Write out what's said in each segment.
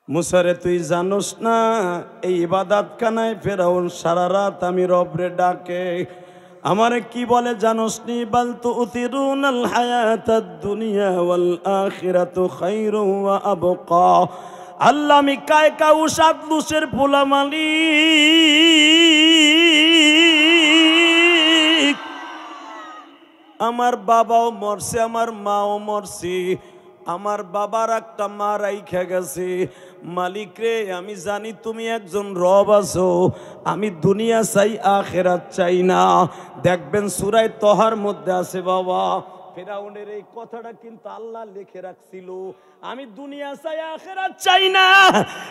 মুসারে তুই জানোস না এই ইবাদত খানায় ফেরাউন সারা রাত আমি রবরে ডাকে আমারে কি বলে জানোস নি বাল তুতিরুনাল হায়াতাদ দুনিয়া ওয়াল আখিরাতু খায়রুম ওয়া আবকা। আল্লাহ আমি কায় কাউসাদ লুসের পোলা মালিক, আমার বাবাও মরছে আমার মাও মরছে, আমার বাবার একটা মা রাইখা গেছে। মালিক রে আমি জানি তুমি একজন রব আছো, আমি দুনিয়া চাই আখিরাত চাই না। দেখবেন সূরা তহার মধ্যে আছে বাবা, ফেরাউনের এই কথাটা কিন্তু আল্লাহ লিখে রাখছিল, আমি দুনিয়া চাই আখিরাত চাই না।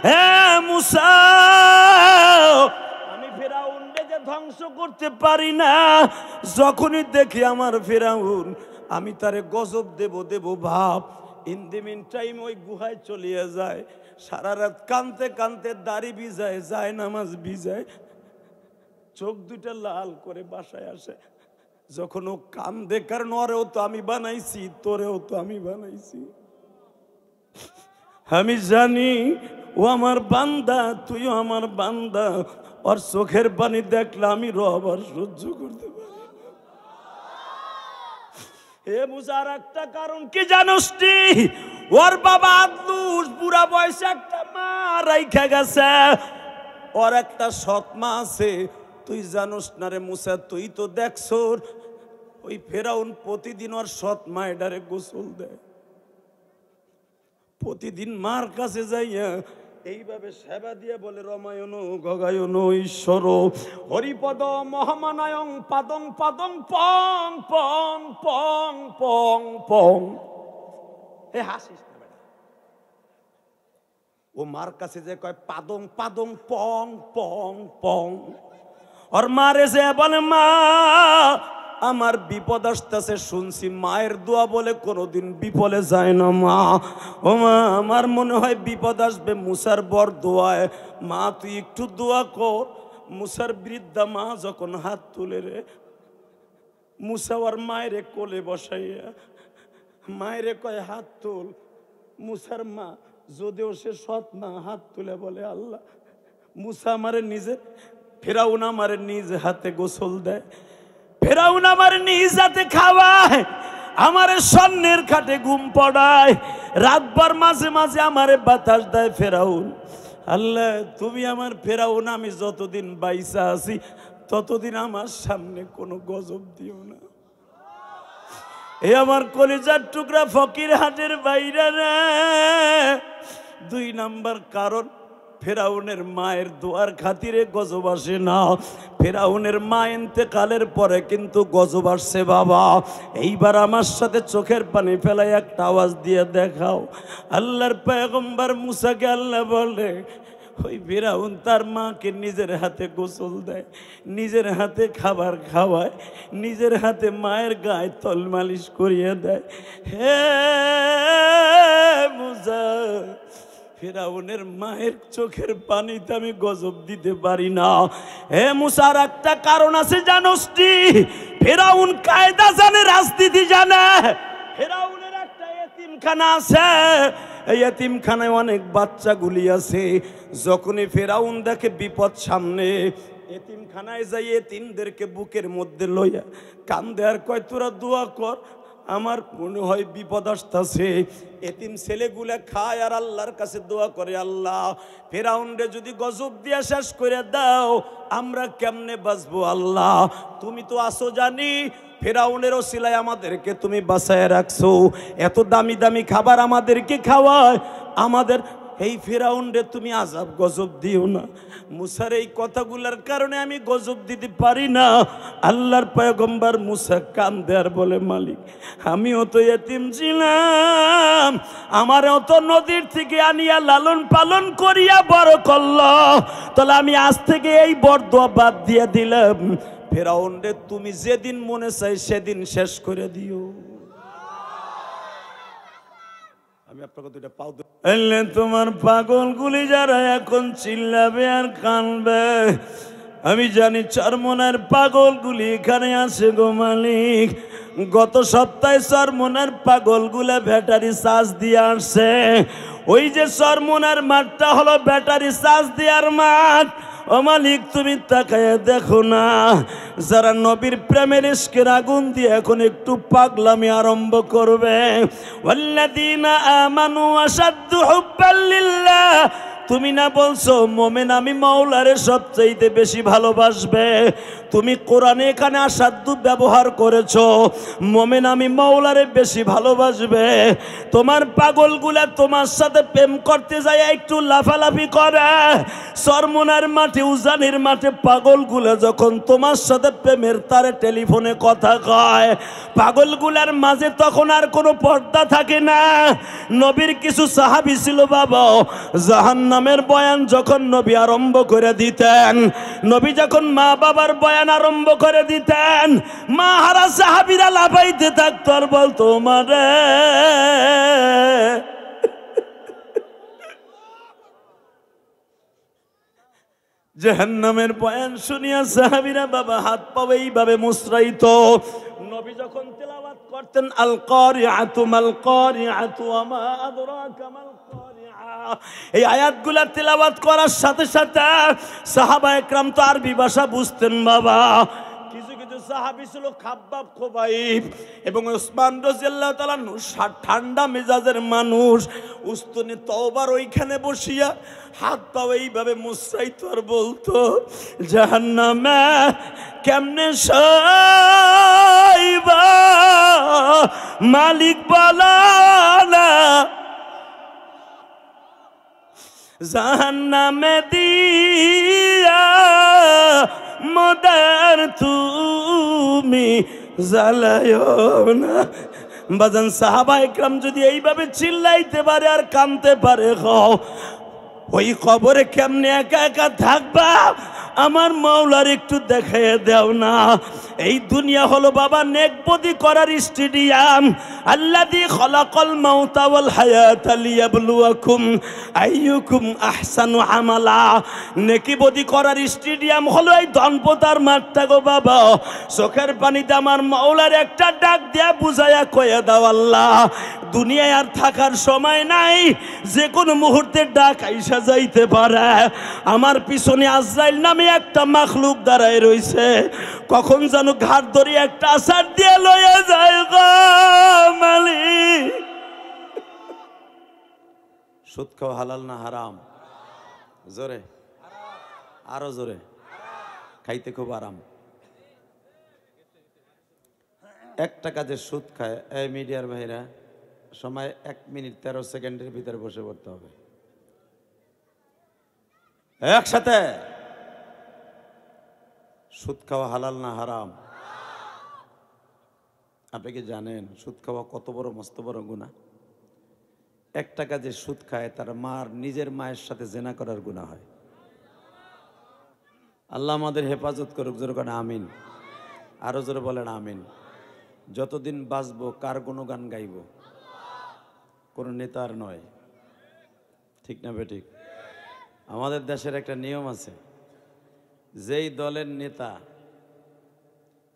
হে মুসা আমি ফেরাউনকে যে ধ্বংস করতে পারি না, যখনই দেখি আমার ফেরাউন আমি তারে গজব দেব ভাব। ইন দি মিন টাইম ওই গুহায় চলিয়ে যায়, সারা রাত কানতে কানতে দাড়ি ভিজায়, যায় নামাজ ভিজায়, চোখ দুইটা লাল করে বাসায় আসে। যখন ও কান্দে, কারণ ওরেও তো আমি বানাইছি, তোরেও তো আমি বানাইছি, আমি জানি ও আমার বান্দা, তুইও আমার বান্দা। ওর চোখের পানি দেখলে আমি রব আর সহ্য করতে পারি। এ মুসার একটা কারণ কি জানোস নি? ওর বাবা আদলুস বুড়া বয়সে একটা মা রাইখা গেছে, ওর একটা সৎ মা আছে। তুই জানোস না রে মুসা, তুই তো দেখছ ওই ফেরাউন প্রতিদিন ওর সৎ মা এটারে গোসল দেয়, প্রতিদিন মার কাছে যাইয়া এইভাবে সেবা দিয়ে বলে রমায়ণ গগায়ন ঈশ্বর হরিপদ মহামানায়ং পাদং পাদং পং পং পং পং পং। এ হাসিস না বেটা, ও মার কাছে যে কয় পাদং পাদং পং পং পং, ওর মারে যে বলে মা আমার বিপদ আসতেছে, শুনছি মায়ের দোয়া বলে কোনোদিন বিফলে যায় না মা। ও মা আমার মনে হয় বিপদ আসবে মুসার বর দোয়ায়, মা তুই একটু দোয়া কর। মুসার বৃদ্ধা মা যখন হাত তুলে রে, মুসা ওর মায়েরে কোলে বসাইয়া মায়েরে কয় হাত তুল। মুসার মা যদিও সে সৎ মা, হাত তুলে বলে আল্লাহ মুসা আমারে নিজে, ফেরাউন আমারে নিজ হাতে গোসল দেয়, ফেরাউন আমার নিজ হাতে খাওয়ায়, আমারে স্বর্ণের খাটে ঘুম পড়ায়, রাতভর মাঝে মাঝে আমারে বাতাস দেয় ফেরাউন। আল্লাহ তুমি আমার ফেরাউন, আমি যতদিন বাইসা আছি ততদিন আমার সামনে কোনো গজব দিও না। এ আমার কলিজার টুকরা ফকির হাটের বাইরে রে, 2 নাম্বার কারণ ফেরাউনের মায়ের দোয়ার খাতিরে গজব আসে না, ফেরাউনের মা ইন্তেকালের পরে কিন্তু গজব আসছে বাবা। এইবার আমার সাথে চোখের পানি ফেলাই একটা আওয়াজ দিয়ে দেখাও। আল্লাহর পয়গম্বর মুসাকে আল্লাহ বলে ওই ফেরাউন তার মাকে নিজের হাতে গোসল দেয়, নিজের হাতে খাবার খাওয়ায়, নিজের হাতে মায়ের গায়ে তল মালিশ করিয়ে দেয়। হে মুসা ফেরাউনের মায়ের চোখের পানিতে আমি গজব দিতে পারি না। হে মুসার একটা কারণ আছে জানোস নি? ফেরাউন কায়দা জানে, রাজনীতি জানে। ফেরাউনের একটা এতিমখানা আছে, এই এতিমখানায় অনেক বাচ্চাগুলি আছে। যখনই ফেরাউন দেখে বিপদ সামনে, এতিমখানায় যাই এতিমদেরকে বুকের মধ্যে লইয়া কান্দে আর কয় তোরা দোয়া কর, আমার মনে হয় বিপদ আসতেছে। এতিম ছেলেগুলা খায় আর আল্লাহর কাছে দোয়া করে, আল্লাহ ফেরাউনরে যদি গজব দিয়া শেষ করে দাও আমরা কেমনে বাঁচবো? আল্লাহ তুমি তো আসো জানি, ফেরাউনের ওসিলায় আমাদেরকে তুমি বাঁচায় রাখছো, এত দামি দামি খাবার আমাদেরকে খাওয়ায়, আমাদের এই ফেরাউনরে তুমি আযাব গজব দিও না। মুসার এই কথাগুলোর কারণে আমি গজব দিতে পারি না। আল্লাহর পয়গম্বর মুসা কান্দে আর বলে মালিক আমিও তো এতিম ছিলাম, আমারও তো নদীর থেকে আনিয়া লালন পালন করিয়া বড় করলো, তাহলে আমি আজ থেকে এই বরদোয়া বাদ দিয়ে দিলাম, ফেরাউনরে তুমি যেদিন মনে চাই সেদিন শেষ করে দিও। তোমার পাগলগুলি যারা এখন চিল্লাবে আর কানবে, আমি জানি চরমনার পাগলগুলি এখানে আছে গো মালিক। গত সপ্তাহে চরমোনার পাগলগুলা ব্যাটারি চার্জ দিয়ে আসছে। ওই যে চরমোনার মাঠটা হলো ব্যাটারি চার্জ দেওয়ার মাঠ। ও মালিক, তুমি তাকায় দেখো না, যারা নবীর প্রেমের ইশকের আগুন দিয়ে এখন একটু পাগলামি আরম্ভ করবে, ওয়াল্লাযীনা আমানু আশাদ্দু হুব্বাল লিল্লাহ, তুমি না বলছো মোমেন আমি মাওলারে সবচাইতে বেশি ভালোবাসবে? তুমি কোরআনে এখানে আসাধ্য ব্যবহার করেছো, মোমেন আমি মাওলারে বেশি ভালোবাসবে। তোমার পাগলগুলা তোমার সাথে প্রেম করতে যায় একটু লাফালাফি করে। চরমোনার মাঠে, উজানির মাঠে পাগলগুলা যখন তোমার সাথে প্রেমের তারে টেলিফোনে কথা কয়, পাগলগুলার মাঝে তখন আর কোনো পর্দা থাকে না। নবীর কিছু সাহাবী ছিল বাবা, জাহান্নামের বয়ান যখন নবী আরম্ভ করে দিতেন, নবী যখন মা বাবার বয়ান আরম্ভ করে দিতেন, মা হারা সাহাবীরা লাফাইতে থাকতো আর বলতো মারে। জাহান্নামের বয়ান শুনিয়া সাহাবীরা বাবা হাত পা এইভাবে মুচড়াইত। নবী যখন তেলাওয়াত করতেন আল কারিআতু মাল কারিআতু ওয়া মা আদরাকা মাল কারিআ, এই আয়াতগুলা তেলাওয়াত করার সাথে সাথে সাহাবা একরাম তো আরবি ভাষা বুঝতেন বাবা। কিছু কিছু সাহাবী ছিল খাব্বাব, খুবাইব এবং উসমান রাদিয়াল্লাহু তাআলা ঠান্ডা মেজাজের মানুষ। উস্তুনে তওবার ওইখানে বসিয়া হাত পা এইভাবে মুছাইতো আর বলতো, জাহান্নামে কেমনে সাইবা মালিক বলা না, জাহান্নামে দিয়া মোদের তুমি জ্বালায়ও না। বাজান সাহাবা একরাম যদি এইভাবে চিল্লাইতে পারে আর কাঁদতে পারে, ওই কবরে কেমনে একা একা থাকবা? আমার মাওলার একটু দেখাইয়া দাও না। এই দুনিয়া হলো বাবা নেকবদি করার স্টেডিয়াম। আল্লাযী খলাকাল মাউতা ওয়াল হায়াতা লিয়াবলুয়াকুম আইয়ুকুম আহসানু আমালা। নেকিবদি করার স্টেডিয়াম হলো এই ধনপতার মাঠটা গো বাবা। চোখের পানিতে আমার মাওলার একটা ডাক দিয়া বুঝাইয়া কইয়া দাও, আল্লাহ দুনিয়ায় আর থাকার সময় নাই, যে কোনো মুহূর্তে ডাক আইসা যাইতে পারে। আমার পিছনে আজরাইল নামে একটা মাখলুক দাঁড়ায় রইছে, কখন যেন ঘাট ধরে একটা আছাড় দিয়ে লইয়া যায় গো মালিক। সুদ খাওয়া হালাল না হারাম? জোরে, আরো জোরে। খাইতে খুব আরাম। একটা কাজের সুদ খায়, এই মিডিয়ার ভাইরা সময় 1 মিনিট 13 সেকেন্ডের ভিতরে বসে পড়তে হবে একসাথে। সুদ খাওয়া হালাল না হারাম? আপনি কি জানেন সুদ খাওয়া কত বড় মস্ত বড় গুনাহ? একটা কাজে সুদ খায় তার নিজের মায়ের সাথে জেনা করার গুনাহ হয়। আল্লাহ আমাদের হেফাজত করুক, জোরে বলেন আমিন। আরো জোরে বলেন আমিন। যতদিন বাঁচবো কার গুণগান গাইব? কোন নেতার নয়, ঠিক না বেঠিক? আমাদের দেশের একটা নিয়ম আছে, যেই দলের নেতা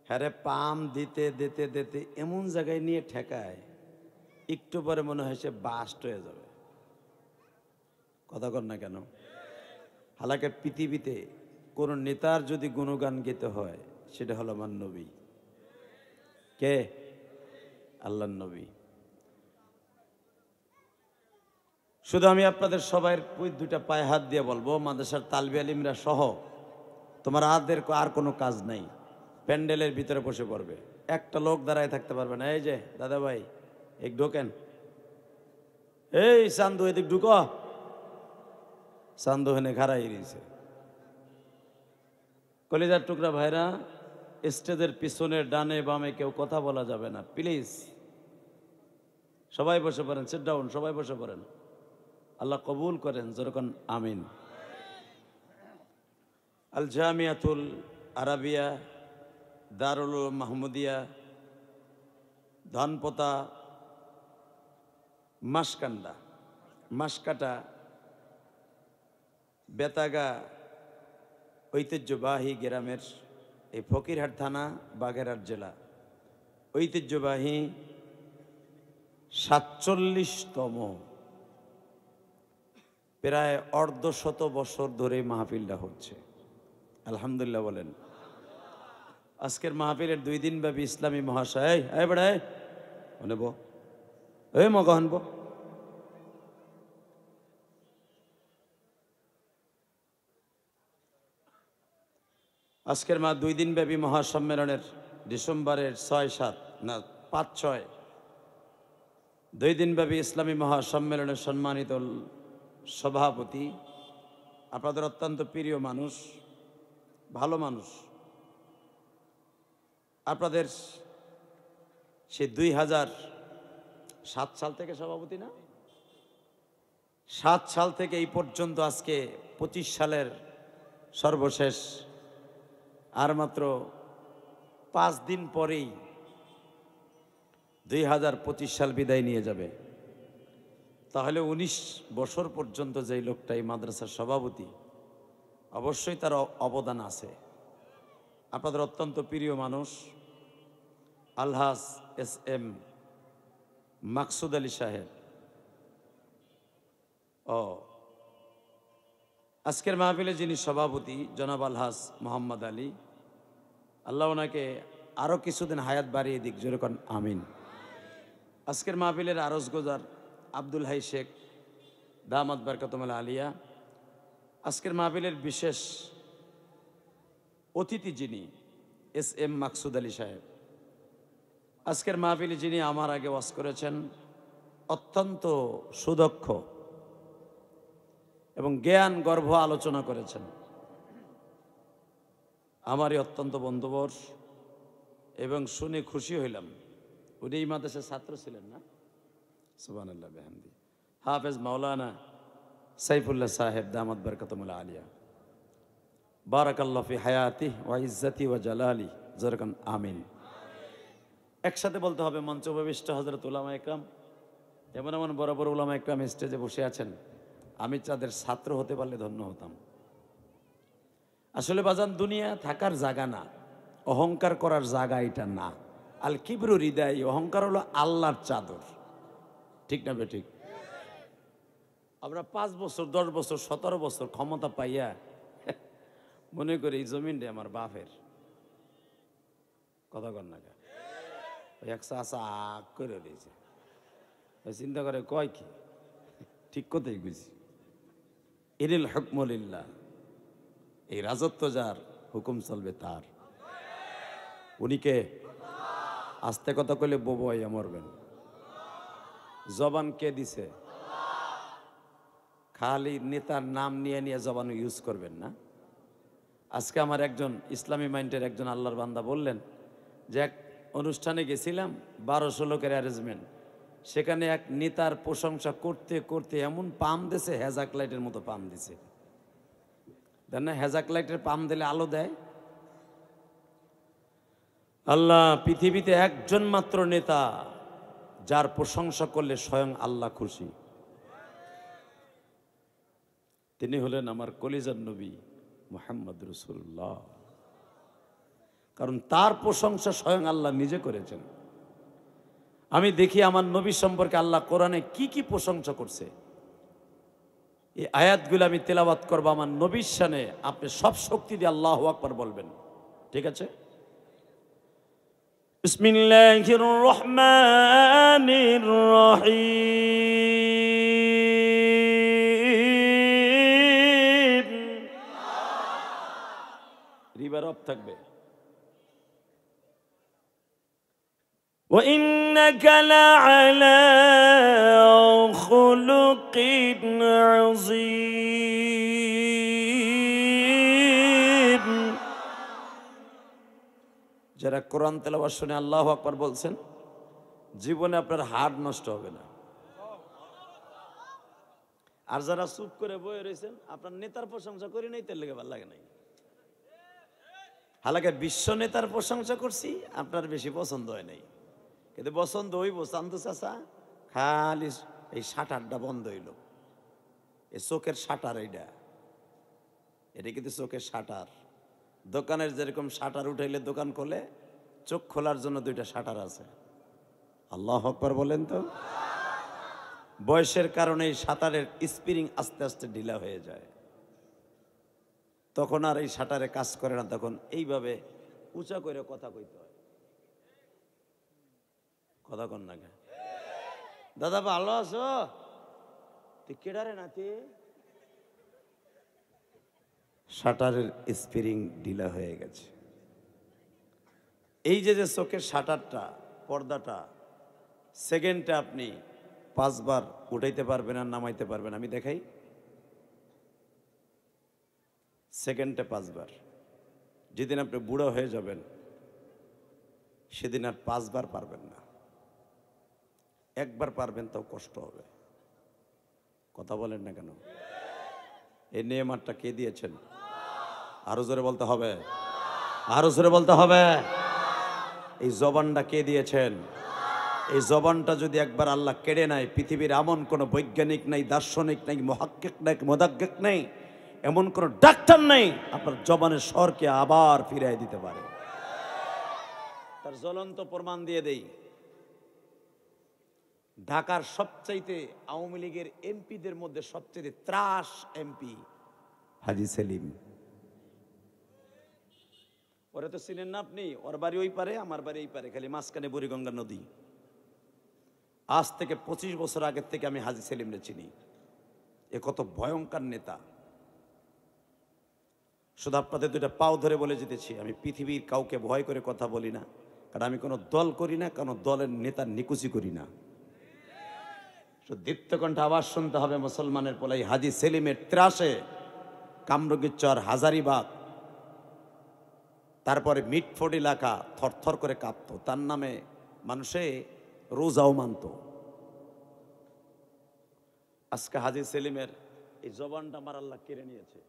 হ্যারে পাম দিতে দিতে দিতে এমন জায়গায় নিয়ে ঠেকায়, একটু পরে মনে হয় সে বাস্ট হয়ে যাবে। কথা কর না কেন? হালাকে পৃথিবীতে কোন নেতার যদি গুণগান গেতে হয়, সেটা হলো আমার নবী। কে? আল্লাহর নবী। শুধু আমি আপনাদের সবাই দুইটা পায়ে হাত দিয়ে বলবো, মাদ্রাসার তালবি আলিমরা সহ তোমার আর কোনো কাজ নাই, প্যান্ডেলের ভিতরে বসে পড়বে। একটা লোক দাঁড়ায় থাকতে পারবে না। এই যে দাদা ভাই এক ঢোকেন, এই চান্দু এদিক ঢুকো। চান্দু হেনে খাড়াই দিয়েছে। কলিজার টুকরা ভাইরা, স্টেজের পিছনের ডানে বামে কেউ কথা বলা যাবে না প্লিজ। সবাই বসে পড়েন, সিট ডাউন, সবাই বসে পড়েন। আল্লাহ কবুল করেন, যেরকম আমিন। আল জামিয়াতুল আরাবিয়া দারুল মাহমুদিয়া ধনপোতা মাসকাটা বেতাগা ঐতিহ্যবাহী গ্রামের এই ফকিরহাট থানা, বাগেরহাট জেলা, ঐতিহ্যবাহী 47তম, প্রায় অর্ধশত বছর ধরে মাহফিলটা হচ্ছে। আলহামদুলিল্লাহ বলেন। আজকের মাহফিলের 2 দিন ব্যাপী ইসলামী মহাশয় বেড়ায় নেব এই মগ আনব। আজকের 2 দিন ব্যাপী মহাসম্মেলনের ডিসেম্বরের 6-7 না 5-6 2 দিন ব্যাপী ইসলামী মহাসম্মেলনের সম্মানিত সভাপতি, আপনাদের অত্যন্ত প্রিয় মানুষ, ভালো মানুষ, আপনাদের সে 2007 সাল থেকে সভাপতি না, 7 সাল থেকে এই পর্যন্ত আজকে 25 সালের সর্বশেষ, আর মাত্র 5 দিন পরেই 2025 সাল বিদায় নিয়ে যাবে। তাহলে 19 বছর পর্যন্ত যেই লোকটা এই মাদ্রাসার সভাপতি, অবশ্যই তার অবদান আছে। আপনাদের অত্যন্ত প্রিয় মানুষ আলহাজ SM মাকসুদ আলী সাহেব। আজকের মাহফিলে যিনি সভাপতি জনাব আলহাজ মোহাম্মদ আলী, আল্লাহ ওনাকে আরও কিছুদিন হায়াত বাড়িয়ে দিক, যেরকম আমিন। আজকের মাহফিলের আরজ গোজার আব্দুল হাই শেখ দামাত বারকাতুল আলিয়া। আজকের মাহফিলের বিশেষ অতিথি যিনি SM মাকসুদ আলী সাহেব। আজকের মাহফিলে যিনি আমার আগে ওয়াজ করেছেন, অত্যন্ত সুদক্ষ এবং জ্ঞান গর্ভ আলোচনা করেছেন, আমারই অত্যন্ত বন্ধুবর, এবং শুনে খুশি হইলাম উনি এই মাদ্রাসার ছাত্র ছিলেন না? সুবহানাল্লাহ বিহামদি। হাফেজ মাওলানা সাইফুল্লাহ সাহেব দামাত বারকাতুল আলিয়া, বারাকাল্লাহু ফি হায়াতি ওয়া ইজ্জতি ওয়া জালালি, যেরকম আমিন। একসাথে বলতে হবে। মঞ্চ উপবিষ্ট হযরত উলামা ইকরাম, এমন এমন বড় বড় উলামা ইকরাম স্টেজে বসে আছেন, আমি তাদের ছাত্র হতে পারলে ধন্য হতাম। আসলে বাজান, দুনিয়া থাকার জায়গা না, অহংকার করার জায়গা এটা না। আল কিবরু হৃদয়, অহংকার হলো আল্লাহর চাদর, ঠিক না বেঠিক? আমরা 5 বছর 10 বছর 17 বছর ক্ষমতা পাইয়া মনে করি এই জমিনটা আমার বাপের। কথা কর না, এক চাষা আগ করে রয়েছে, চিন্তা করে কয় কি, ঠিক কথাই বুঝি। ইনিল হুকমুলিল্লাহ, এই রাজত্ব যার, হুকুম চলবে তার। উনিকে আস্তে কথা কইলে ববাইয়া মরবেন। জবান কে দিছে? খালি নেতার নাম নিয়ে নিয়ে জবান ইউজ করবেন না। আজকে আমার একজন ইসলামী মাইন্ডের একজন আল্লাহর বান্দা বললেন যে এক অনুষ্ঠানে গেছিলাম, 1200 লোকের অ্যারেঞ্জমেন্ট, সেখানে এক নেতার প্রশংসা করতে করতে এমন পাম দিছে, হেজাক লাইটের মতো পাম দিছে। দেন না, হেজাক লাইটের পাম দিলে আলো দেয়। আল্লাহ, পৃথিবীতে একজন মাত্র নেতা যার প্রশংসা করলে স্বয়ং আল্লাহ খুশি, তিনি হলেন আমার কলিজার নবী মুহাম্মদ রাসূলুল্লাহ। কারণ তার প্রশংসা স্বয়ং আল্লাহ নিজে করেছেন। আমি দেখি আমার নবী সম্পর্কে আল্লাহ কোরআনে কি কি প্রশংসা করছে। এই আয়াতগুলো আমি তেলাওয়াত করব আমার নবীর শানে, আপনি সব শক্তি দিয়ে আল্লাহু আকবার বলবেন, ঠিক আছে? বিসমিল্লাহির রহমানির রহিম। রিভার অফ থাকবে। وإنك لعلى خلق عظيم। যারা কোরআন তেলাওয়াত শুনে আল্লাহু আকবার বলছেন, জীবনে আপনার হাড় নষ্ট হবে না। আর যারা চুপ করে বয়ে রয়েছেন, আপনার নেতার প্রশংসা করি নাই, তার লেগে ভালো লাগে নাই। হালাকে বিশ্ব নেতার প্রশংসা করছি, আপনার বেশি পছন্দ হয় নাই, কিন্তু পছন্দ হইব চান্দু চাচা। খালি এই শাটারটা বন্ধ হইল, এই চোখের শাটার, এটা কিন্তু চোখের শাটার। দোকানের যেরকম শাটার উঠাইলে দোকান খোলে, চোখ খোলার জন্য দুইটা শাটার আছে। আল্লাহু আকবার বলেন তো। বয়সের কারণে এই শাটারের স্প্রিং আস্তে আস্তে ঢিলা হয়ে যায়, তখন আর এই শাটারে কাজ করে না, তখন এইভাবে উঁচা করে কথা কইতে হয়। কথা কন না কে? দাদা ভালো আছো? তুই কেডারে নাতি? শাটারের স্প্রিং ঢিলা হয়ে গেছে। এই যে চোখের শাটারটা, পর্দাটা সেকেন্ডে আপনি 5 বার উঠাইতে পারবেন আর নামাইতে পারবেন। আমি দেখাই, সেকেন্ডে 5 বার। যেদিন আপনি বুড়ো হয়ে যাবেন সেদিন আর 5 বার পারবেন না, 1 বার পারবেন, তাও কষ্ট হবে। কথা বলেন না কেন? এই নেয়ামতটা কে দিয়েছেন? আরো জোরে বলতে হবে, আরো জোরে বলতে হবে। এই জবানটা কে দিয়েছেন? এই জবানটা যদি একবার আল্লাহ কেড়ে নেয়, পৃথিবীর এমন কোনো বৈজ্ঞানিক নাই, দার্শনিক নাই, মুহাক্কিক নাই, মুদাক্কিক নেই, এমন কোন ডাক্তার নেই আপনার জবানের স্বরকে আবার ফিরিয়ে দিতে পারে। তার জ্বলন্ত প্রমাণ দিয়ে দেই। ঢাকার সবচাইতে আওয়ামী লীগের এমপিদের মধ্যে সবচেয়ে ত্রাস এমপি হাজী সেলিম। ওরা তো চিনেন না আপনি? ওর বাড়ি ওই পারে, আমার বাড়ি এই পারে, খালি মাঝখানে বুড়িগঙ্গা নদী। আজ থেকে 25 বছর আগের থেকে আমি হাজী সেলিমরে চিনি। এ কত ভয়ঙ্কর নেতা। শুধু আপনাদের দুইটা পাও ধরে বলে যেতেছি, আমি পৃথিবীর কাউকে ভয় করে কথা বলি না, কারণ আমি কোনো দল করি না, কোনো দলের নেতার নিকুচি করি না। দীপ্তকণ্ঠে আওয়াজ শুনতে হবে মুসলমানের পোলাই হাজী সেলিমের ত্রাসে কামরুগীর চর, হাজারিবাগ, তারপরে মিটফোর্ড এলাকা থরথর করে কাঁপতো। তার নামে মানুষে রোজাও মানত। আজকে হাজী সেলিমের এই জবানটা আমার আল্লাহ কেড়ে নিয়েছে।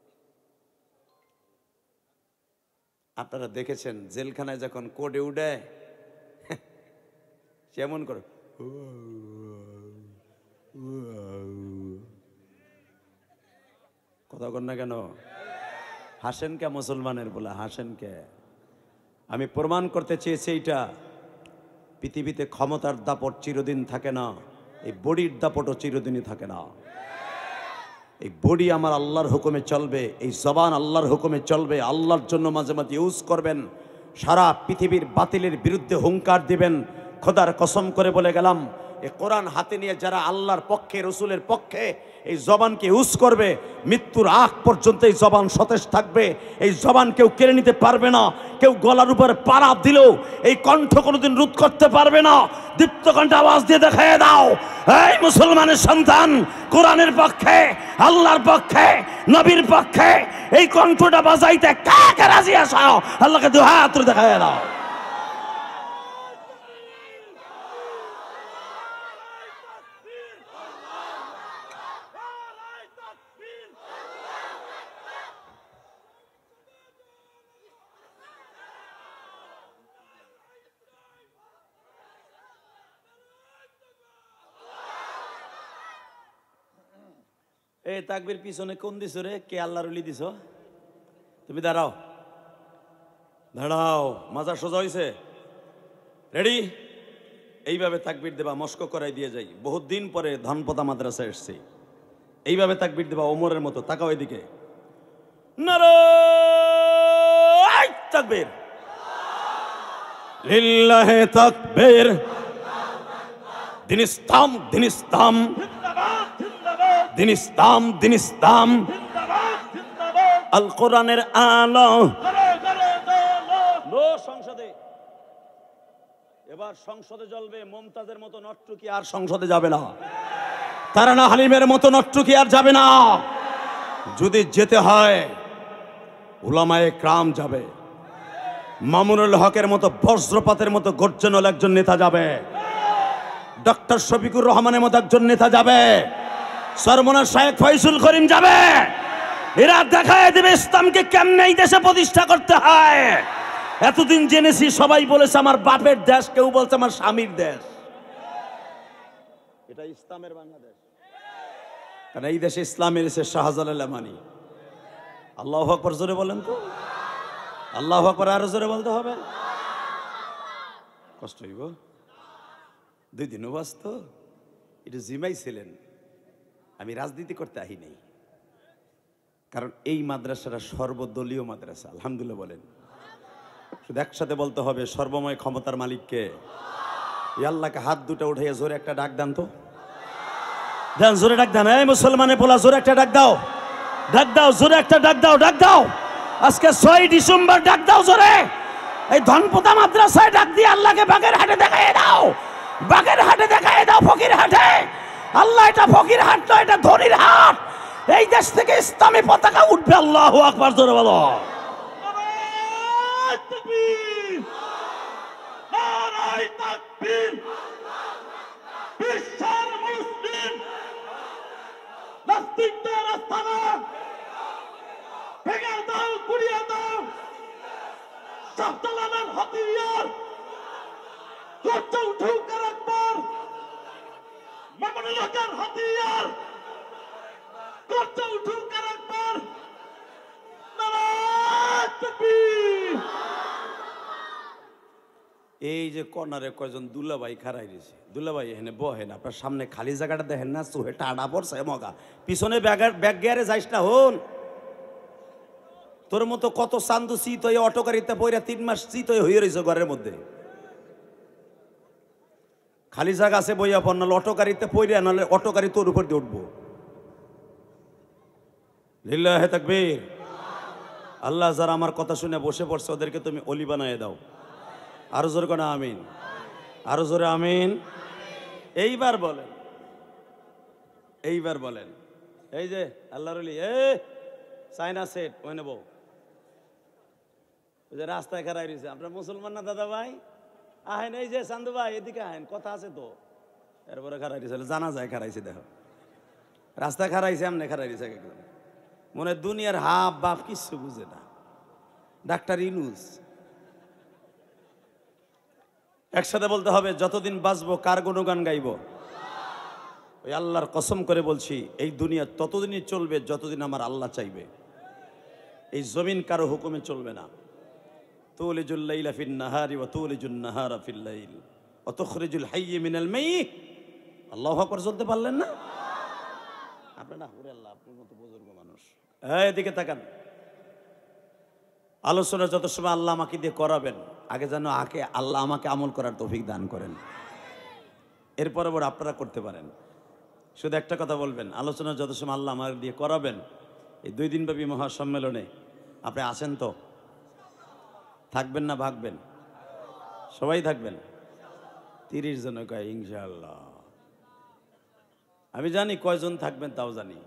আপনারা দেখেছেন জেলখানায় যখন কোর্টে উঠে কেমন করে কথা কর না কেন? হাসেন কে মুসলমানের বলে? হাসেন কে? আমি প্রমাণ করতে চেয়েছি এইটা, পৃথিবীতে ক্ষমতার দাপট চিরদিন থাকে না, এই বডির দাপটও চিরদিনই থাকে না। এই বডি আমার আল্লাহর হুকুমে চলবে, এই জবান আল্লাহর হুকুমে চলবে। আল্লাহর জন্য মাঝে মাঝে ইউজ করবেন, সারা পৃথিবীর বাতিলের বিরুদ্ধে হুঙ্কার দিবেন। খোদার কসম করে বলে গেলাম, এই কোরআন হাতে নিয়ে যারা আল্লাহর পক্ষে, রসুলের পক্ষে এই জবানকে ইউজ করবে, মৃত্যুর আগ পর্যন্ত এই জবান সতেজ থাকবে। এই জবান কেউ কেড়ে নিতে পারবে না। কেউ গলার উপরে পাড়া দিলেও এই কণ্ঠ কোনোদিন রোধ করতে পারবে না। দীপ্ত কণ্ঠে আওয়াজ দিয়ে দেখায় দাও, এই মুসলমানের সন্তান, কোরআনের পক্ষে, আল্লাহর পক্ষে, নবীর পক্ষে এই কণ্ঠটা বাজাইতে কে কে রাজি আছো? আল্লাহকে দুই হাত তুলে দেখায় দাও। এই তাকবীর পিছনে কোন দিছ রে? কে আল্লাহর ওলি দিছ? তুমি দাঁড়াও, দাঁড়াও, মাথা সোজা হয়েছে, রেডি? এইভাবে তাকবীর দেবা, মস্ক করাই দিয়ে যাই। বহুত দিন পরে ধনপদা মাদ্রাসায় এসছি, এইভাবে তাকবীর দেবা ওমরের মতো। তাকাও এদিকে, নারায়ে তাকবীর, লিল্লাহি তাকবীর, দিন ইসলাম, দিন ইসলাম, দিন ইসলাম, দিন ইসলাম, আল কোরআনের আলো। সংসদে এবার সংসদে জ্বলবে মমতাজের মতো নট্টুকি আর সংসদে যাবে না। তারানা হালিমের মতো নট্টুকি আর যাবে না। যদি যেতে হয় উলামায়ে কেরাম যাবে, মামুনুল হকের মতো বজ্রপাতের মতো গর্জনল একজন নেতা যাবে, ডক্টর শফিকুর রহমানের মতো একজন নেতা যাবে, সরমনা শায়েখ ফয়জুল করিম যাবে। এরা দেখায় দেবে ইসলামকে কেমনে এই দেশে প্রতিষ্ঠা করতে হয়। এতদিন জেনেছি সবাই বলেছে আমার বাপের দেশ, কেউ বলছে আমার স্বামীর দেশ। এটা ইসলামের বাংলাদেশ, কারণ এই দেশে ইসলামের এসে শাহজালাল আমানি। আল্লাহু আকবার জোরে বলেন তো, আল্লাহু আকবার আরো জোরে বলতে হবে। কষ্ট হইব 2 দিন উপাস তো এটা জিমাইছিলেন আমি রাজনীতি করতে আহি নাই কারণ এই মাদ্রাসাটা সর্বদলীয় মাদ্রাসা আলহামদুলিল্লাহ বলেন শুধু একসাথে বলতে হবে সর্বময় ক্ষমতার মালিককে এই আল্লাহকে হাত দুটো উঠাইয়া জোরে একটা ডাক দেন তো দেন জোরে ডাক দেন এই মুসলমানের পোলা জোরে একটা ডাক দাও জোরে একটা ডাক দাও আজকে 6 ডিসেম্বর ডাক দাও জোরে এই ধনপোতা মাদ্রাসায় ডাক দিয়ে আল্লাহকে বাগের হাটে দেখায় দাও ফকির হাটে আল্লাহ এটা ফকির হাট নয় এটা ধনির হাট এই দেশ থেকে ইসলামী পতাকা উঠবে আল্লাহু আকবার জোরে বলো বিশ্বের মুসলিম নাস্তিকদের আস্তানা ভেঙে দাও গুড়িয়ে দাও শাহজালালের হাতিয়ার গর্জ উঠুক আর একবার মামুনুল হকের হাতিয়ার গর্জ উঠুক আর একবার নারায়ে তাকবীর এই যে কর্নারে কয়জন দুলাভাই খাড়াই দিয়েছে দুলাভাই এখানে বহেন আপনার সামনে খালি জায়গাটা দেখেন না চোহে টানা পড়ছে মগা পিছনে ব্যাগ গিয়ারে যাইস না হন তোর মতো কত চান্দু শীত হয়ে অটো গাড়িতে পইরা 3 মাস শীত হয়ে রয়েছে ঘরের মধ্যে খালি জায়গা আছে বইয়া পর নাহলে অটো গাড়িতে পইরা নাহলে অটো গাড়ি তোর উপর দিয়ে উঠবো লিল্লাহে তাকবীর আল্লাহ যারা আমার কথা শুনে বসে পড়ছে ওদেরকে তুমি অলি বানায় দাও আরো জোরে কোন আমিন আরো জোরে আমিন এইবার বলেন এই যে আল্লাহর ওলি চাইনা সেট ওই নেব ওই যে রাস্তায় খারাই রয়েছে আপনার মুসলমান না দাদা ভাই আহেন এই যে চান্দু ভাই এদিকে আহেন কথা আছে তো এরপরে খারাই রয়েছে জানা যায় খারাইছে দেখো রাস্তায় খারাইছে এমনি খারাই রয়েছে একদম মনে দুনিয়ার হাফ বাপ কিচ্ছু বুঝে না ডাক্তার ইনুস একসাথে বলতে হবে যতদিন বাঁচবো কার গুণগান গাইব ওই আল্লাহর কসম করে বলছি এই দুনিয়া ততদিনই চলবে যতদিন আমার আল্লাহ চাইবে এই জমিন কারো হুকুমে চলবে না তুলিজুল লাইলা ফিন নাহারি ওয়া তুলিজুন নাহারা ফিল লাইল ওয়া তুখরিজুল হাইয়্য মিনাল মাইয়্যিত আল্লাহু আকবার বলতে পারলেন না আপনারা ওরে আল্লাহ আপনার মতো বুজুর্গ মানুষ এদিকে তাকান আলোচনা যত সময় আল্লাহ আমাকে দিয়ে করাবেন আগে যেন আল্লাহ আমাকে আমল করার তৌফিক দান করেন এরপর আপনারা করতে পারেন শুধু একটা কথা বলবেন আলোচনা যত সময় আল্লাহ আমার দিয়ে করাবেন এই 2 দিনব্যাপী মহাসম্মেলনে আপনি আছেন তো থাকবেন না ভাগবেন সবাই থাকবেন 30 জন কয় ইনশাআল্লাহ আমি জানি কয়জন থাকবেন তাও জানি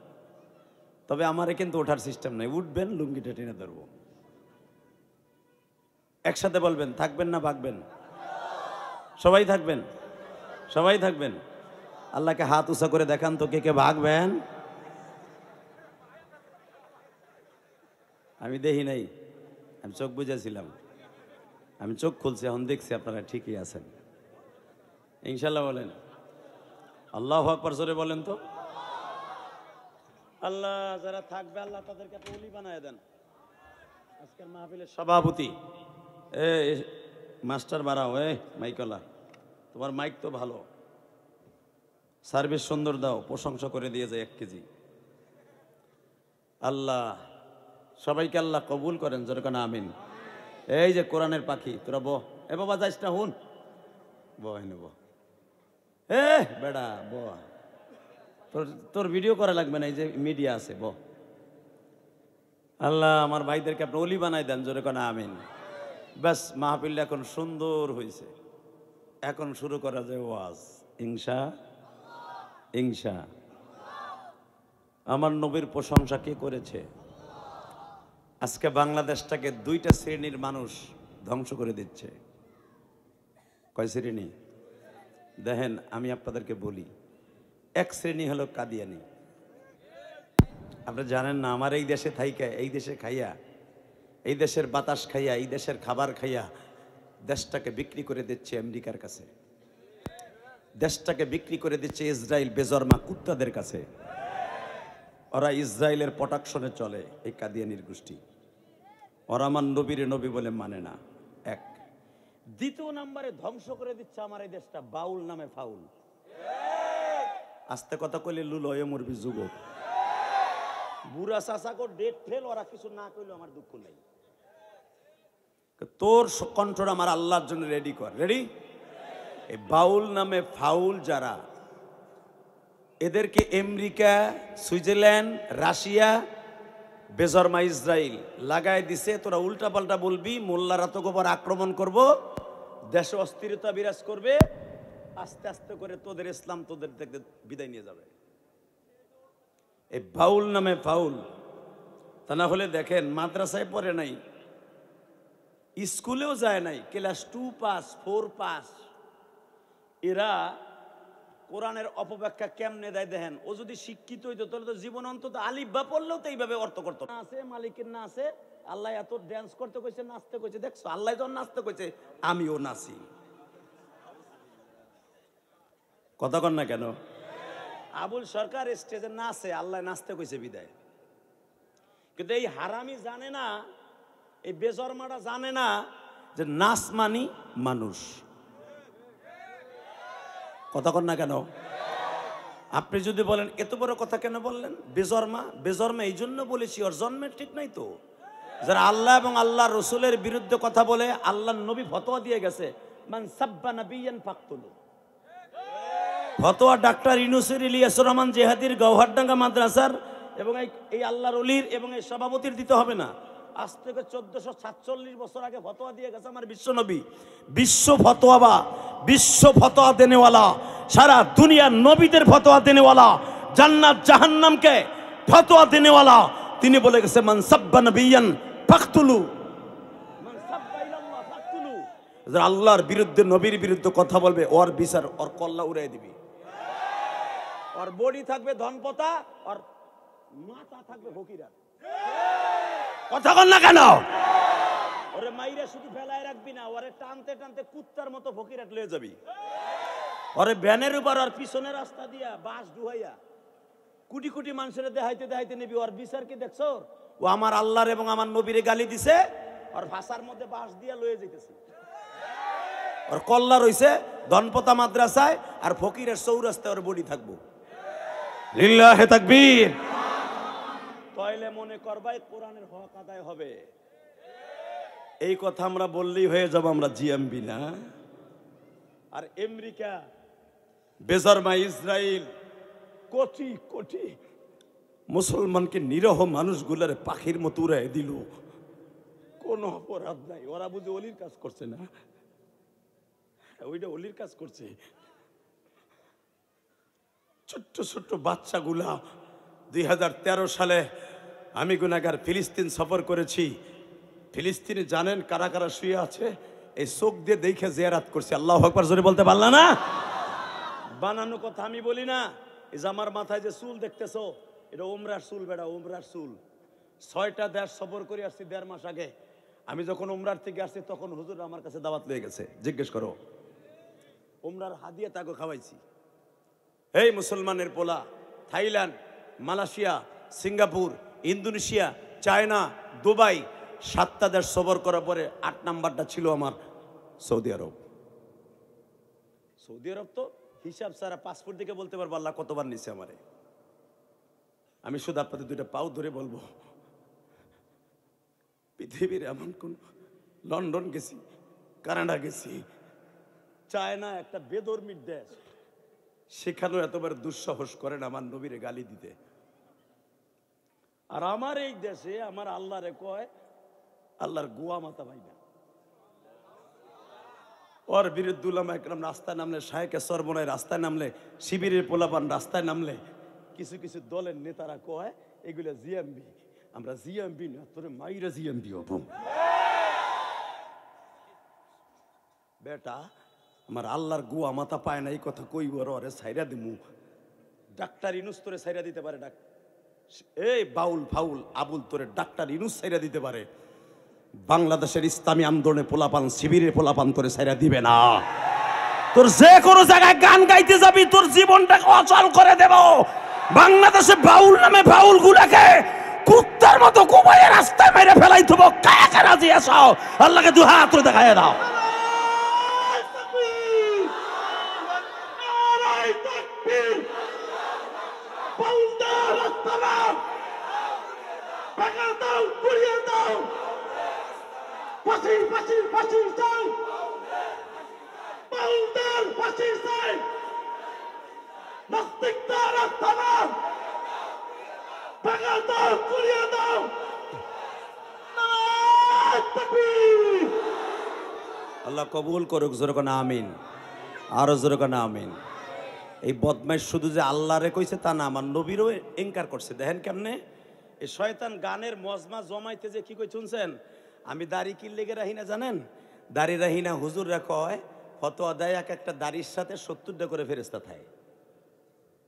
তবে আমারে কিন্তু ওঠার সিস্টেম নাই উঠবেন লুঙ্গিটা টেনে ধরবো একসাথে বলবেন থাকবেন না ভাগবেন সবাই থাকবেন আল্লাহকে হাত উঁচা করে দেখান তো কে ভাগবেন আমি দেখি নাই আমি চোখ বুঝেছিলাম আমি চোখ খুলছি এখন দেখছি আপনারা ঠিকই আছেন ইনশাআল্লাহ বলেন আল্লাহু আকবার জোরে বলেন তো আল্লাহ যারা থাকবে আল্লাহ তাদেরকে ওলি বানায় দেন আজকের মাহফিলের সভাপতি মাস্টার বাড়াও মাইকলা তোমার মাইক তো ভালো সার্ভিস সুন্দর দাও প্রশংসা করে দিয়ে যায় 1 কেজি আল্লাহ সবাইকে আল্লাহ কবুল করেন যেরকম আমিন এই যে কোরআনের পাখি তোরা বাবা যাইস না হুন নেব বেড়া তোর ভিডিও করা লাগবে না এই যে মিডিয়া আছে আল্লাহ আমার ভাইদেরকে আপনি ওলি বানাই দেন যেরকম আমিন ব্যাস মাহফিলটা এখন সুন্দর হয়েছে এখন শুরু করা যায় ওয়াজ ইনশা আমার নবীর প্রশংসা কে করেছে আজকে বাংলাদেশটাকে 2টা শ্রেণীর মানুষ ধ্বংস করে দিচ্ছে কয় শ্রেণী দেখেন আমি আপনাদেরকে বলি 1 শ্রেণী হলো কাদিয়ানি আপনারা জানেন না আমার এই দেশে থাইকা এই দেশে খাইয়া এই দেশের বাতাস খাইয়া এই দেশের খাবার খাইয়া দেশটাকে বিক্রি করে দিচ্ছে আমেরিকার কাছে দেশটাকে বিক্রি করে দিচ্ছে ইসরায়েল বেজরমা কুত্তাদের কাছে ওরা ইসরায়েলের প্রোটেকশনে চলে এই কাদিয়ানির গোষ্ঠী ওরা আমার নবীর নবী বলে মানে না 1 দ্বিতীয় নম্বরে ধ্বংস করে দিচ্ছে আমার এই দেশটা বাউল নামে ফাউল। আস্তে কথা কইলে লুল হয়ে মরবি যুবক। বুড়া চাচাকে ডেট ফেল, ওরা কিছু না কইলে আমার দুঃখ নেই। তোর কণ্ঠটা আমার আল্লাহর জন্য রেডি কর। রেডি? এই বাউল নামে ফাউল যারা, এদেরকে আমেরিকা, সুইজারল্যান্ড, রাশিয়া, বেজরমা ইসরায়েল লাগাই দিছে। তোরা উল্টা পাল্টা বলবি, মোল্লারা তো গোবর আক্রমণ করব, দেশে অস্থিরতা বিরাজ করবে, আস্তে আস্তে করে তোদের ইসলাম তোদের থেকে বিদায় নিয়ে যাবে। এই বাউল নামে ফাউল। তা না হলে দেখেন, মাদ্রাসায় পড়ে নাই, স্কুলেও যায় নাই, ক্লাস 2 পাস 4 পাস, এরা কোরআনের অপব্যাখ্যা কেমনে দেয় দেখেন। ও যদি শিক্ষিত হইতো তাহলে তো জীবন অন্তত আলিফ বা পড়লেও তো এইভাবে অর্থ করতো না। আছে মালিকের না আছে, আল্লাহ এত ড্যান্স করতে কইছে, নাচতে কইছে, দেখছো আল্লাহ যখন নাচতে কইছে আমিও নাচি। কথা কন না কেন? আবুল সরকার স্টেজে নাচে, আল্লাহ নাচতে কইছে বিদায়। কিন্তু এই হারামি জানে না, এই বেজরমাটা জানে না যে নাচ মানি মানুষ। কথা কন না কেন? আপনি যদি বলেন এত বড় কথা কেন বললেন, বেজরমা, বেজরমা এই জন্য বলেছি ওর জন্মের ঠিক নাই তো। যারা আল্লাহ এবং আল্লাহ রসুলের বিরুদ্ধে কথা বলে, আল্লাহ নবী ফতোয়া দিয়ে গেছে, মান সাব্বা নাবিয়ান ফাকতুলু। ফতোয়া ডাক্তার ইউনূসুর ইলিয়াসুর রহমান জেহাদির গওহারডাঙ্গা মাদ্রাসার এবং এই আল্লাহর ওলির এবং এই সভাপতির দিতে হবে না। আজ থেকে 1447 বছর আগে ফতোয়া দিয়ে গেছে আমার বিশ্ব নবী। বিশ্ব ফতোয়া, বিশ্ব ফতোয়া দেনেওয়ালা, সারা দুনিয়ার নবীদের ফতোয়া দেনেওয়ালা, জান্নাত জাহান্নামকে ফতোয়া দেনেওয়ালা, তিনি বলে গেছে মান সাব্বা নাবিয়ান ফাকতুলু, মান সাব্বা ইলাল্লাহ ফাকতুলু। যারা আল্লাহর বিরুদ্ধে, নবীর বিরুদ্ধে কথা বলবে, ওর বিচার, ওর কল্লা উড়াই দিবি। ওর বডি থাকবে ধনপতা, আর মাথা থাকবে ফকিরাত। কথা কন না কেন? ওরে মাইরা শুধু ফেলায় রাখবি না, ওরে টানতে টানতে কুত্তার মতো ফকিরাত লয়ে যাবি। ওরে ভ্যানের উপর আর পিছনের রাস্তা দিয়া বাস ডুহাইয়া কোটি কোটি মানুষের দেখাইতে দেখাইতে নিবি। ওর বিচার কি দেখছো? ও আমার আল্লাহর এবং আমার নবীরে গালি দিছে, ওর ভাষার মধ্যে বাস দিয়া লয়ে যাইতেছে। ওর কল্লা রইছে ধনপতা মাদ্রাসায়, আর ফকিরের চৌরাস্তায় ওর বডি থাকবো। লিল্লাহে তাকবীর। তাইলে মনে করবাই কোরআনের হক আদায় হবে। এই কথা আমরা বললেই হয়ে যাব আমরা জিএমবি না। আর আমেরিকা, বেজরমা ইসরায়েল কোটি কোটি মুসলমানকে, নিরহ মানুষগুলার পাখির মতো উড়াই দিল, কোনো অপরাধ নাই। ওরা বুঝে অলির কাজ করছে না, ওইটা অলির কাজ করছে। ছোট্ট ছোট্ট বাচ্চাগুলা, 2013 সালে আমি গুনাহগার ফিলিস্তিন সফর করেছি। ফিলিস্তিনে জানেন কারা কারা শুয়ে আছে? এই চোখ দিয়ে দেখে জিয়ারত করছি। আল্লাহু আকবার জোরে বলতে পারলা না? বানানো কথা আমি বলি না। এই যে আমার মাথায় যে চুল দেখতেছো, এটা উমরার চুল বেটা, উমরার চুল। 6টা দেশ সফর করে আসছি 1.5 মাস আগে। আমি যখন উমরার থেকে আসছি তখন হুজুর আমার কাছে দাওয়াত লয়ে গেছে। জিজ্ঞেস করো, উমরার হাদিয়া তাকে খাওয়াইছি। এই মুসলমানের পোলা, Thailand, Malaysia, Singapore, Indonesia, China, Dubai, 7টা দেশ সফর করার পরে 8 নাম্বারটা ছিল আমার সৌদি আরব। সৌদি আরব তো হিসাব ছাড়া পাসপোর্ট দিকে বলতে পারবো আল্লাহ কতবার নিছে আমারে। আমি শুধু আপনাদের 2টা পাও ধরে বলবো, পৃথিবীর এমন কোন, লন্ডন গেছি, কানাডা গেছি, চায়না একটা বেধর্মীর দেশ, সেখানেও এতবার দুঃসাহস করেন আমার নবীরে গালি দিতে। আর আমার এই দেশে আমার আল্লাহরে কয় আল্লাহর গোয়া মাথা ভাই না। ওর বিরুদ্ধে উলামা একরাম রাস্তায় নামলে, শায়েখে সরমনায় রাস্তায় নামলে, শিবিরের পোলাপান রাস্তায় নামলে, কিছু কিছু দলের নেতারা কয় এগুলো জিএমবি। আমরা জিএমবি না, তোরে মাইরা জিএমবি হব। বেটা আমার আল্লাহর গোয়া মাথা পায় না, এই কথা কইব, ওরে সাইরা দিমু। ডাক্তার ইনুস তোরে সাইরা দিতে পারে, এই বাউল ফাউল আবুল তোরে ডাক্তার ইনুস সাইরা দিতে পারে। বাংলাদেশের ইসলামী আন্দোলনে পোলাপান, শিবিরের পোলাপান তোরে সাইরা দিবে না। তোর যে কোনো জায়গায় গান গাইতে যাবি, তোর জীবনটাকে অচল করে দেব। বাংলাদেশে বাউল নামে বাউল গুলাকে কুত্তার মতো কুবাইয়ে রাস্তায় মেরে ফেলাই দেবো। কাকে রাজি আছো? আল্লাহকে 2 হাত তুলে দেখায় দাও। দাও, পুড়িয়ে দাও, ফাঁসি ফাঁসি ফাঁসি চাই, বাউলদের ফাঁসি চাই, নাস্তিকদের আস্তানা ভেঙে দাও, পুড়িয়ে দাও। নারায়ে তাকবীর। আল্লাহ কবুল করুক, জোরে কোন আমিন, আরো জোরে কোন আমিন। এই বদমাইশ শুধু যে আল্লাহরে কইছে তা না, আমার নবীরও ইনকার করছে। দেখেন কেমনে এই শয়তান গানের মজমা জমাইতে যে কি কই শুনছেন, আমি দাড়ি কি লেগে রাহি না জানেন, দাড়ি রাহি না, হুজুররা কয় ফতোয়া দেয় এক একটা দাড়ির সাথে 70টা করে ফেরেশতা থাকে।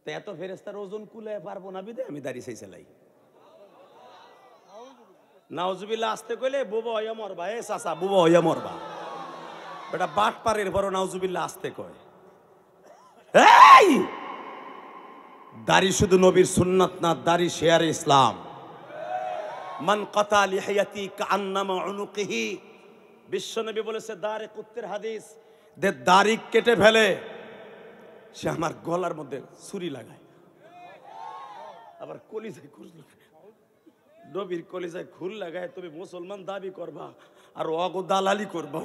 তো এত ফেরেশতার ওজন কুলায় পারবো না বিদে আমি দাড়ি চাই চালাই। নাউজুবিল্লাহ আসতে কইলে বুবা হইয়া মরবা, এ চাচা বুবা হইয়া মরবা। এটা বাট পারের বড় নাউজুবিল্লাহ আসতে কয়। এই দাড়ি শুধু নবীর সুন্নাত না, দাড়ি শেয়ারে ইসলাম। মান কাতা লিহিয়াতি কাআন্নামা উনুকিহি, বিশ্বনবী বলেছে দাড়ি কুত্তের হাদিস, যে দাড়ি কেটে ফেলে সে আমার গলার মধ্যে ছুরি লাগায়, আবার কলিজায় খুর লাগায়। নবীর কলিজায় খুর লাগায় তুমি মুসলমান দাবি করবা আর অগো দালালি করবা,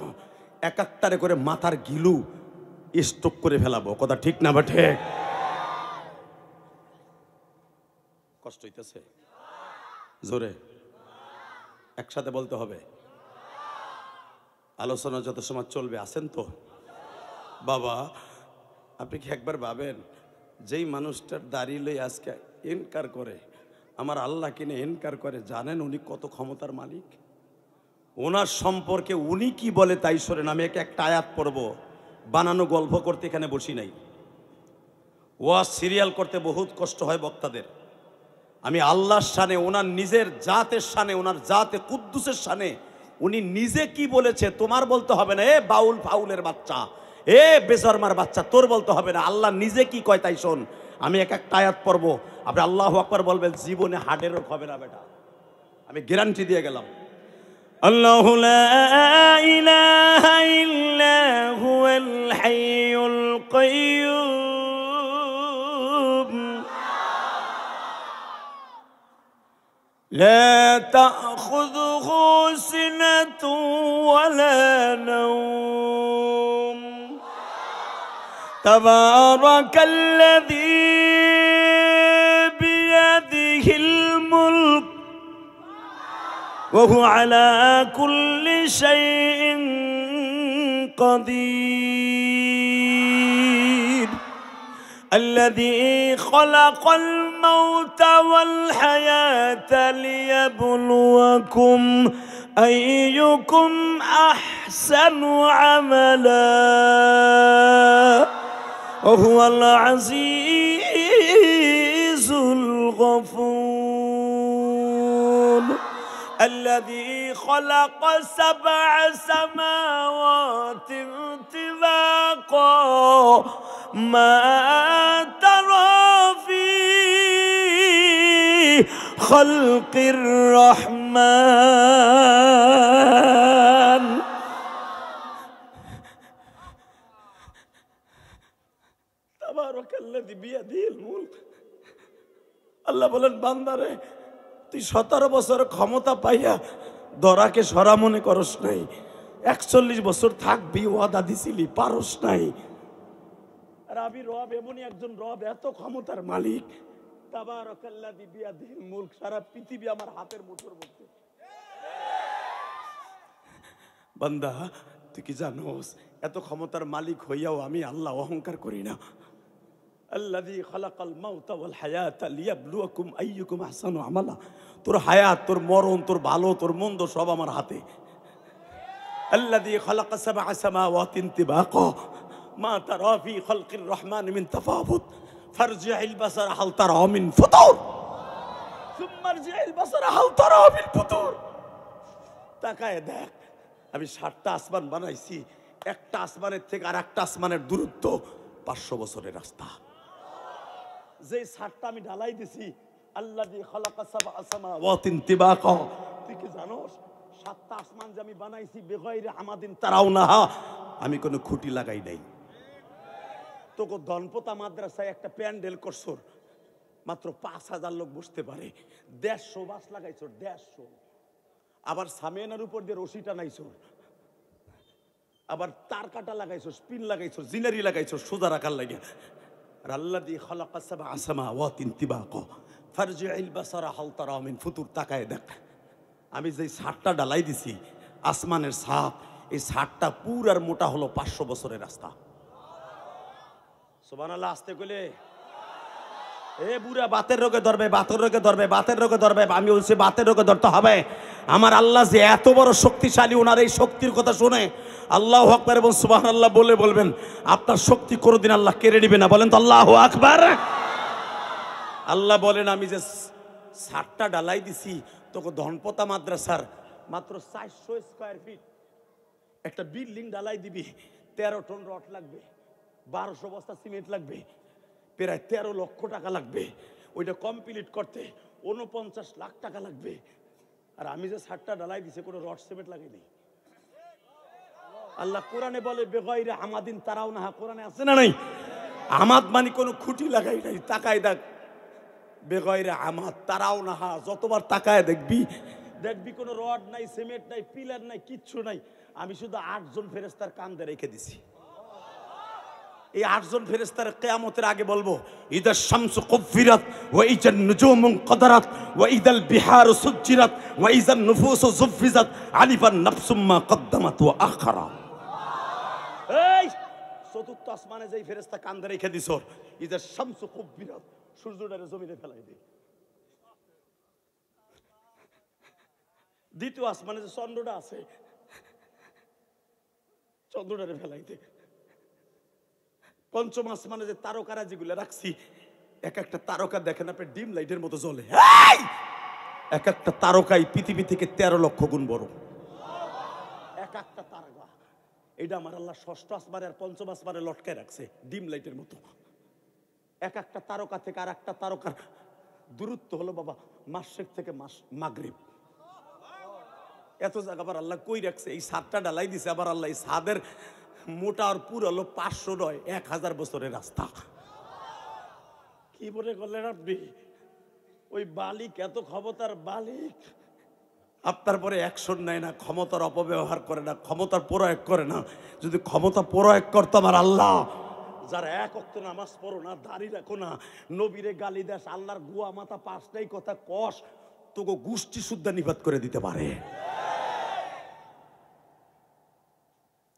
এক একটারে করে মাথার গিলু স্টক করে ফেলাবো। কথা ঠিক না বা ঠিক? কষ্ট হইতেছে জোরে একসাথে বলতে হবে। আলোচনা যত সময় চলবে আছেন তো? বাবা আপনি কি একবার ভাবেন, যেই মানুষটার দাঁড়িয়ে লই আজকে ইনকার করে, আমার আল্লাহ কিনে ইনকার করে, জানেন উনি কত ক্ষমতার মালিক? ওনার সম্পর্কে উনি কি বলে তাই শোনেন। আমি একটা আয়াত পড়ব, বানানো গল্প করতে এখানে বসি নাই। ওয়াজ সিরিয়াল করতে বহুত কষ্ট হয় বক্তাদের। আমি আল্লাহর শানে, ওনার নিজের জাতের শানে, ওনার জাতে কুদ্দুসের শানে উনি নিজে কি বলেছে তোমার বলতে হবে না। এ বাউল ফাউলের বাচ্চা, এ বেজরমার বাচ্চা, তোর বলতে হবে না। আল্লাহ নিজে কি কয় তাই শোন। আমি একটা আয়াত পড়ব, আপনি আল্লাহু আকবার বলবেন, জীবনে হার্টের রোগ হবে না বেটা, আমি গ্যারান্টি দিয়ে গেলাম। আল্লাহু লা ইলাহা ইল্লা হুয়াল হাইয়ুল কাইয়্যুম লা তাখুযুহু সিনাতুন ওয়ালা নাওম তাবারাকাল্লাযী বিয়াদিহিল মুলক وهو على كل شيء قدير الذي خلق الموت والحياة ليبلوكم أيكم أحسن عملا وهو العزيز الغفور الذي خلق 7 سماوات طباقا ما ترى في خلق الرحمن تبارك الذي بيده الملك আল্লাহ বলেন বান্দারে তুই 17 বছর ক্ষমতা পাইয়া দরাকে সরা মনে করস নাই, 41 বছর থাকবি ওয়াদা দিছিলি, পারস নাই। আর আমি রব, এমনই একজন রব, এত ক্ষমতার মালিক, তাবারাকাল্লাযী বিয়াদিহিল মুলক, সারা পৃথিবী আমার হাতের মুঠোর মধ্যে। বান্দা তুই কি জানোস এত ক্ষমতার মালিক হইয়াও আমি আল্লাহ অহংকার করি না। আল্লাযী খালাকাল মাউতা ওয়াল হায়াতা লিয়াবলুয়াকুম আইয়ুকুম আহসানু আমালা, তোর হায়াত, তোর মরণ, তোর ভালো, তোর মন্দ সব আমার হাতে। আল্লাযী খালাকা 7 সামাওয়াতিন তিবাকা মা তারা ফি খালকির রহমান মিন তাফাউত ফারজি'ল বাসারা হাল তারা মিন ফুতুর সুম্মা আরজি'ল বাসারা হাল তারা মিন ফুতুর। তাকায় দেখ, আমি 7টা আসমান বানাইছি, একটা আসমানের থেকে আর একটা আসমানের দূরত্ব 500 বছরের রাস্তা। যে 7টা আমি ঢালাই দিছি, আল্লাযী খালাকা 7 সামাওয়াতিন তিবাকা, তুই কি জানোস 7টা আসমান যে আমি বানাইছি বেগাইরে আমাদিন তারাউনাহা, আমি কোনো খুঁটি লাগাই নাই। তোকে ধনপতা মাদ্রাসায় একটা প্যান্ডেল করছর, মাত্র 5,000 লোক বসতে পারে। 150 বাস লাগাইছো, 150। আবার সামিয়ানার উপর দিয়ে রশি টানাইছো, আবার তার কাটা লাগাইছো, স্পিন লাগাইছো, জিনারি লাগাইছো সোজা রাখার লাগে। আর আল্লাযী খালাকা সাবআ সামাওয়াতিন তিবাকা ফারজি'ল বাসারা হাল তারা মিন ফুতুর, তাকায় দেখ আমি যে ছাদটা ঢালাই দিছি আসমানের ছাদ, এই ছাদটা পুরার মোটা হলো 500 বছরের রাস্তা। সুবহানাল্লাহ। আসতে কইলে এ বুড়া বাতের রোগে ধরবে, বাতের রোগে ধরবে, বাতের রোগে ধরবে। আমি বলছি বাতের রোগে ধরতে হবে। আমার আল্লাহ যে এত বড় শক্তিশালী, ওনার এই শক্তির কথা শুনে আল্লাহু আকবার এবং সুবহানাল্লাহ বলে বলবেন, আপনার শক্তি কোনোদিন আল্লাহ কেড়ে নেবে না। বলেন তো আল্লাহু আকবার। আল্লাহ বলেন, আমি যে ছাদটা ঢালাই দিছি তোকে ধনপতা মাদ্রাসার মাত্র 400 স্কয়ার ফিট একটা বিল্ডিং ঢালাই দিবি, 13 টন রড লাগবে, 1200 বস্তা সিমেন্ট লাগবে, প্রায় 13 লক্ষ টাকা লাগবে। ওইটা কমপ্লিট করতে 49 লাখ টাকা লাগবে। আর আমি যে ছাদটা ঢালাই দিছি কোনো রড সিমেন্ট লাগাইনি। আল্লাহ কোরআনে বলে বেগাইরে আমাদিন তারাও না, কোরআনে আছে না নাই? আমাদ মানে কোনো খুঁটি লাগাই নাই। তাকায় দেখ, বেগাইরে আমাদ তারাও না, যতবার তাকায় দেখবি দেখবি কোনো রড নাই, সিমেন্ট নাই, পিলার নাই, কিচ্ছু নাই। আমি শুধু 8 জন ফেরেশতার কান্দে রেখে দিছি। এই 8 জন ফেরেশতার কিয়ামতের আগে বলবো, ইদা শামসু কুফিরাত ওয়া ইজান নুজুমু কদারাত ওয়া ইদাল বিহারু সুজ্জিরাত ওয়া ইজান নুফুসু যুফিজাত আলিফান নাফসুম মা কদ্দামাত ওয়া আখরা। এই চতুর্থ আসমানে যেই ফেরেশতা কান্দে রেখে দিছ, ইদা শামসু কুফিরাত, সূর্যটারে জমিনে ফেলাই দে। দ্বিতীয় আসমানে যে চন্দ্রটা আছে, চন্দ্রটারে ফেলাই দে। পঞ্চম আসমানে যে তারকারা যেগুলো রাখছি, এক একটা তারকা দেখেন আপনি ডিম লাইটের মতো জ্বলে। এক একটা তারকাই পৃথিবী থেকে 13 লক্ষ গুণ বড়। এক একটা তারকা। এটা আমার আল্লাহ ষষ্ঠ আসমানে আর পঞ্চম আসমানে লটকায় রাখছে ডিম লাইটের মতো। এক একটা তারকা থেকে আর একটা তারকার দূরত্ব হলো বাবা মাশরিক থেকে মাগরিব। এত জায়গা আবার আল্লাহ কই রাখছে। এই ছাদটা ঢালাই দিছে আবার আল্লাহ। এই ছাদের মোটা আর পুর হলো 500 নয় 1000 বছরের রাস্তা। কি বলে করলেন আপনি? ওই বালিক এত ক্ষমতার বালিক আপনার পরে অ্যাকশন নেয় না, ক্ষমতার অপব্যবহার করে না, ক্ষমতার প্রয়োগ করে না। যদি ক্ষমতা প্রয়োগ করতো আমার আল্লাহ, যারা এক ওয়াক্ত নামাজ পড়ো না, দাড়ি রাখো না, নবীরে গালি দেশ, আল্লাহর গুয়া মাথা 5টাই কথা কষ, তোকে গোষ্ঠী শুদ্ধা নিপাত করে দিতে পারে।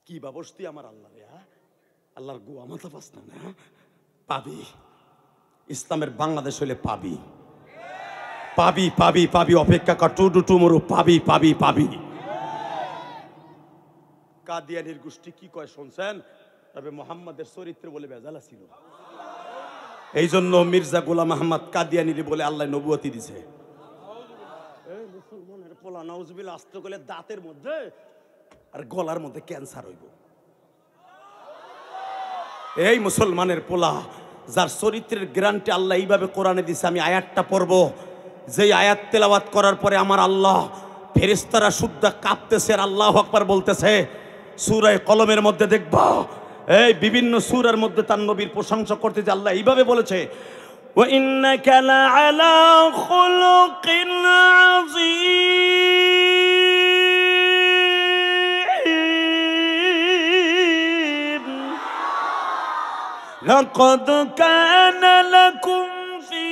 কি ব্যবস্থা আমার আল্লাহ রে, আল্লাহর গুয়া মাথা পাস না পাবি। ইসলামের বাংলাদেশ হলে পাবি, পাবি পাবি পাবি। অপেক্ষা কর, টু মরু, পাবি পাবি পাবি। কাদিয়ানির গোষ্ঠী কি কয় শুনছেন? তবে মোহাম্মদের চরিত্র বলে বেজালা ছিল। এই জন্য মির্জা গোলাম আহমদ কাদিয়ানির বলে আল্লাহ নবুয়তি দিছে। মুসলমানের পোলা নাউজুবিল্লাহ আস্ত করলে দাঁতের মধ্যে আর গলার মধ্যে ক্যান্সার হইব। এই মুসলমানের পোলা যার চরিত্রের গ্যারান্টি আল্লাহ এইভাবে কোরআনে দিছে। আমি আয়াতটা পড়ব, যেই আয়াত তেলাওয়াত করার পরে আমার আল্লাহ ফেরেশতারা শুদ্ধ কাঁপতেছে আর আল্লাহু আকবার বলতেছে। সূরা কলমের মধ্যে দেখবা, এই বিভিন্ন সূরার মধ্যে তার নবীর প্রশংসা করতে যে আল্লাহ এইভাবে বলেছে, ওয়া ইন্নাকা লাআলা খুলুকিন আযীম লাকাদ কানা লাকুম ফি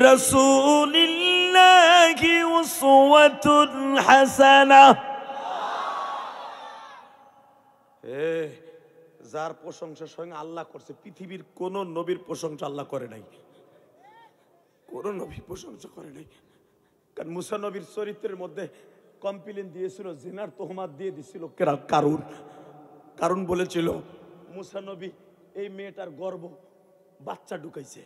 রাসূলিল্লাহি উসওয়াতুন হাসানাহ। যার প্রশংসা স্বয়ং আল্লাহ করছে, পৃথিবীর কোন নবীর প্রশংসা আল্লাহ করে নাই, কোন নবীর প্রশংসা করে নাই। কারণ মুসা নবীর চরিত্রের মধ্যে কমপ্লেন দিয়েছিল, জিনার তোহমাত দিয়ে দিছিল কারণ বলেছিল মুসা নবী এই মেয়েটার গর্ভ বাচ্চা ঢুকাইছে।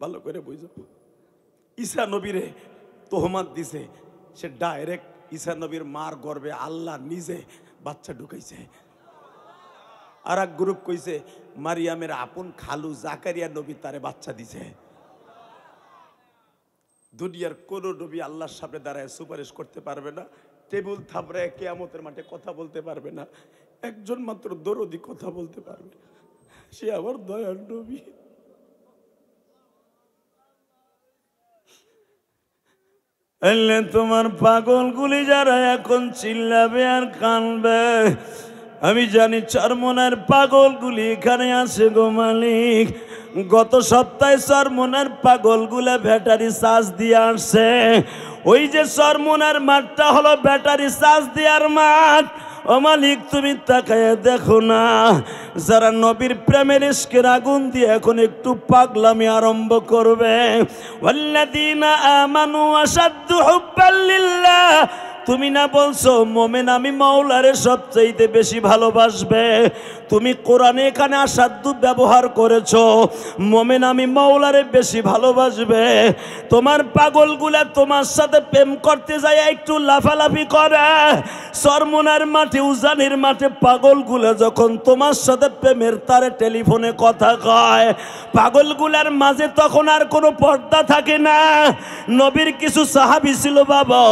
ভালো করে বুঝো, ঈসা নবীরে তোহমাত দিছে, সে ডাইরেক্ট ঈসা নবীর মার গর্ভে আল্লাহ নিজে বাচ্চা ঢুকাইছে। আর এক গ্রুপ কইছে মারিয়ামের আপন খালু জাকারিয়া নবী তারে বাচ্চা দিছে। দুনিয়ার কোন নবী আল্লাহর সামনে দাঁড়ায় সুপারিশ করতে পারবে না, টেবিল থাপড়ায় কিয়ামতের মাঠে কথা বলতে পারবে না। একজন মাত্র দরদি কথা বলতে পারবে, সে আমার দয়ার নবী। তোমার পাগলগুলি যারা এখন চিল্লাবে আর কানবে, আমি জানি চরমনার পাগলগুলি এখানে আছে গো মালিক। গত সপ্তাহে চরমনার পাগলগুলা ব্যাটারি চার্জ দিয়ে আসছে। ওই যে চরমনার মাঠটা হলো ব্যাটারি চার্জ দেওয়ার মাঠ। ও মালিক, তুমি তাকায় দেখো না, যারা নবীর প্রেমের ইশকের আগুন দিয়ে এখন একটু পাগলামি আরম্ভ করবে। ওয়াল্লাযীনা আমানু আশাদ্দু হুব্বাল লিল্লাহ, তুমি না বলছো মোমেন আমি মাওলারে সবচাইতে বেশি ভালোবাসবে? তুমি কোরআনে এখানে আসাধ্য ব্যবহার করেছো, মোমেন আমি মাওলারে বেশি ভালোবাসবে। তোমার পাগলগুলা তোমার সাথে প্রেম করতে যায় একটু লাফালাফি করে। চরমনার মাঠে উজানির মাঠে পাগলগুলা যখন তোমার সাথে প্রেমের তারে টেলিফোনে কথা কয়, পাগলগুলার মাঝে তখন আর কোনো পর্দা থাকে না। নবীর কিছু সাহাবী ছিল বাবা,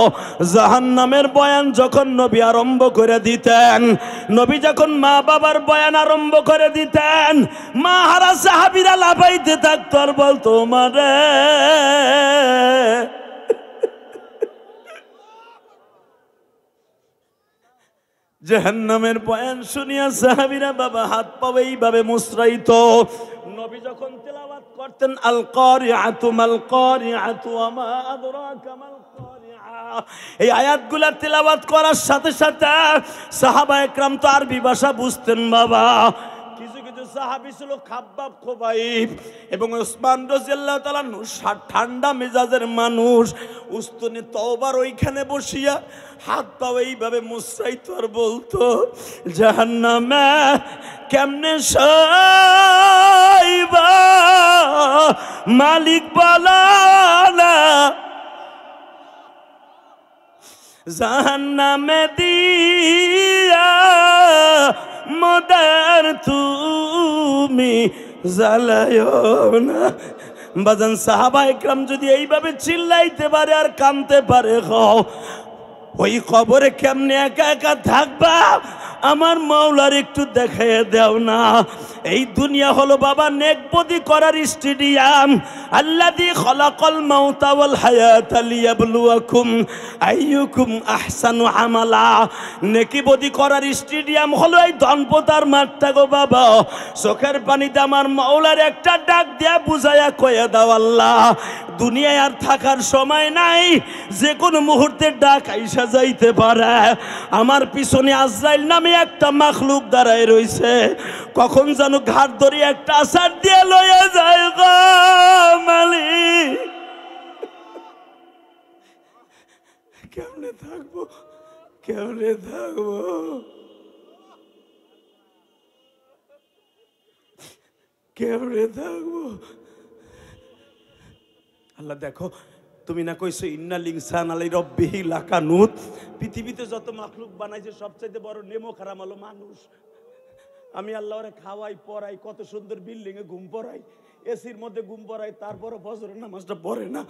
জাহান্নামের বয়ান যখন নবী আরম্ভ করে দিতেন, নবী যখন মা বাবার বয়ান আরম্ভ করে দিতেন, মা হারা সাহাবীরা লাফাইতে থাকতো আর বলতো মারে জাহান্নামের বয়ান শুনিয়া সাহাবীরা বাবা হাত পা এইভাবে মুচড়াইত। নবী যখন তেলাওয়াত করতেন আল কারিআতু মাল কারিআতু ওয়া মা আদরাকা মাল কারিআ, এই আয়াতগুলা তেলাওয়াত করার সাথে সাথে সাহাবা একরাম তো আরবি ভাষা বুঝতেন বাবা। কিছু কিছু সাহাবী ছিল খাব্বাব খুবাইব এবং উসমান রাদিয়াল্লাহু তাআলা ঠান্ডা মেজাজের মানুষ। উস্তুনে তওবার ওইখানে বসিয়া হাত পা এইভাবে মুছাইতো আর বলতো জাহান্নামে কেমনে সাইবা মালিক বলা না, জাহান্নামে দিয়া মদার তুমি জ্বালায়ও না। বাজান সাহাবা একরাম যদি এইভাবে চিল্লাইতে পারে আর কাঁদতে পারে, ওই কবরে কেমনে একা একা থাকবা? আমার মাওলার একটু দেখায় দাও না। এই দুনিয়া হলো বাবা নেকবদি করার স্টেডিয়াম। আল্লাযী খালাকাল মাউতা ওয়াল হায়াতা লিয়াবলুয়াকুম আইয়ুকুম আহসানু আমালা। নেকিবদি করার স্টেডিয়াম হলো এই ধনপতার মাঠটা গো বাবা। চোখের পানিতে আমার মাওলার একটা ডাক দিয়া বুঝাইয়া কয়ে দাও, আল্লাহ দুনিয়ায় আর থাকার সময় নাই, যে কোনো মুহূর্তে ডাক আইসা যাইতে পারে। আমার পিছনে আজরাইল নামে একটা মাখলুক দাঁড়ায় রইছে, কখন যেন ঘাট ধরে একটা আসার দিয়ে লয়ে যায় গো মালিক। কেমনে থাকবো, কেমনে থাকবো, কেমনে থাকবো? আল্লাহ দেখো, তুমি না কইছো ইন্নাল ইনসানা লিরাব্বিহি লাকানুত। পৃথিবীতে যত মাখলুক বানাইছে সবচাইতে বড় নেমো খারাম হলো মানুষ। আমি আল্লাহরে খাওয়াই পড়াই, কত সুন্দর বিল্ডিং এ ঘুম পড়াই, এসির মধ্যে ঘুম পড়াই, তারপরও ফজরের নামাজটা পড়ে না।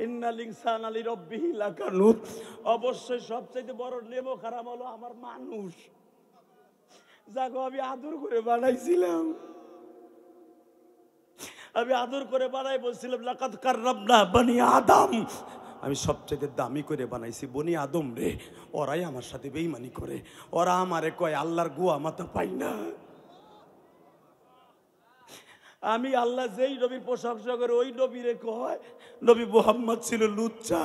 ইন্নাল ইনসানা লিরাব্বিহি লাকানুত। অবশ্যই সবচাইতে বড় নেমো খারাম হলো আমার মানুষ, যাকে আমি আদর করে বানাইছিলাম। আমি আদর করে বানাই বলছিলাম লাকাদ কাররামনা বনি আদম। আমি সবচেয়ে দামি করে বানাইছি বনি আদম রে। ওরাই আমার সাথে বেঈমানি করে, ওরা আমারে কয় আল্লাহর গুয়া মাথা পাই না। আমি আল্লাহ যেই নবীর প্রশংসা করে ওই নবীরে কয় নবী মুহাম্মদ ছিল লুচ্চা।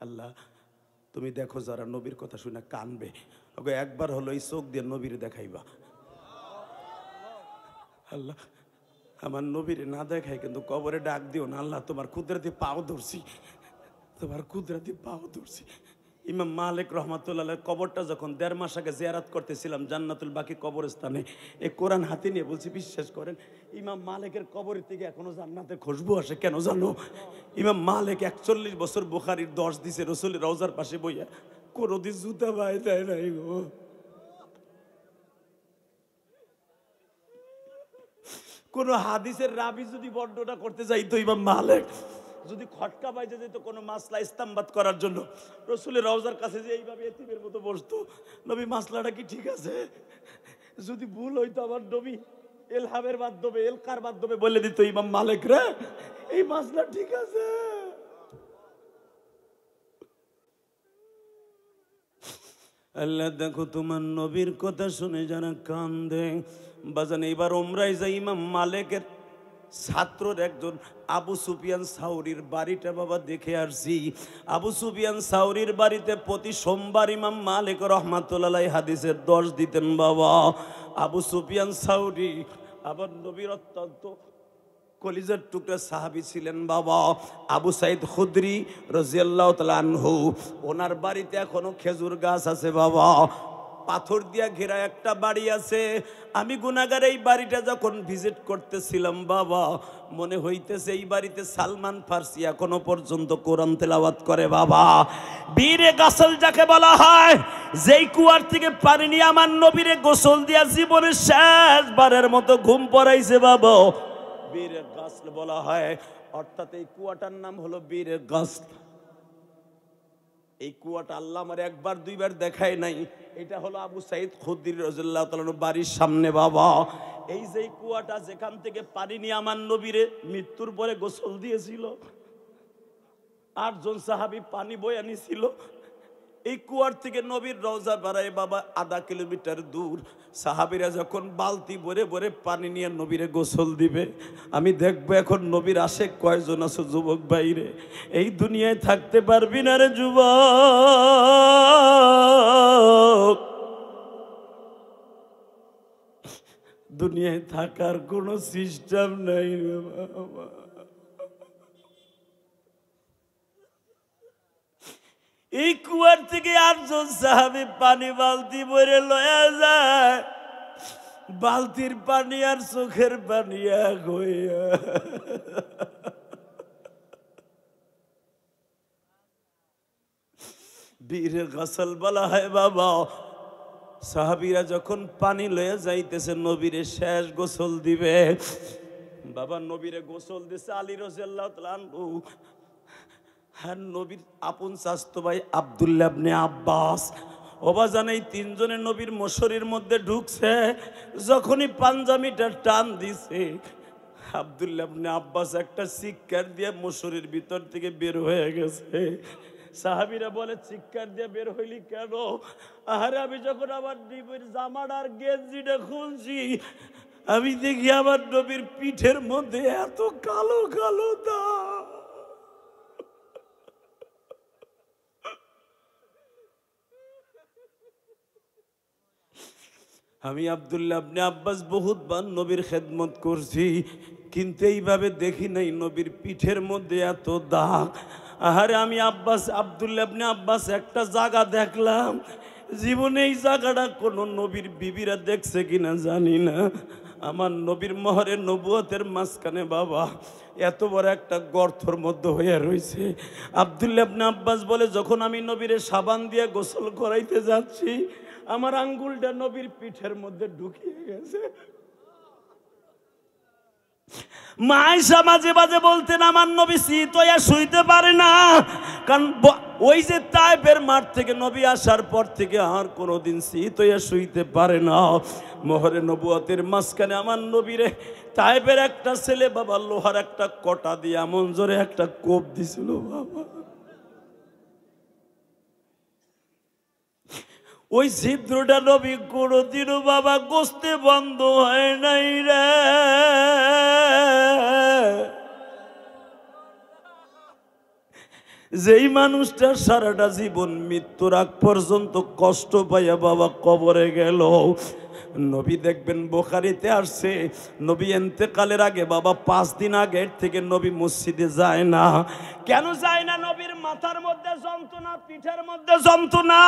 আল্লাহ তুমি দেখো যারা নবীর কথা শুনে কানবে, ওকে একবার হলো এই চোখ দিয়ে নবীরে দেখাইবা। আল্লাহ আমার নবীরে না দেখাই কিন্তু কবরে ডাক দিও না। আল্লাহ তোমার কুদরতি পাও ধরছি, তোমার কুদরতি পাও ধরছি। ইমাম মালিক রহমাতুল্লাহ কবরটা যখন 1.5 মাস আগে জিয়ারত করতেছিলাম জান্নাতুল বাকি কবরস্থানে, এই কোরআন হাতে নিয়ে বলছি বিশ্বাস করেন ইমাম মালিকের কবরের থেকে এখনো জান্নাতে খুশবু আসে। কেন জানো? ইমাম মালিক 41 বছর বুখারীর 10 দিছে রাসূলের রওজার পাশে বইয়া, কোনদিন জুতা পায় দেয় নাই গো। কোন হাদিসের রাবি যদি বর্ণনা করতে যাই তো ইমাম মালিক যদি খটকা বাইজে যেত কোনো মাসলা ইস্তামবাদ করার জন্য, রসুলের রওজার কাছে যে এইভাবে এতিমের মতো বসতো, নবী মাসলাটা কি ঠিক আছে? যদি ভুল হইতো আমার নবী এলহামের মাধ্যমে, এলকার মাধ্যমে বলে দিত ইমাম মালিক রে এই মাসলা ঠিক আছে। আল্লাহ দেখো তোমার নবীর কথা শুনে যারা কান্দে বাজান। এবার ওমরায় যাই ইমাম মালিকের ছাত্রর একজন আবু সুফিয়ান সাউরির বাড়িটা বাবা দেখে আসছি। আবু সুফিয়ান সাউরির বাড়িতে প্রতি সোমবার ইমাম মালিক রহমাতুল্লাহ হাদিসের 10 দিতেন বাবা। আবু সুফিয়ান সাউরি আবার নবীর অত্যন্ত কলিজার টুকরা সাহাবী ছিলেন বাবা। আবু সাইদ খুদরি রাদিয়াল্লাহু তাআলা আনহু, ওনার বাড়িতে এখনো খেজুর গাছ আছে বাবা, পাথর দিয়া ঘেরা একটা বাড়ি আছে। আমি গুনাহগার এই বাড়িটা যখন ভিজিট করতেছিলাম বাবা, মনে হইতেছে এই বাড়িতে সালমান ফার্সি এখনো পর্যন্ত কোরআন তেলাওয়াত করে বাবা। বীরে গাসল যাকে বলা হয়, যেই কুয়ার থেকে পানি নিয়ে আমার নবীরে গোসল দিয়া জীবনের শেষবারের মতো ঘুম পড়াইছে বাবা, বীরে গাসল বলা হয়। অর্থাৎ এই কুয়াটার নাম হলো বীরে গাসল। এই কুয়াটা আল্লাহ আমার একবার দুইবার দেখায় নাই। এটা হলো আবু সাইদ খুদরি রাদিয়াল্লাহু তাআলা বাড়ির সামনে বাবা। এই যে কুয়াটা যেখান থেকে পানি নিয়ে আমার নবীরে মৃত্যুর পরে গোসল দিয়েছিল, 8 জন সাহাবী পানি বয়ে নিছিল। এই কুয়ার থেকে নবীর রওজা বাড়ায় বাবা আধা কিলোমিটার দূর। সাহাবীরা যখন বালতি ভরে ভরে পানি নিয়ে নবীরে গোসল দিবে, আমি দেখবো এখন নবীর আশেক কয়জন আছে যুবক ভাইরে। এই দুনিয়ায় থাকতে পারবি না রে যুবক, দুনিয়ায় থাকার কোনো সিস্টেম নাই রে বাবা। এই কুয়ার থেকে 8 জন সাহাবী পানি বালতি ভরে লয়া যায়, বালতির পানি আর চোখের পানি এক হইয়া। বীরে গাসল বলা হয় বাবা। সাহাবীরা যখন পানি লয়ে যাইতেছে নবীরে শেষ গোসল দিবে বাবা, নবীরে গোসল দিছে আলী রাদিয়াল্লাহু তাআলা আনহু, হ্যাঁ নবীর আপন চাচতো ভাই আব্দুল্লাহ ইবনে আব্বাস। অবাজান এই 3 জনে নবীর মশরির মধ্যে ঢুকছে। যখনই পাঞ্জামিটা টান দিছে, আব্দুল্লাহ ইবনে আব্বাস একটা চিৎকার দিয়ে মশরির ভিতর থেকে বের হয়ে গেছে। সাহাবীরা বলে চিৎকার দিয়ে বের হইলি কেন? আরে আমি যখন আমার নবীর জামাটার গেঞ্জিটা খুলছি, আমি দেখি আমার নবীর পিঠের মধ্যে এত কালো কালো দাগ। আমি আব্দুল্লাহ ইবনে আব্বাস বহুতবার নবীর খেদমত করছি, কিন্তু এইভাবে দেখি নাই নবীর পিঠের মধ্যে এত দাগ। আরে আমি আব্দুল্লাহ ইবনে আব্বাস একটা জায়গা দেখলাম, জীবনে এই জায়গাটা কোনো নবীর বিবিরা দেখছে কিনা জানি না। আমার নবীর মহরে নবুয়তের মাঝখানে বাবা এত বড় একটা গর্তর মধ্যে হয়ে রয়েছে। আব্দুল্লাহ ইবনে আব্বাস বলে, যখন আমি নবীরে সাবান দিয়ে গোসল করাইতে যাচ্ছি, আমার আঙ্গুলটা নবীর পিঠের মধ্যে ঢুকিয়ে গেছে। মা আয়েশা মাঝে মাঝে বলতেন আমার নবী শীত হইয়া শুইতে পারে না, কারণ ওই যে তায়েফের মাঠ থেকে নবী আসার পর থেকে আর কোনোদিন শীত হইয়া শুইতে পারে না। মোহরে নবুয়তের মাঝখানে আমার নবীরে তায়েফের একটা ছেলে বাবা লোহার একটা কটা দিয়ে এমন জোরে একটা কোপ দিছিল বাবা, ওই ছিদ্রটা নবী কোনোদিনও বাবা গোস্তে বন্ধ হয় নাই রে। যেই মানুষটা সারাটা জীবন মৃত্যুর আগ পর্যন্ত কষ্ট পাইয়া বাবা কবরে গেল, নবী দেখবেন বুখারীতে আসছে, নবী ইন্তেকালের আগে বাবা 5 দিন আগের থেকে নবী মসজিদে যায় না। কেন যায় না? নবীর মাথার মধ্যে যন্ত্রণা, পিঠের মধ্যে যন্ত্রণা,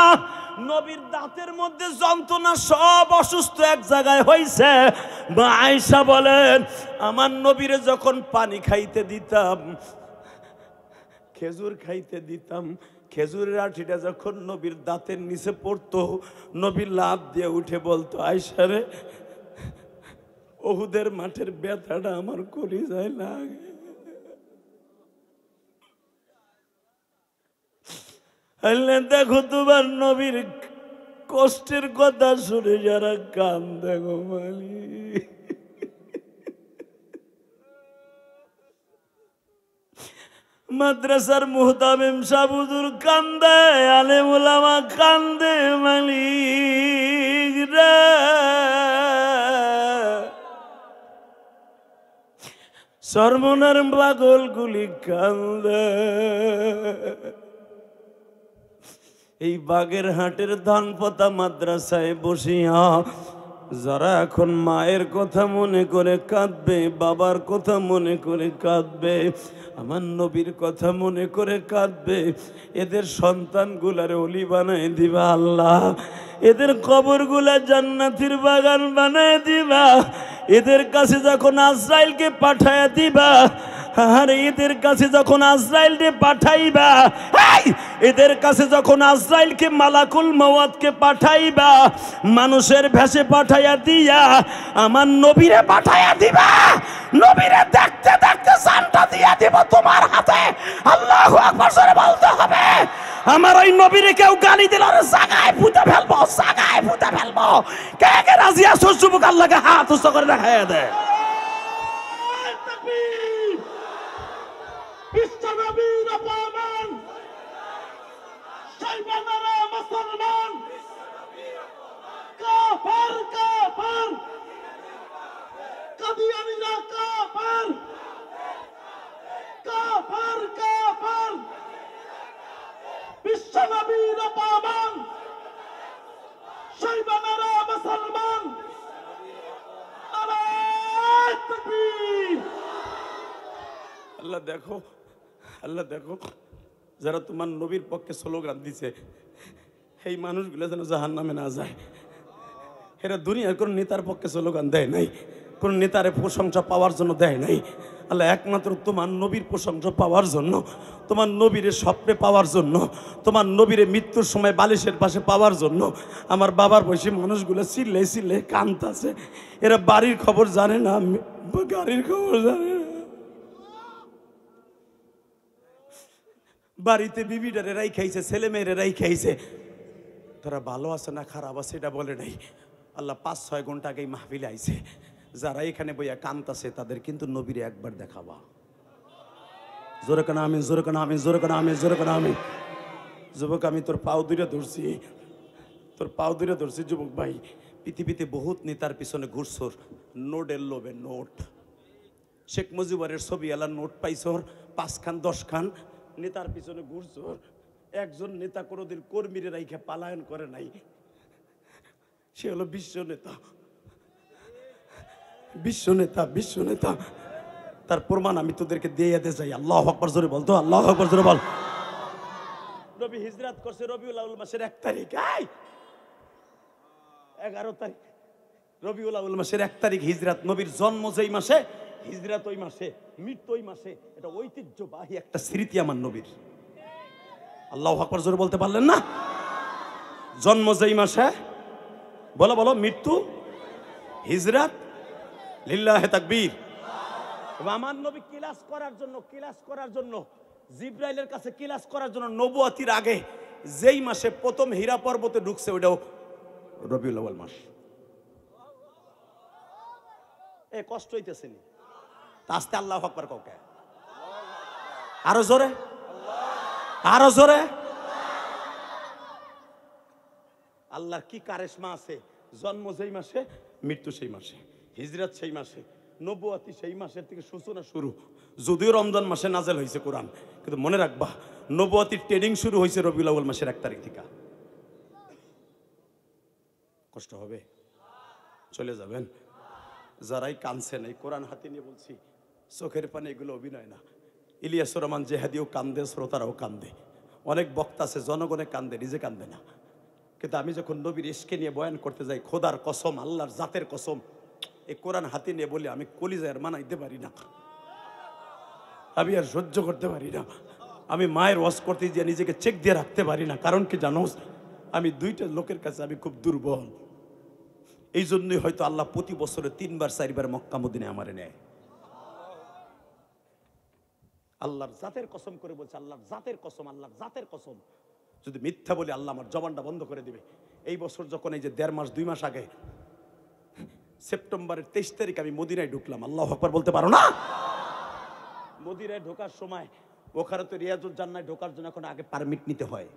নবীর দাঁতের মধ্যে যন্ত্রণা, সব অসুস্থ এক জায়গায় হয়েছে। মা আয়েশা বলেন, আমার নবীরে যখন পানি খাইতে দিতাম, খেজুর খাইতে দিতাম, খেজুরের আঠিটা যখন নবীর দাঁতের নিচে পড়তো, নবী লাফ দিয়ে উঠে বলতো, আয়েশা রে, ওহুদের মাঠের ব্যথাটা আমার কলিজায় লাগে। আল্লাহ দেখো তোমার নবীর কষ্টের কথা শুনে যারা কান্দে গো মালিক। মাদ্রাসার মুহতামিম সাহুজুর কান্দে, আলেম উলামা কান্দে মালিক রে। সর্বনার পাগলগুলি কান্দে। এই বাগেরহাটের ধানপাতা মাদ্রাসায় বসিয়া যারা এখন মায়ের কথা মনে করে কাঁদবে, বাবার কথা মনে করে কাঁদবে, আমার নবীর কথা মনে করে কাঁদবে, এদের সন্তানগুলারে অলি বানায় দিবা আল্লাহ, এদের কবরগুলা জান্নাতের বাগান বানায় দিবা, এদের কাছে যখন আজরাইলকে পাঠায় দিবা, আর এদের কাছে যখন আজরাইলকে পাঠাইবা, এদের কাছে যখন আজরাইলকে মালাকুল মওয়াতকে পাঠাইবা, মানুষের ভেষে পাঠাইয়া দিয়া আমার নবীরে পাঠাইয়া দিবা, নবীরে দেখতে দেখতে জানটা দিয়া দিব তোমার হাতে। আল্লাহু আকবার জোরে বলতে হবে। আমার ওই নবীরে কেউ গালি দিল আর জায়গায় পুঁতে ফেলবো, জায়গায় পুঁতে ফেলবো। কে কে রাজি আছো যুবক? আল্লাহকে হাত উঁচু করে দেখাইয়া দে। বিশ্বনবীর অপমান, শয়তানেরা মুসলমান, কাফের কাফের, কাদিয়ানীরা কাফের, কাফের কাফের, বিশ্বনবীর অপমান, শয়তানেরা মুসলমান। নারায়ে তাকবীর। আল্লাহ দেখো, আল্লাহ দেখো, যারা তোমার নবীর পক্ষে স্লোগান দিছে এই মানুষগুলো যেন জাহান্নামে না যায়। এরা দুনিয়ার কোন নেতার পক্ষে স্লোগান দেয় নাই, কোন নেতারে প্রশংসা পাওয়ার জন্য দেয় নাই। আল্লাহ একমাত্র তোমার নবীর প্রশংসা পাওয়ার জন্য, তোমার নবীরে স্বপ্নে পাওয়ার জন্য, তোমার নবীরে মৃত্যুর সময় বালিশের পাশে পাওয়ার জন্য আমার বাবার বয়সী মানুষগুলো চিল্লে চিল্লে কাঁদতাছে। এরা বাড়ির খবর জানে না, গাড়ির খবর জানে না, বাড়িতে বিবিটারে রাই খাইছে, ছেলে মেয়েরে রাই খাইছে, তারা ভালো আছে না খারাপ আছে এটা বলে নাই। আল্লাহ 5-6 ঘন্টা আগেই মাহফিলে আইছে, যারা এখানে বইয়া কান্তাছে তাদের কিন্তু নবীরে একবার দেখাবা। জোরে কেন আমি, জোরে কেন আমি, জোরে কেন আমি, জোরে কেন আমি। যুবক আমি তোর পাও দুইটা ধরছি, তোর পাও দুইটা ধরছি যুবক ভাই। পৃথিবীতে বহুত নেতার পিছনে ঘুরছর নোটের লোভে, নোট। শেখ মুজিবুরের ছবি আলা নোট পাইছর 5 খান 10 খান, নেতার পিছনে ঘুরছর। একজন নেতা কোনোদিন কর্মীরে রাইখে পালায়ন করে নাই, সে হলো বিশ্ব নেতা, বিশ্ব নেতা, বিশ্ব নেতা। তার প্রমাণ আমি তোদেরকে দিয়ে যাই। আল্লাহু আকবার জোরে বল তো, আল্লাহু আকবার জোরে বল। নবী হিজরত করছে রবিউল আউয়াল মাসের 1 তারিখ, 11 তারিখ রবিউল আউয়াল মাসের 1 তারিখ হিজরত। নবীর জন্ম যেই মাসে, হিজরত ওই মাসে, মৃত্যু ওই মাসে। এটা ঐতিহ্যবাহী একটা স্মৃতি আমার নবীর। আল্লাহু আকবার জোরে বলতে পারলেন না? জন্ম যেই মাসে, বলো বলো, মৃত্যু, হিজরত, লিল্লাহে তাকবীর। আমার নবী কিলাস করার জন্য, কিলাস করার জন্য, জিব্রাইলের কাছে কিলাস করার জন্য নবুয়তির আগে যেই মাসে প্রথম হীরা পর্বতে ঢুকছে ওইটাও রবিউল আউয়াল মাস। এ কষ্ট হইতেছে নি? আস্তে আল্লাহু আকবার কাউকে, আরো জোরে, আরো জোরে। আল্লাহর কি কারিশমা আছে, জন্ম যেই মাসে, মৃত্যু সেই মাসে, হিজরত সেই মাসে, নবুয়তি সেই মাসের থেকে সূচনা শুরু। যদিও রমজান মাসে নাজেল হয়েছে কোরআন, কিন্তু মনে রাখবা নবুয়তির ট্রেনিং শুরু হয়েছে রবিউল আউয়াল মাসের 1 তারিখ থেকে। কষ্ট হবে, চলে যাবেন। যারাই কানছেন, এই কোরআন হাতে নিয়ে বলছি, চোখের পানি এগুলো অভিনয় না। ইলিয়াস রহমান জেহাদিও কান্দে, শ্রোতারাও কান্দে, অনেক বক্তা আছে জনগণে কান্দে, নিজে কান্দে না। কিন্তু আমি যখন নবীর ইশকে নিয়ে বয়ান করতে যাই, খোদার কসম, আল্লাহর জাতের কসম, এই কোরআন হাতে নিয়ে বলি আমি কলিজায় মানাইতে পারি না, আমি আর সহ্য করতে পারি না। আমি মায়ের ওয়াজ করতে গিয়ে নিজেকে চেক দিয়ে রাখতে পারি না। কারণ কি জানো, আমি 2টা লোকের কাছে আমি খুব দুর্বল। এই জন্যই হয়তো আল্লাহ প্রতি বছরে 3বার 4বার মক্কা মদিনায় আমারে নেয়। আল্লাহর জাতের কসম করে বলছে, আল্লাহর জাতের কসম, আল্লাহর জাতের কসম। যদি মিথ্যা বলি আল্লাহ আমার জবানটা বন্ধ করে দিবে। এই বছর যখন এই যে 1.5 মাস 2 মাস আগে সেপ্টেম্বরের 23 তারিখ আমি মদিনায় ঢুকলাম, আল্লাহু আকবার বলতে পারো না? মদিনায় ঢোকার সময় ওখানে তো রিয়াজুল জান্নায় ঢোকার জন্য এখন আগে পারমিট নিতে হয়,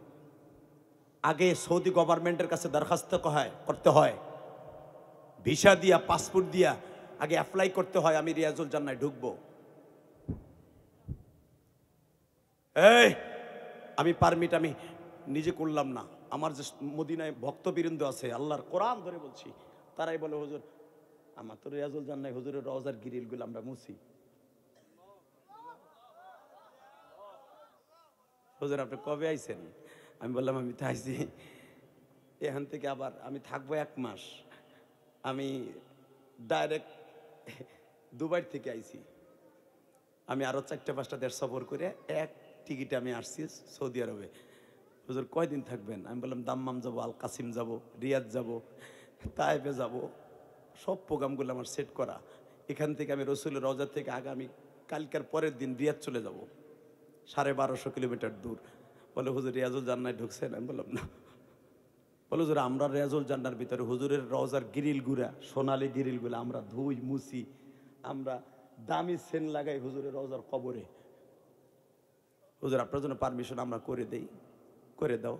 আগে সৌদি গভর্নমেন্টের কাছে দরখাস্ত করতে হয়, ভিসা দিয়া পাসপোর্ট দিয়া আগে অ্যাপ্লাই করতে হয় আমি রিয়াজুল জান্নায় ঢুকবো। এই আমি পারমিট আমি নিজে করলাম না, আমার যে মদিনায় ভক্তবৃন্দ আছে আল্লাহর কোরআন ধরে বলছি, তারাই বলে হুজুর আমার তো রিয়াজুল জান্নায় হুজুরের রওজার গ্রিলগুলো আমরা মুছি। হুজুর আপনি কবে আইছেন? আমি বললাম আমি তো আইছি এখান থেকে, আবার আমি থাকবো 1 মাস, আমি ডাইরেক্ট দুবাই থেকে আইছি, আমি আরো 4-5টা দেশ সফর করে এক টিকিটে আমি আসছি সৌদি আরবে। হুজুর কয়দিন থাকবেন? আমি বললাম দাম্মাম যাব, আল কাসিম যাব, রিয়াদ যাব, তায়েফে যাব, সব প্রোগ্রামগুলো আমার সেট করা। এখান থেকে আমি রসুলের রওজা থেকে আগামী কালকের পরের দিন রিয়াদ চলে যাব, 1250 কিলোমিটার দূর। বলে হুজুর রিয়াজুল জান্নায় ঢুকছেন? আমি বললাম না। বলে হুজুর আমরা রিয়াজুল জান্নার ভিতরে হুজুরের রওজার গ্রিল গুলা, সোনালী গ্রিল গুলা আমরা ধুই মুছি, আমরা দামি সেন লাগাই হুজুরের রওজার কবরে। হুজুর আপনার জন্য পারমিশন আমরা করে দাও।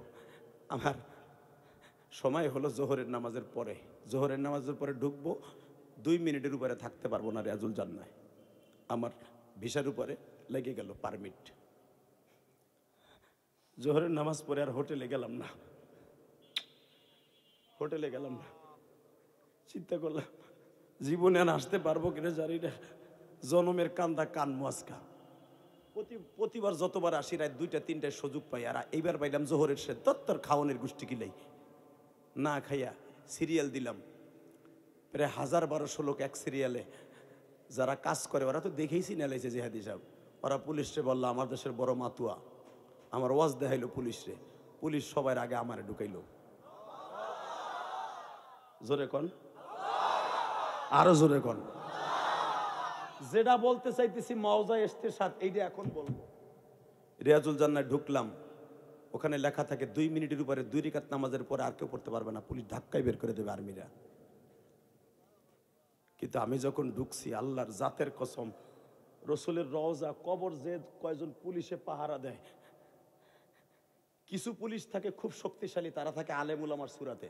আমার সময় হলো জোহরের নামাজের পরে, জোহরের নামাজের পরে ঢুকবো, 2 মিনিটের উপরে থাকতে পারবো না রিয়াজুল জান্নায়। আমার ভিসার উপরে লেগে গেল পারমিট। জোহরের নামাজ পরে আর হোটেলে গেলাম না, চিন্তা করলাম জীবনে আর আসতে পারবো কিনা জানি না, জনমের কান্দা কান মুয়াজকা। প্রতিবার যতবার আসি রাত 2টা-3টায় সুযোগ পাই, আর এইবার পাইলাম জোহরের সে তত্তর খাওয়ানোর গোষ্ঠী কিলাই না খাইয়া সিরিয়াল দিলাম, প্রায় 1000-1200 লোক এক সিরিয়ালে যারা কাজ করে, ওরা তো দেখেইছি নেলাইছে জেহাদি সাহেব। ওরা পুলিশরে বললো আমার দেশের বড় মাতুয়া, আমার ওয়াজ দেখাইলো পুলিশরে, পুলিশ সবার আগে আমারে ঢুকাইলো। জোরে কন, আরো জোরে কন। যেটা বলতে চাইতেছি মাওজা ইস্তেশাদ, এইটা এখন বলবো। রিয়াজুল জান্নায় ঢুকলাম, ওখানে লেখা থাকে 2 মিনিটের উপরে 2 রাকাত নামাজের পরে আর কেউ পড়তে পারবে না, পুলিশ ধাক্কায় বের করে দেবে আর্মিরা। কিন্তু আমি যখন ঢুকছি, আল্লাহর জাতের কসম, রসুলের রওজা কবর যে কয়জন পুলিশে পাহারা দেয়, কিছু পুলিশ থাকে খুব শক্তিশালী, তারা থাকে আলেম উলামার সুরাতে,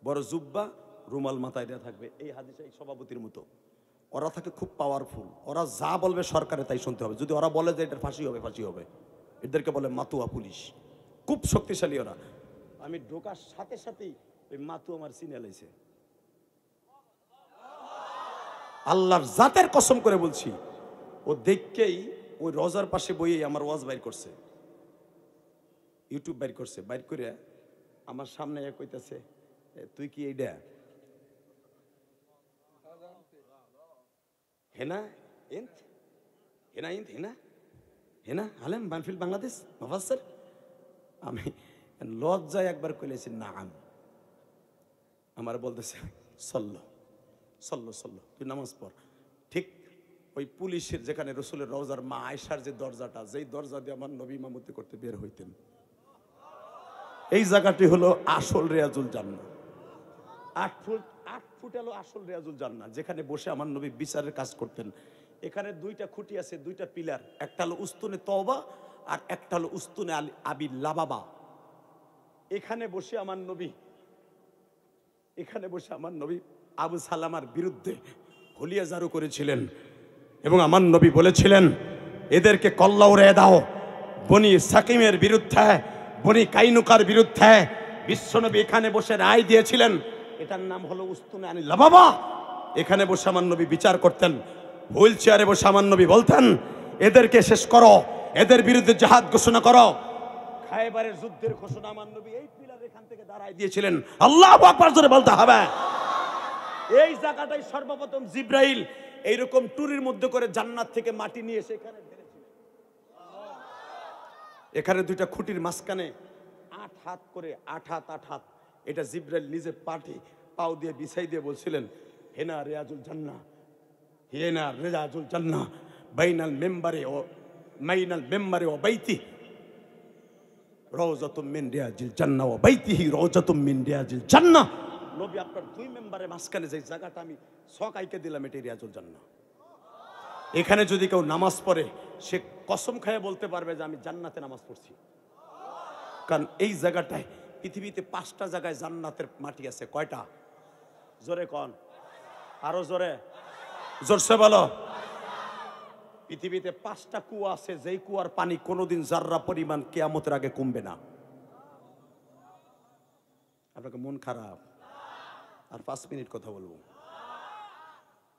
বড় জুব্বা রুমাল মাথায় দেওয়া থাকবে, এই হাদিসে এই সভাপতির মতো। ওরা থাকে খুব পাওয়ারফুল, ওরা যা বলবে সরকারে তাই শুনতে হবে, যদি ওরা বলে যে এটার ফাঁসি হবে। এদেরকে বলে মাতুয়া পুলিশ, খুব শক্তিশালী ওরা। আমি ঢোকার সাথে সাথেই ওই মাতু আমার চিনে লাইছে। আল্লাহর জাতের কসম করে বলছি, ও দেখকেই ওই রোজার পাশে বইয়ে আমার ওয়াজ বাইর করছে, ইউটিউব বাইর করছে, বাইর করে আমার সামনে কইতাছে তুই কি এইটা হেনা ইন্ত হেনা ইন্ত হেনা হেনা আলেম মাহফিল বাংলাদেশ মুফাসসির। আমি লজ্জায় একবার কইলেছি নাম, আমার বলতেছে সল্লো সল্লো সল্লো, তুই নামাজ পড়। ঠিক ওই পুলিশের যেখানে রসুলের রওজার মা আয়েশার যে দরজাটা, যেই দরজা দিয়ে আমার নবী ইমামতি করতে বের হইতেন, এই জায়গাটি হলো আসল রিয়াজুল জান্নাহ। 8 ফুট হলো আসল রিয়াজুল জান্নাহ, যেখানে বসে আমার নবী বিচারের কাজ করতেন। এখানে 2টা খুঁটি আছে, 2টা পিলার, একটা হলো উস্তুনে তওবা আর একটা হলো উস্তুনে আবি লাবাবা। এখানে বসে আমার নবী আবু সালামার বিরুদ্ধে হলিয়া জারু করেছিলেন, এবং আমার নবী বলেছিলেন এদেরকে কল্লা উড়িয়ে দাও। বনি সাকিমের বিরুদ্ধে, বনি কাইনুকার বিরুদ্ধে বিশ্বনবী এখানে বসে রায় দিয়েছিলেন, এটার নাম হলো উস্তুনে আনি লাবাবা। এখানে বসে আমার নবী বিচার করতেন, হুইল চেয়ারে বসে আমার নবী বলতেন এদেরকে শেষ করো, এদের বিরুদ্ধে জিহাদ ঘোষণা করো। খায়বারের যুদ্ধের ঘোষণা আমার নবী এই পিলার এখান থেকে দাঁড়ায় দিয়েছিলেন। আল্লাহু আকবার জোরে বলতে হবে। এই জায়গাটাই সর্বপ্রথম জিব্রাইল এইরকম টুরির মধ্যে করে জান্নাত থেকে মাটি নিয়ে এসে এখানে ঢেলেছিলেন। এখানে 2টা খুঁটির মাঝখানে 8 হাত করে, 8 হাত, এটা জিব্রাইল নিজে পাও দিয়ে বিছাই দিয়ে বলছিলেন হেনা রিয়াজুল জান্নাহ, হেনা রিয়াজুল জান্নাহ বাইনাল মেম্বারে ও বাইতি। রওজাতুম মিন রিয়াজিল জান্নাহ ওয়া বাইতিহি রওজাতুম মিন রিয়াজিল জান্নাহ। নবী আপনার দুই মেম্বারের মাঝখানে যে জায়গাটা আমি সকাইকে দিলাম, এটি রিয়াজুল জান্নাহ। এখানে যদি কেউ নামাজ পড়ে, সে কসম খায় বলতে পারবে যে আমি জান্নাতে নামাজ পড়ছি। কারণ এই জায়গাটায় পৃথিবীতে 5টা জায়গায় জান্নাতের মাটি আছে। কয়টা? জোরে কন, আরো জোরে, জোরসে বলো। পৃথিবীতে 5টা কুয়া আছে, যেই কুয়ার পানি কোনোদিন জাররা পরিমাণ কিয়ামতের আগে কমবে না। আপনাকে মন খারাপ? আর 5 মিনিট কথা বলবো।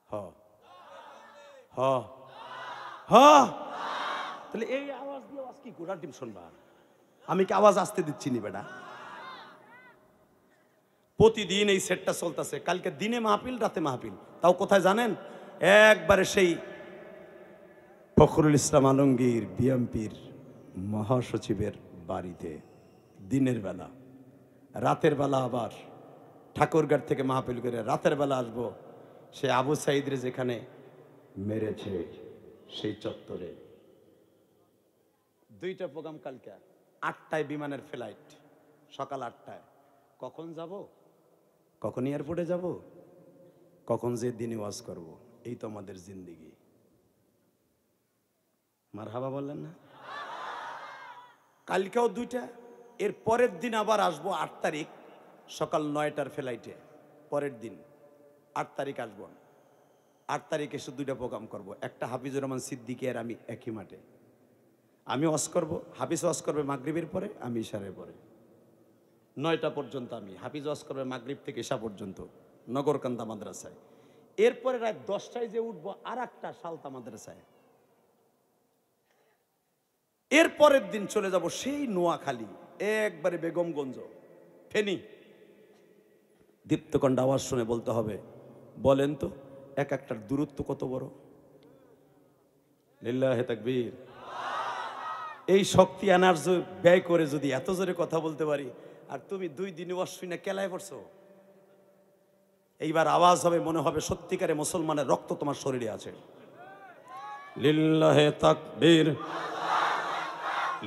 হ হ হ তাহলে এই আওয়াজ দিয়ে আওয়াজ কি গোড়ার ডিম শুনবা? আমি কি আওয়াজ আসতে দিচ্ছি নি বেটা? প্রতিদিন এই সেটটা চলতেছে। কালকে দিনে মাহফিল, রাতে মাহফিল। তাও কোথায় জানেন? একবারে সেই ফখরুল ইসলাম আলমগীর বিএমপির মহাসচিবের বাড়িতে দিনের বেলা। রাতের বেলা আবার ঠাকুরগাঁও থেকে মাহফিল করে রাতের বেলা আসবো সে আবু সাইদরে যেখানে মেরেছে সেই চত্বরে। 2টা প্রোগ্রাম কালকে। 8টায় বিমানের ফ্লাইট, সকাল 8টায়। কখন যাব? কখন এয়ারপোর্টে যাব? কখন যে দিনে ওয়াজ করব? এই তো আমাদের জিন্দেগি। মারহাবা বললেন না? কালকেও 2টা, এর পরের দিন আবার আসবো 8 তারিখ সকাল 9টার ফ্লাইটে। পরের দিন 8 তারিখ আসবো। 8 তারিখে এসে 2টা প্রোগ্রাম করব। একটা হাফিজুর রহমান সিদ্দিকী আর আমি একই মাঠে। আমি ওয়াজ করব, হাফিজ ওয়াজ করবে মাগরিবের পরে, আমি ইশারের পরে। 9টা পর্যন্ত আমি, হাফিজ ওয়াজ করবে মাগরিব থেকে ইশা পর্যন্ত নগরকান্দা মাদ্রাসায়। এরপরে রাত 10টায় যে উঠবো আর একটা সালতা মাদ্রাসায়। এরপরের দিন চলে যাব সেই নোয়াখালী, একবারে বেগমগঞ্জ, ফেনী। দীপ্তকণ্ঠ আওয়াজ শুনে বলতে হবে, বলেন তো এক একটার দূরত্ব কত বড়? লিল্লাহে তাকবীর। এই শক্তি এনার্জি ব্যয় করে যদি এত জোরে কথা বলতে পারি, আর তুমি 2 দিনে ওয়াজ শুনে কেলায় পড়ছো। এইবার আওয়াজ হবে, মনে হবে সত্যিকারে মুসলমানের রক্ত তোমার শরীরে আছে। লিল্লাহে তাকবীর,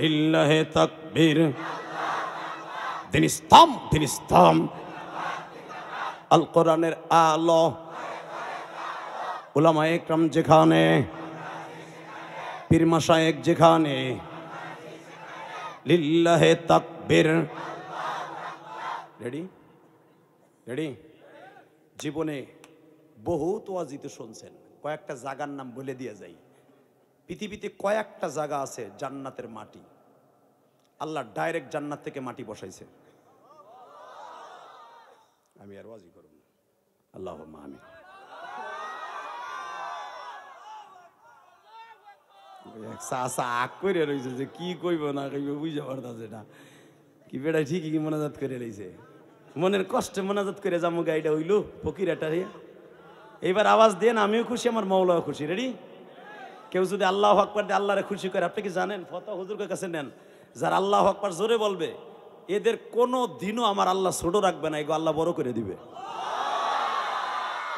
লিল্লাহে তাকবীর। দিন ইসলাম, দিন ইসলাম। আল কোরআনের আলো, উলামায়ে ইকরাম যেখানে, পীর মাশায়েখ যেখানে, লিল্লাহে তাকবীর। রেডি? রেডি? জীবনে বহুত ওয়াজিতে শুনছেন, কয়েকটা জায়গার নাম বলে দিয়ে যাই। পৃথিবীতে কয়েকটা জায়গা আছে জান্নাতের মাটি, আল্লাহ ডাইরেক্ট জান্নাত থেকে মাটি বসাইছে। আমি আর ওয়াজি করব না, আল্লাহুম্মা আমিন। করে রয়েছে যে কি কইব না কইব বুঝতে পারতাছে না। কি বেড়া ঠিকই কি মোনাজাত করে রয়েছে, মনের কষ্টে মোনাজাত করে যাবো। গাইডা হইল ফকির এটারে। এইবার আওয়াজ দেন, আমিও খুশি, আমার মওলাও খুশি। রেডি? কেউ যদি আল্লাহু আকবার দিয়ে আল্লাহরে খুশি করে, আপনি কি জানেন ফতোয়া হুজুরের কাছে নেন, যারা আল্লাহু আকবার জোরে বলবে এদের কোনো দিনও আমার আল্লাহ ছোট রাখবে না, এগো আল্লাহ বড় করে দিবে।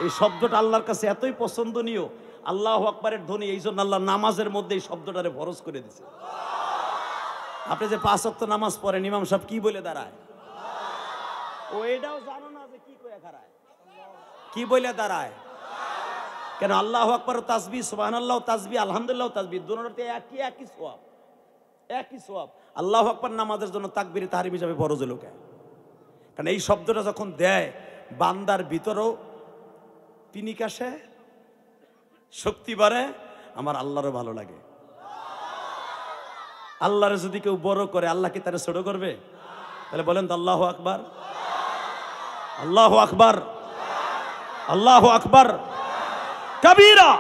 এই শব্দটা আল্লাহর কাছে এতই পছন্দনীয়, আল্লাহু আকবারের ধ্বনি, এই জন্য আল্লাহ নামাজের মধ্যে এই শব্দটারে ফরজ করে দিছে। আপনি যে 5 ওয়াক্ত নামাজ পড়েন, ইমাম সাহেব কি বলে দাঁড়ায়? ও এটাও জানো না যে কি কয়ে দাঁড়ায়, কি বলে দাঁড়ায়? কেন? আল্লাহু আকবার তাসবিহ, সুবহানাল্লাহ তাসবিহ, আলহামদুলিল্লাহ তাসবিহ, দুটোতে একই সওয়াব, একই সওয়াব। আল্লাহু আকবার নামাজের জন্য তাকবীরে তাহরিম হিসাবে ফরজ হলো কেন? কারণ এই শব্দটা যখন দেয় বান্দার ভিতরেও পিনিক আসে, শক্তি বাড়ে, আমার আল্লাহরও ভালো লাগে। আল্লাহরে যদি কেউ বড় করে, আল্লাহ কি তারে ছোট করবে? তাহলে বলেন তো আল্লাহু আকবার, আল্লাহু আকবার, আল্লাহু আকবার কাবীরা।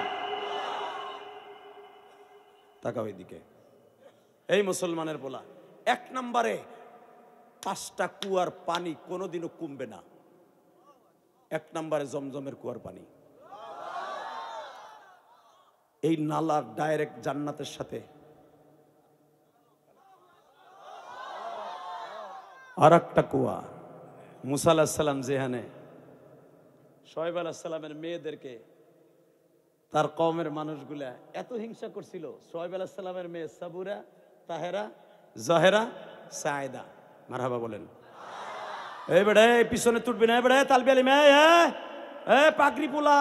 তাকাও এইদিকে। এই মুসলমানের বলা 1 নম্বরে 5টা কুয়ার পানি কোনোদিনও কমবে না। 1 নম্বরে জমজমের কুয়ার পানি। এই নালার ডাইরেক্ট জান্নাতের সাথে। আর একটা কুয়া, মুসা আলাইহিস সালাম যেখানে শোয়েব আলাইহিস সালামের মেয়েদেরকে তার কওমের মানুষগুলা এত হিংসা করছিল, শোয়েব আলাইহিস সালামের মেয়ে সাবুরা, তাহেরা, জহেরা, সায়দা মারহাবা বলেন। এই বেড়ে পিছনে তুটবি না, বেড়ে তালবি আলিম, পাগড়ি পোলা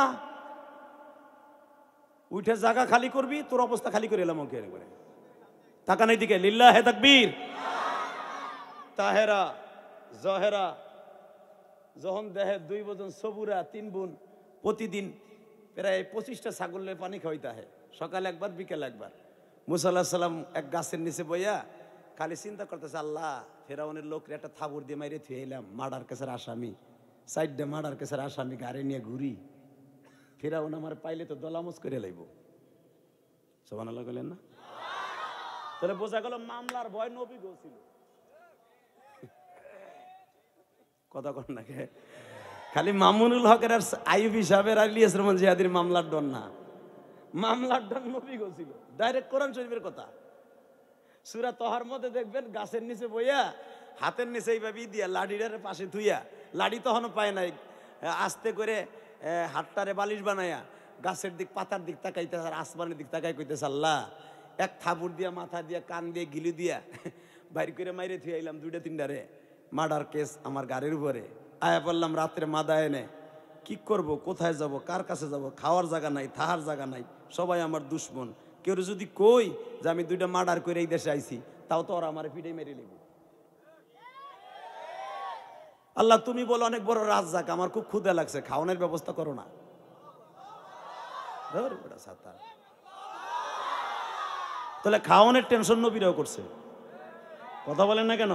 উঠে জায়গা খালি করবি, তোর অবস্থা খালি করে এলাম ওকে একবারে। তাকান এইদিকে, লিল্লাহে তাকবীর। তাহেরা জহেরা যখন দেহে 2 বোন সবুরা 3 বোন প্রতিদিন প্রায় 25টা ছাগলের পানি খাওয়াইতে হয়, সকালে একবার বিকেল একবার। মুসা আলাইহিস সালাম এক গাছের নিচে বইয়া খালি চিন্তা করতেছে, আল্লাহ ফেরাউনের লোকরে একটা থাবুর দিয়ে মাইরে থুয়ে এলাম, মার্ডার কেসের আসামি, সাইডে মার্ডার কেসের আসামি, গাড়ি নিয়ে ঘুরি, ফেরাউন আমার পাইলে তো দলামস করে লাইব। সুবহানাল্লাহ বলেন না? তাহলে বোঝা গেল মামলার ভয় নবী গেছিল। কথা কন না কে? খালি মামুনুল হকের আর আইয়ুব সাহেবের আর ইলিয়াস রহমান জিহাদির মামলার ডন না, মামলার ডন নবী গেছিল। ডাইরেক্ট কোরআন শরীফের কথা। সূরা তহার মধ্যে দেখবেন গাছের নিচে বইয়া হাতের নিচে এইভাবে দিয়া লাঠিটার পাশে থুইয়া, লাঠি তখনও পায় নাই, আস্তে করে হাতটারে বালিশ বানাইয়া গাছের দিক পাতার দিক তাকাইতেছে আর আসমানের দিক তাকাই কইতেছে, আল্লাহ এক থাপুর দিয়া মাথা দিয়া কান দিয়ে গিলি দিয়া বাইর করে মাইরে থুয়ে আইলাম 2টা 3টারে, মার্ডার কেস আমার গাড়ির উপরে। আয়া বললাম রাত্রে মাদা এনে কি করব, কোথায় যাব, কার কাছে যাব, খাওয়ার জায়গা নাই, থাহার জায়গা নাই, সবাই আমার দুশ্মন। কেউ যদি কই যে আমি 2টা মার্ডার করে এই দেশে আইছি, তাও তো ওরা আমার পিঠে মেরে নিব। আল্লাহ তুমি বলো অনেক বড় রাজ্জাক, আমার খুব ক্ষুধা লাগছে, খাওয়ানোর ব্যবস্থা করো না। তাহলে খাওয়ানোর টেনশন নবীরাও করছে। কথা বলেন না কেন?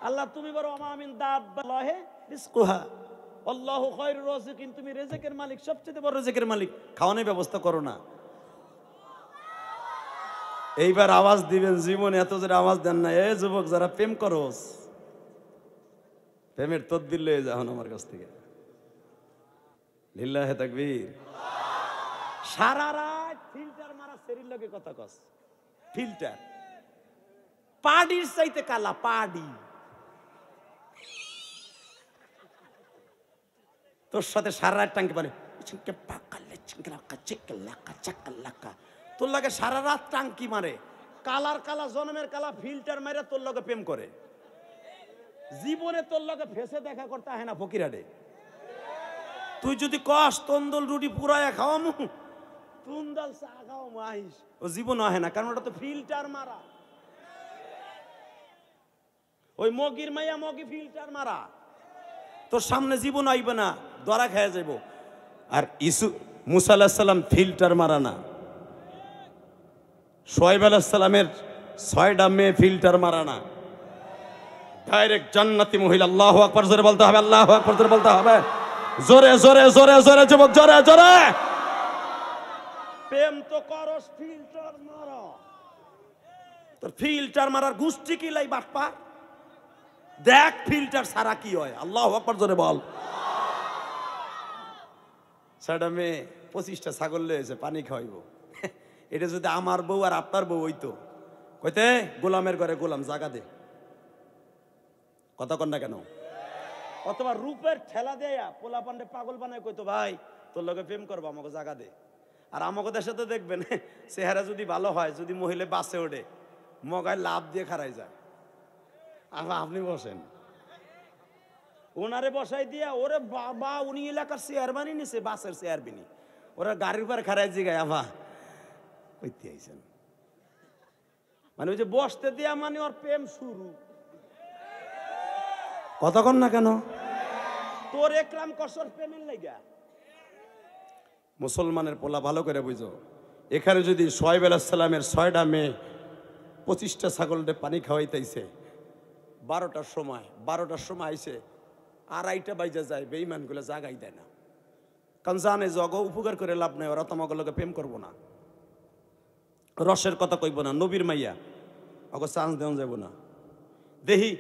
আল্লাহ তুমি বলো আমিন দাব্বাহে রিজকুহা আল্লাহু খায়রুর রাযিকিন, তুমি রিজকের মালিক, সবচেয়ে বড় রিজকের মালিক, খাওয়ানোর ব্যবস্থা করো না। এইবার আওয়াজ দিবেন, জীবনে এত জোরে আওয়াজ দেন না। এ যুবক যারা প্রেম করস, প্রেমের তদবির লয়ে যাও আমার কাছ থেকে। লিল্লাহে তাকবীর। সারা রাত ফিল্টার মারা শরীর লগে কথা কস, ফিল্টার পাডির চাইতে কালা, পাডি তোর সাথে সারা রাত টাঙ্কি পারে, তোর লাগে সারা রাত টাঙ্কি মারে, কালার কালা জন্মের কালা ফিল্টার মারে তোর লগে প্রেম করে। জীবনে তোর লগে ফেসে দেখা করতে হয় না ফকিরাডে। তুই যদি কস তন্দুল রুটি পুরায়া খাওয়ামু, তুন্দাল চা খাওয়ামু, আইস, ও জীবন হয় না, কারণ ওটা তো ফিল্টার মারা। ওই মগির মাইয়া মগি ফিল্টার মারা, তোর সামনে জীবন আইবে না, দরা খেয়ে যাইব। আর মুসা আলাইহিস সালাম ফিল্টার মারা না, শুআয়ব আলাইহিস সালামের 6টা মেয়ে ফিল্টার মারা না, ডাইরেক্ট জান্নাতি মহিলা। আল্লাহু আকবার জোরে বলতে হবে, আল্লাহু আকবার জোরে বলতে হবে, জোরে জোরে জোরে জোরে যুবক, জোরে জোরে। প্রেম তো করস, ফিল্টার মারা, তোর ফিল্টার মারার গোষ্ঠী কি লাই বাটপা। দেখ ফিল্টার ছাড়া কি হয়। আল্লাহু আকবার জোরে বল। 6টা মেয়ে 25টা ছাগল লয়েছে, পানি খাওয়াইব। এটা যদি আমার বউ আর আপনার বউ হইতো, কইতে গোলামের ঘরে গোলাম, জাগা দে। কথা কন না কেন? অথবা রূপের ঠেলা দেয়া পোলা পান্ডে পাগল বানায় কইতো, ভাই তোর লগে প্রেম করবো, আমাকে জাগা দে। আর আমাকে দেশে তো দেখবেন চেহারা যদি ভালো হয়, যদি মহিলা বাসে ওঠে, মগায় লাভ দিয়ে খারাই যায়। আপনি বসেন, ওনারে বসাই দিয়া, ওরে বাবা উনি এলাকার চেয়ারম্যানই নিছে, বাসের চেয়ারম্যানই, ওরা গাড়ির পর খারাই জিগায়, আভা কইতে আইছেন, মানে ওই যে বসতে দিয়া মানে ওর প্রেম শুরু। কতক্ষণ না কেন? তোর একরাম কসর প্রেমের লাগা। মুসলমানের পোলা ভালো করে বুঝো, এখানে যদি শুআয়ব আলাইহিস সালামের 6টা মেয়ে 25টা ছাগলকে পানি খাওয়াইতেছে, 12টার সময় আইছে, 2:30 বাজে যায়, বেঈমানগুলো জাগাই দেয় না, কারণ জানে যে অগ উপকার করে লাভ নাই, ওরা তোমাকে লোকে প্রেম করবো না, রসের কথা কইব না, নবীর মাইয়া অগ চান্স দেওয়া যাব না। দেখি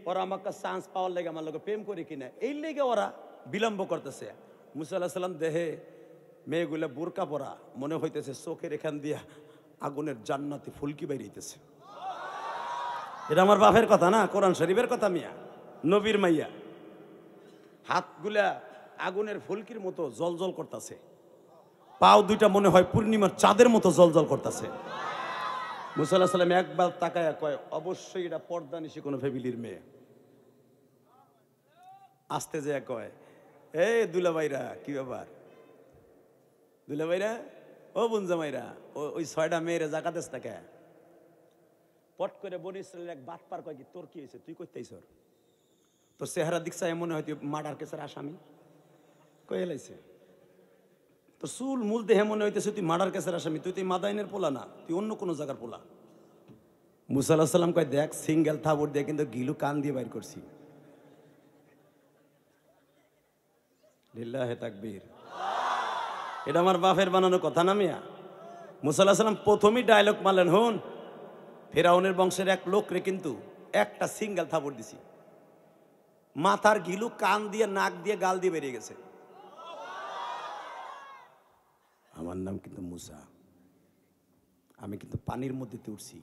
ওরা আমাকে চান্স পাওয়ার লেগে আমার লোকে প্রেম করে কিনা, এই লেগে ওরা বিলম্ব করতেছে। মুসা আলাইহিস সালাম দেহে মেয়েগুলা বোরকা পরা, মনে হইতেছে চোখের এখান দিয়া আগুনের জান্নাতি ফুলকি বাইরেছে। এটা আমার বাপের কথা না, কোরআন শরীফের কথা। মিয়া নবীর মাইয়া, হাতগুলা আগুনের ফুলকির মতো জলজল করতেছে, পাও 2টা মনে হয় পূর্ণিমার চাঁদের মতো জলজল করতেছে। মুসা আলাইহিস সালাম একবার তাকায়া কয়, অবশ্যই এটা পর্দা নিশি কোনো ফ্যামিলির মেয়ে। আস্তে যে কয়, এই দুলাভাইরা, কি ব্যাপার দুলাভাইরা, ও বুনজামাইরা, ওই 6টা মেয়েরা জাকাতেস তাকে। পট করে বনি ইসরায়েলের এক বাটপার কয়, কি তোর কি হয়েছে, তুই কইতেইছ? তোর চেহারা দিকছা মনে হয় তুই মার্ডার কেসের আসামি। কই এলাইছে তোর চুল মূল দেহে মনে হইতেছে তুই মার্ডার কেসের আসামি, তুই মাদাইনের পোলা না, তুই অন্য কোনো জায়গার পোলা। মুসা আলাইহিস সালাম কয়, দেখ সিঙ্গেল থাবর দিয়ে কিন্তু গিলু কান দিয়ে বাইর করছি। লিল্লাহে তাকবীর। এটা আমার বাপের বানানো কথা না মিয়া। মুসা আলাইহিস সালাম প্রথমেই ডায়লগ মারলেন, হুন ফেরাউনের বংশের এক লোক রে কিন্তু একটা সিঙ্গেল থাবর দিছি, মাথার গিলু কান দিয়ে নাক দিয়ে গাল দিয়ে বেরিয়ে গেছে। আমার নাম কিন্তু মুসা, আমি কিন্তু পানির মধ্যে উঠছি।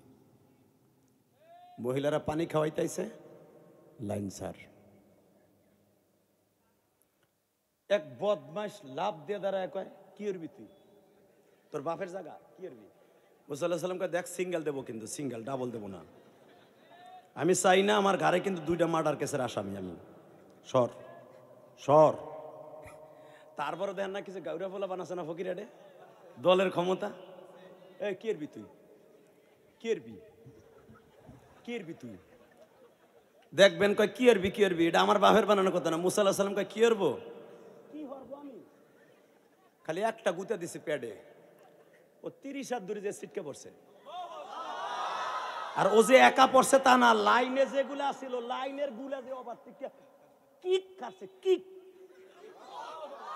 মহিলারা পানি খাওয়াইতেছে, লাইন স্যার। এক বদমাস লাভ দিয়ে দাঁড়ায় কয়, কি করবি তুই, তোর বাপের জায়গা, কি করবি? মুসা আলাইহিস সালাম কয়, দেখ সিঙ্গেল দেবো কিন্তু, সিঙ্গেল, ডাবল দেবো না। আমি চাই না আমার ঘরে কিন্তু 2টা মার্ডার কেসের আসামি আমি। সর সর। তারপরে দেখেন না কিছু গাউরা ফোলা বানাচ্ছে না ফকির আডে, দলের ক্ষমতা। এই কি করবি তুই, কি করবি, কি করবি তুই? দেখবেন কয় কি করবি, কি করবি, এটা আমার বাপের বানানো কথা না। মুসা আলাইহিস সালাম কয়, কি করবো, কি করবো আমি? খালি একটা গুতা দিছে প্যাডে, ও 30 হাত দূরে যে ছিটকে পড়ছে। আর ও যে একা পড়ছে তা না, লাইনে যেগুলা ছিল লাইনের গুলা যে অবাক কিক কাছে কিক।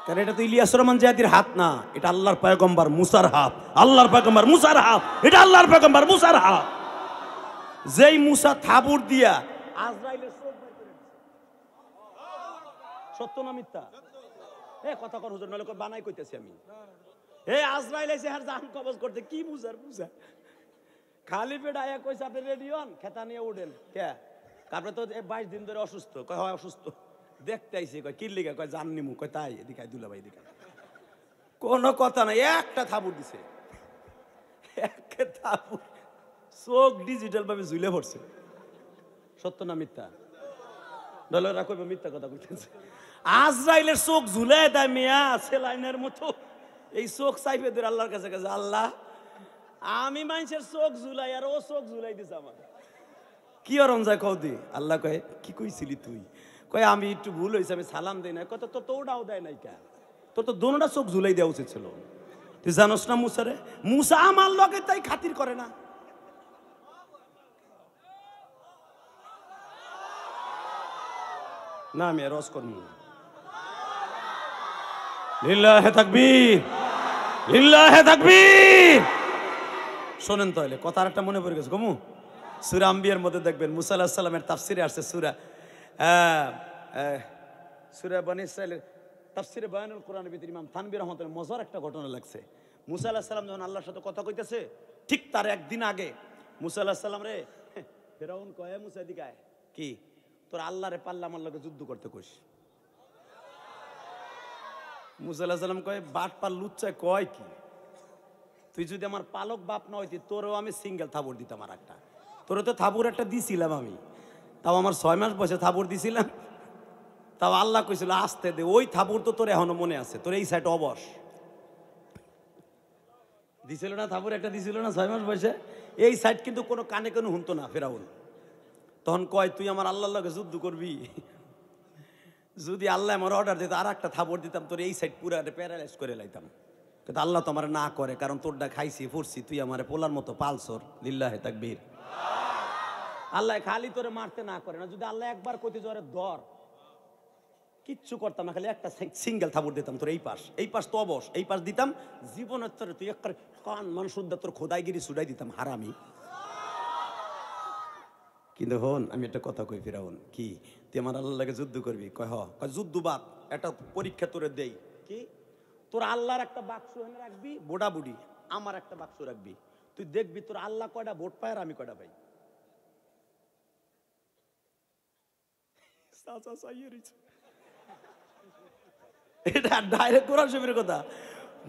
কারণ এটা তো ইলিয়াস রহমান জিয়াদির হাত না, এটা আল্লাহর পয়গম্বর মুসার হাত। আল্লাহর পয়গম্বর মুসার হাত, এটা আল্লাহর পয়গম্বর মুসার হাত। যেই মুসা থাবুর দিয়া আজরাইলের চোখ বের করে দিয়েছে। সত্য না মিথ্যা? এ কথা কর হুজুর, নলে বানাই কইতেছি আমি। এই আজরাইল এসে আর জান কবজ করতে, কি বুঝার বুঝা। খালি পেট আয়া কইছে, আপনি রেডি হন, খেতা নিয়ে উঠেন। কে? তারপরে তো 22 দিন ধরে অসুস্থ। কয় হয় অসুস্থ, দেখতে আইছি। কয় কি লিগা? কয় জাননি মু। কয় তাই? এদিকে দুলা ভাই এদিকে। কোনো কথা নাই, একটা থাবুর দিছে, একটা থাবুর, চোখ ডিজিটাল ভাবে ঝুলে পড়ছে। সত্য না মিথ্যা? ডলাররা কইবে মিথ্যা কথা কইতেছে। আজরাইলের চোখ ঝুলে দেয় মিয়া সেলাইনের মতো। এই চোখ চাইবে ধরে আল্লাহর কাছে কাছে, আল্লাহ আমি মানুষের চোখ ঝুলাই আর ও চোখ ঝুলাই দিছে আমার, কি অরম যায় কও দি। আল্লাহ কয়, কি কইছিলি তুই? কয় আমি একটু ভুল হয়েছে, আমি সালাম দেই না। কত তো তোটাও দেয় নাই কে, তোর তো দোনোটা চোখ ঝুলাই দেওয়া উচিত ছিল। তুই জানোস না মুসারে, মুসা আমার লগে তাই খাতির করে না। না আমি রস করব। লিল্লাহে তাকবীর, লিল্লাহে তাকবীর। শোনেন তাহলে কথা আরেকটা মনে পড়ে গেছে গমু। সূরা আম্বিয়ার মধ্যে দেখবেন মুসা আলাইহিস সালামের তাফসিরে আসছে, সূরা বনী ইসরাঈলের তাফসিরে বায়ানুল কোরআনের ভিতরে ইমাম থানবী রাহমাতুল্লাহ মজার একটা ঘটনা লাগছে। মুসা আলাইহিস সালাম যখন আল্লাহর সাথে কথা কইতেছে, ঠিক তার একদিন আগে মুসা আলাইহিস সালাম রে ফেরাউন কয়, মুসা এদিকে আয়, কি তোর আল্লাহরে পাল্লা আমার লগে যুদ্ধ করতে কইস। মুসা আলাইহিস সালাম কয়, বাট পার লুচ্চায় কয় কি, তুই যদি আমার পালক বাপ না হইতি তোরও আমি সিঙ্গেল থাবুর দিতাম। আর একটা তোর তো থাবুর একটা দিছিলাম আমি, তাও আমার 6 মাস বয়সে থাবুর দিছিলাম। তাও আল্লাহ কইছিল আসতে দে, ওই থাবুর তো তোর এখনো মনে আছে, তোর এই সাইড অবশ দিছিল না, থাবুর একটা দিছিল না 6 মাস বয়সে। এই সাইড কিন্তু কোনো কানে কোনো শুনতো না ফেরাউন। তখন কয়, তুই আমার আল্লাহর লগে যুদ্ধ করবি, যদি আল্লাহ আমার অর্ডার দিত আর একটা থাবর দিতাম, তোর এই সাইড পুরা প্যারালাইজ করে লাইতাম। কিন্তু আল্লাহ তো আমার না করে, কারণ তোরটা খাইছি ফুরছি, তুই আমার পোলার মতো পালসর। লিল্লাহে তাকবীর। আল্লাহ খালি তোরে মারতে না করে না, যদি আল্লাহ একবার কইতে জোরে ধর, কিচ্ছু করতাম না, খালি একটা সিঙ্গেল থাবর দিতাম তোর এই পাশ তো অবশ, এই পাশ দিতাম জীবনের তোর, তুই এক কান মান শুদ্ধ তোর খোদাইগিরি সুডাই দিতাম হারামি। কিন্তু হন আমি একটা কথা কই, ফিরাউন কি তুই আমার আল্লাহ লাগে যুদ্ধ করবি? কয় হ। কয় যুদ্ধ বাদ, একটা পরীক্ষা তোরে দেই, কি তোর আল্লাহর একটা বাক্স এনে রাখবি, বোডা বুডি আমার একটা বাক্স রাখবি, তুই দেখবি তোর আল্লাহ কয়টা ভোট পায় আর আমি কয়টা পাই। এটা ডাইরেক্ট কোরআন শরীফের কথা।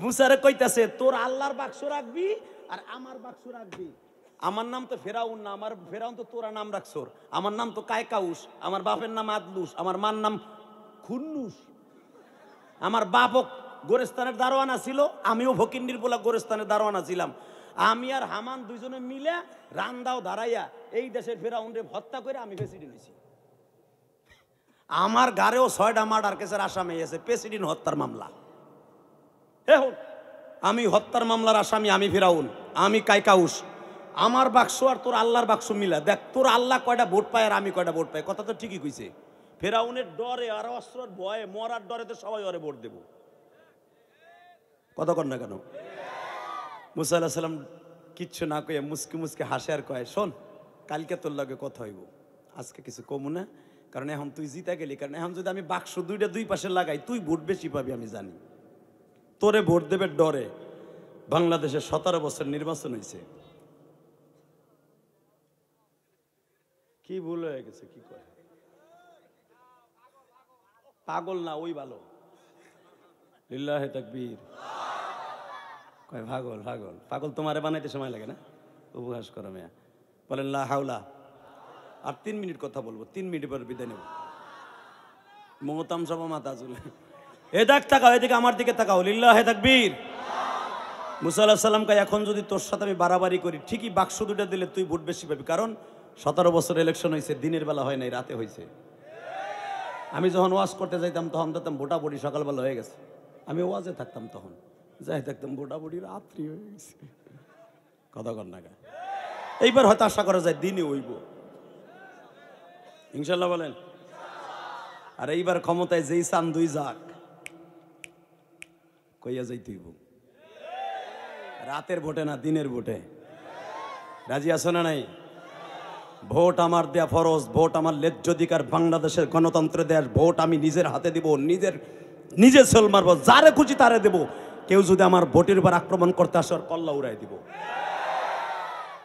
মুসারে কইতাছে তোর আল্লাহর বাক্স রাখবি আর আমার বাক্স রাখবি, আমার নাম তো ফেরাউন না, আমার ফেরাউন তো তোরা নাম রাখছোর। আমার নাম তো কায়কাউস, আমার বাপের নাম আদলুস, আমার মার নাম খুন্নুস। আমার বাপও গোরস্থানের দারোয়ানা ছিল, আমিও ফকিন্নির বলা গোরস্থানের দারোয়ানা ছিলাম। আমি আর হামান দুইজনে মিলে রান্দাও দাঁড়াইয়া এই দেশের ফেরাউনরে হত্যা করে আমি প্রেসিডেন্ট হয়েছি। আমার গাড়েও 6টা মার্ডার কেসের আসামি আছে, প্রেসিডেন্ট হত্যার মামলা। আমি হত্যার মামলার আসামি, আমি ফেরাউন, আমি কায়কাউস। আমার বাক্স আর তোর আল্লাহর বাক্স মিলা দেখ, তোর আল্লাহ কয়টা ভোট পায় আর আমি কয়টা ভোট পাই। কথা তো ঠিকই কইছে। ফেরাউনের ডরে আর অস্ত্রের ভয়ে, মরার ডরে তো সবাই ওরে ভোট দেব। কথা কর না কেন? মুসা আলাইহিস সালাম কিচ্ছু না কয়ে মুসকি মুসকি হাসে আর কয়, শোন কালকে তোর লগে কথা হইব, আজকে কিছু কমু না, কারণ এখন তুই জিতা গেলি। কারণ এখন যদি আমি বাক্স দুইটা দুই পাশে লাগাই, তুই ভোট বেশি পাবি আমি জানি। তোরে ভোট দেবে ডরে বাংলাদেশে 17 বছর নির্বাচন হয়েছে। কি ভুল হয়ে গেছে? কি করে পাগল না, ওই ভালো। লিল্লাহে তাকবীর। কয় পাগল পাগল পাগল তোমারে বানাইতে সময় লাগে না? উপহাস করো মেয়া। বলেন লা হাওলা। আর 3 মিনিট কথা বলবো, 3 মিনিট পর বিদায় নেব। মমতাম সব মাথা চুলে। এ দেখ তাকাও, এদিকে আমার দিকে তাকাও। লিল্লাহে তাকবীর। মুসা আলাইহিস সালাম কয়, এখন যদি তোর সাথে আমি বাড়াবাড়ি করি, ঠিকই বাক্স দুটা দিলে তুই ভোট বেশি পাবি। কারণ 17 বছর ইলেকশন হয়েছে, দিনের বেলা হয় নাই, রাতে হয়েছে। আমি যখন ওয়াজ করতে যাইতাম তখন দেখতাম ভোটাভুটি সকালবেলা হয়ে গেছে। আমি ওয়াজে থাকতাম, তখন যাই দেখতাম ভোটাভুটি রাত্রি হয়ে গেছে। কথা কর না। এইবার হয়তো আশা করা যায় দিনে হইব ইনশাল্লাহ, বলেন। আর এইবার ক্ষমতায় যেই চান দুই যাক, কইয়া যাই তুইব। রাতের ভোটে না, দিনের ভোটে। রাজি আছো না নাই? ভোট আমার দেয়া ফরজ, ভোট আমার ন্যায্য অধিকার। বাংলাদেশের গণতন্ত্র দেশ, ভোট আমি নিজের হাতে দিব, নিজে সেল মারবো, যারে খুশি তারে দেব। কেউ যদি আমার ভোটের উপর আক্রমণ করতে আসে, আর কল্লা উড়াই দিব।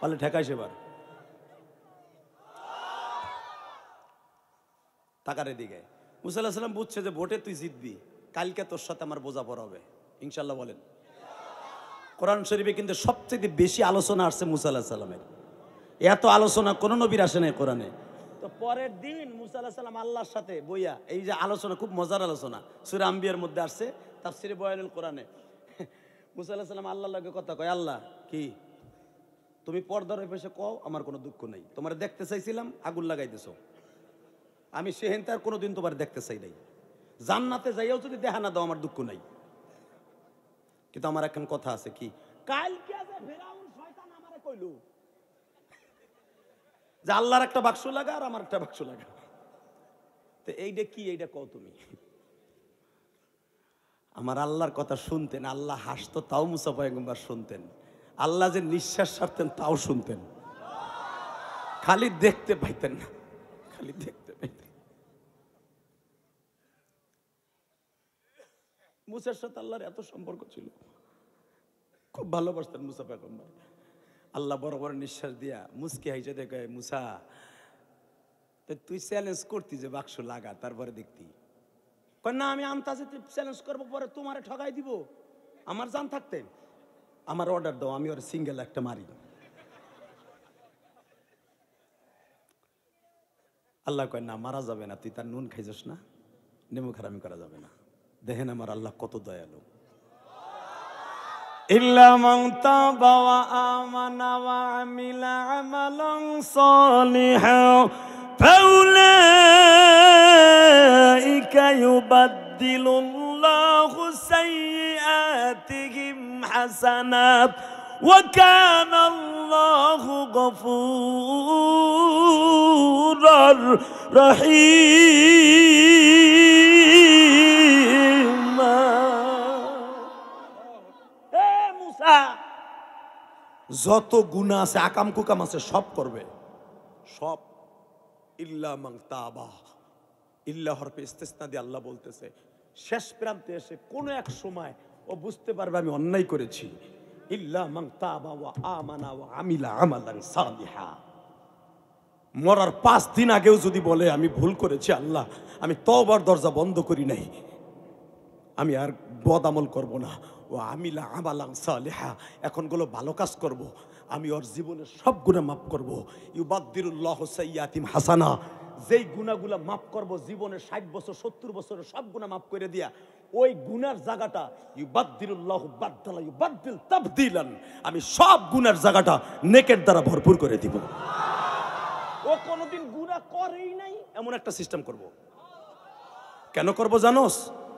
বলে ঠেকাই সেবার টাকার দিকে। মুসা আলাইহিস সালাম বুঝছে যে ভোটে তুই জিতবি, কালকে তোর সাথে আমার বোঝাপড়া হবে ইনশাল্লাহ, বলেন। কোরআন শরীফে কিন্তু সবচেয়ে বেশি আলোচনা আসছে মুসা আলাইহিস সালামের। এত আলোচনা কোন নবীর আসে নাই কোরআনে। তো পরের দিন মুসা আলাইহিস সালাম আল্লাহর সাথে বইয়া, এই যে আলোচনা, খুব মজার আলোচনা, সূরা আম্বিয়ার মধ্যে আসছে, তাফসীরে বয়ানুল কোরআনে। মুসা আলাইহিস সালাম আল্লাহর লগে কথা কয়, আল্লাহ কি তুমি পর্দার ওই পাশে কও, আমার কোনো দুঃখ নাই। তোমার দেখতে চাইছিলাম, আগুন লাগাইতেছো। আমি সেহেনতে আর কোনোদিন তোমার দেখতে চাই নাই। জান্নাতে যাইও যদি দেখা না দাও, আমার দুঃখ নাই। কিন্তু আমার এখন কথা আছে, কি কালকে যে ফেরাউন শয়তান আমারে কইলো যে আল্লাহর একটা বাক্স লাগা আর আমার একটা বাক্স লাগা। তো এইটা কি, এইটা কও তুমি। আমার আল্লাহর কথা শুনতেন, আল্লাহ হাসতো তাও মুসা পয়গম্বর শুনতেন। আল্লাহ যে নিঃশ্বাস ছাড়তেন তাও শুনতেন, খালি দেখতে পাইতেন না, খালি দেখতে পাইতেন। মুসার সাথে আল্লাহর এত সম্পর্ক ছিল, খুব ভালোবাসতেন মুসা পয়গম্বর। আল্লাহ বড় বড় নিঃশ্বাস দিয়া মুসকি হাইজে দেখে, মুসা তুই চ্যালেঞ্জ করতি যে বাক্স লাগা, তারপরে দেখতি। না আমি আন্তাজে চ্যালেঞ্জ করবো, পরে তোমারে ঠগাই দিব। আমার জান থাকতে আমার অর্ডার দাও, আমি ওর সিঙ্গেল একটা মারি। আল্লাহ কয় না, মারা যাবে না, তুই তার নুন খাইছিস না, নেমু খারামি করা যাবে না। দেখেন আমার আল্লাহ কত দয়ালু। ইল্লা মান তাবা ওয়া আমানা ওয়া আমিলা আমালান সালিহান ফাউলাইকা ইউবাদদিলুল্লাহু সাইয়্যাতিহিম হাসানাত ওয়া কানা আল্লাহু গফুরার রহিম। যত গুনাহ আছে, আকাম কুকাম আছে, সব করবে, সব। ইল্লা মান তাবা, ইল্লা হরফে ইস্তিসনা দিয়ে আল্লাহ বলতেছে, শেষ প্রান্তে এসে কোন এক সময় ও বুঝতে পারবে আমি অন্যায় করেছি। ইল্লা মান তাবা ওয়া আমানা ওয়া আমিলা আমালান সালিহা। মরার 5 দিন আগেও যদি বলে আমি ভুল করেছি আল্লাহ, আমি তওবার দরজা বন্ধ করি নাই, আমি আর বদ আমল করব না, ও আমিলা আমালান সালিহা, এখন গুলো ভালো কাজ করব, আমি ওর জীবনের সব গুনাহ মাফ করব। ইউবাদদিরুল্লাহু সাইয়্যাতিহিম হাসানা, যেই গুনাহগুলো মাফ করব জীবনের 60 বছর 70 বছরের সব গুনাহ মাফ করে দিয়া, ওই গুনার জায়গাটা ইউবাদদিরুল্লাহু বাদদালা ইউবাদদিল তাবদিলান, আমি সব গুনার জায়গাটা নেকের দ্বারা ভরপুর করে দিব। ও কোনোদিন গুনাহ করেই নাই এমন একটা সিস্টেম করব। কেন করব জানোস?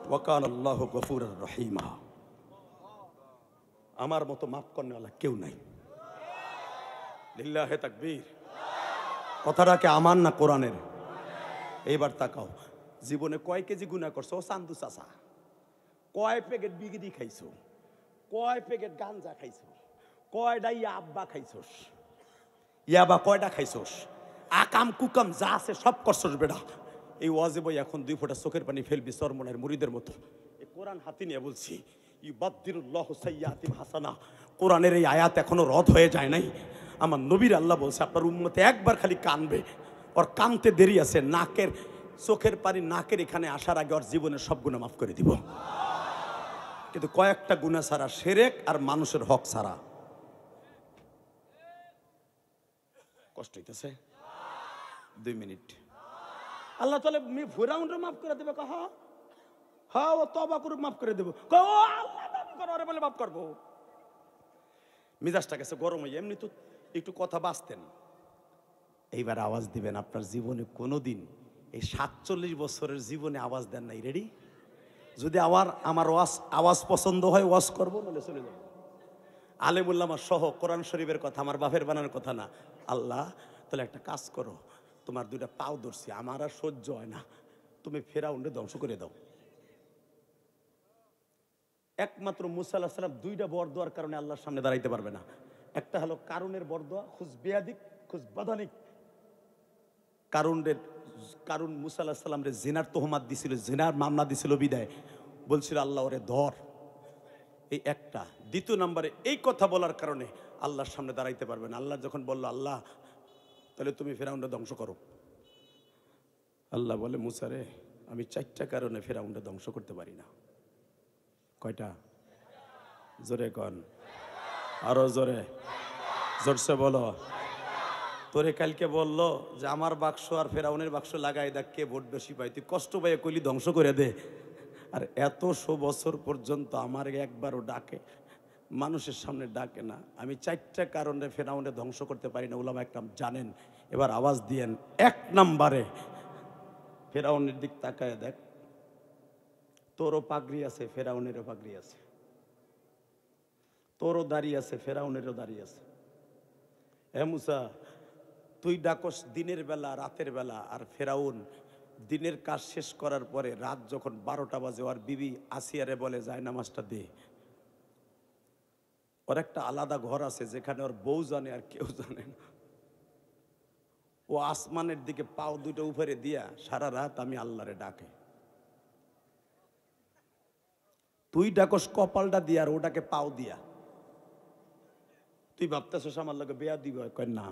ওয়াকানাল্লাহু গফুরুর রহিমা, আমার মতো মাফ করনেওয়ালা কেউ নাই। লিল্লাহে তাকবীর। কথাটাকে আমার না কোরআনের? এইবার তাকাও, জীবনে কয় কেজি গুনাহ করছো চান্দু চাচা? কয় প্যাকেট বিগিরি খাইছো? কয় প্যাকেট গাঞ্জা খাইছো? কয়টা ইয়াব্বা খাইছোস? ইয়াবা কয়টা খাইছোস? আকাম কুকাম যা আছে সব করছোস বেটা। এই ওয়াজে বই এখন 2 ফোঁটা চোখের পানি ফেলবি চরমনের মুরিদের মতো। এই কোরআন হাতে নিয়ে বলছি, ইউবাদদিরুল্লাহু সাইয়্যাতিহিম হাসানা। কোরআনের এই আয়াত এখনো রদ হয়ে যায় নাই। আমার নবীর আল্লাহ বলছে আপনার উম্মতে একবার খালি কানবে, ওর কানতে দেরি আছে, নাকের চোখের পানি নাকের এখানে আসার আগে ওর জীবনের সব গুনাহ মাফ করে দিব। কিন্তু কয়েকটা গুনাহ ছাড়া, শিরক আর মানুষের হক ছাড়া। কষ্ট হইতেছে? 2 মিনিট। আল্লাহ তাআলা ফিরাউনরে মাফ করে দেবে? হ্যাঁ, ও তওবা করে মাফ করে দেব। ও আল্লাহ দাবি করে ওরে বলে মাফ করব। মিজাজটা গেছে গরম হয়ে, এমনি তো একটু কথা বাঁচতেন। এইবার আওয়াজ দিবেন। আপনার জীবনে কোনোদিন এই 47 বছরের জীবনে আওয়াজ দেন নাই? রেডি? যদি আমার আওয়াজ পছন্দ হয় ওয়াজ করবো, নাহলে চলে যাবো। আলেমুল্লামা সহ কোরআন শরীফের কথা, আমার বাপের বানানোর কথা না। আল্লাহ তাহলে একটা কাজ করো, তোমার 2টা পাও ধরছি, আমার আর সহ্য হয় না, তুমি ফেরাউনরে ধ্বংস করে দাও। একমাত্র মুসা আলাইহিস সালাম 2টা বর দেওয়ার কারণে আল্লাহর সামনে দাঁড়াইতে পারবে না। একটা হলো কারুনের বর দেওয়া, খুজ বেয়াদিক খুজ বাদানিক। কারুন মুসা আলাইহিস সালামরে জিনার তোহমাত দিছিল, জিনার মামলা দিছিল, বিদায় বলছিল আল্লাহ ওরে ধর। এই একটা। দ্বিতীয় নম্বরে এই কথা বলার কারণে আল্লাহর সামনে দাঁড়াইতে পারবে না। আল্লাহ যখন বলল আল্লাহ তাহলে তুমি ফেরাউনরে ধ্বংস করো, আল্লাহ বলে মুসা রে আমি 4টা কারণে ফেরাউনরে ধ্বংস করতে পারি না। কয়টা? জোরে কন, আরো জোরে, জোরসে বলো। তোরে কালকে বললো যে আমার বাক্স আর ফেরাউনের বাক্স লাগাই দেখ কে ভোট বেশি পাই, তুই কষ্ট পাইয়া কইলি ধ্বংস করে দে। আর এত 100 বছর পর্যন্ত আমার একবারও ডাকে, মানুষের সামনে ডাকে না। আমি 4টা কারণে ফেরাউনে ধ্বংস করতে পারি না, উলামা একরাম জানেন। এবার আওয়াজ দিয়েন। 1 নম্বরে ফেরাউনের দিক তাকায় দেখ, তোরও পাগড়ি আছে, ফেরাউনেরও পাগড়ি আছে। তোরও দাঁড়িয়ে আছে, ফেরাউনেরও দাঁড়িয়ে আছে। হে মুসা, তুই ডাকস দিনের বেলা রাতের বেলা, আর ফেরাউন দিনের কাজ শেষ করার পরে রাত যখন 12টা বাজে ওর বিবি আসিয়ারে বলে যায় নামাজটা দে। ওর একটা আলাদা ঘর আছে যেখানে ওর বউ জানে আর কেউ জানে না। ও আসমানের দিকে পাও 2টা উপরে দিয়া সারা রাত আমি আল্লাহরে ডাকে। তুই ডাকস কপালটা দিয়া আর ওটাকে পাও দিয়া। তুই ভাবতেছস আমার লগে বেয়া দিব? কয় না,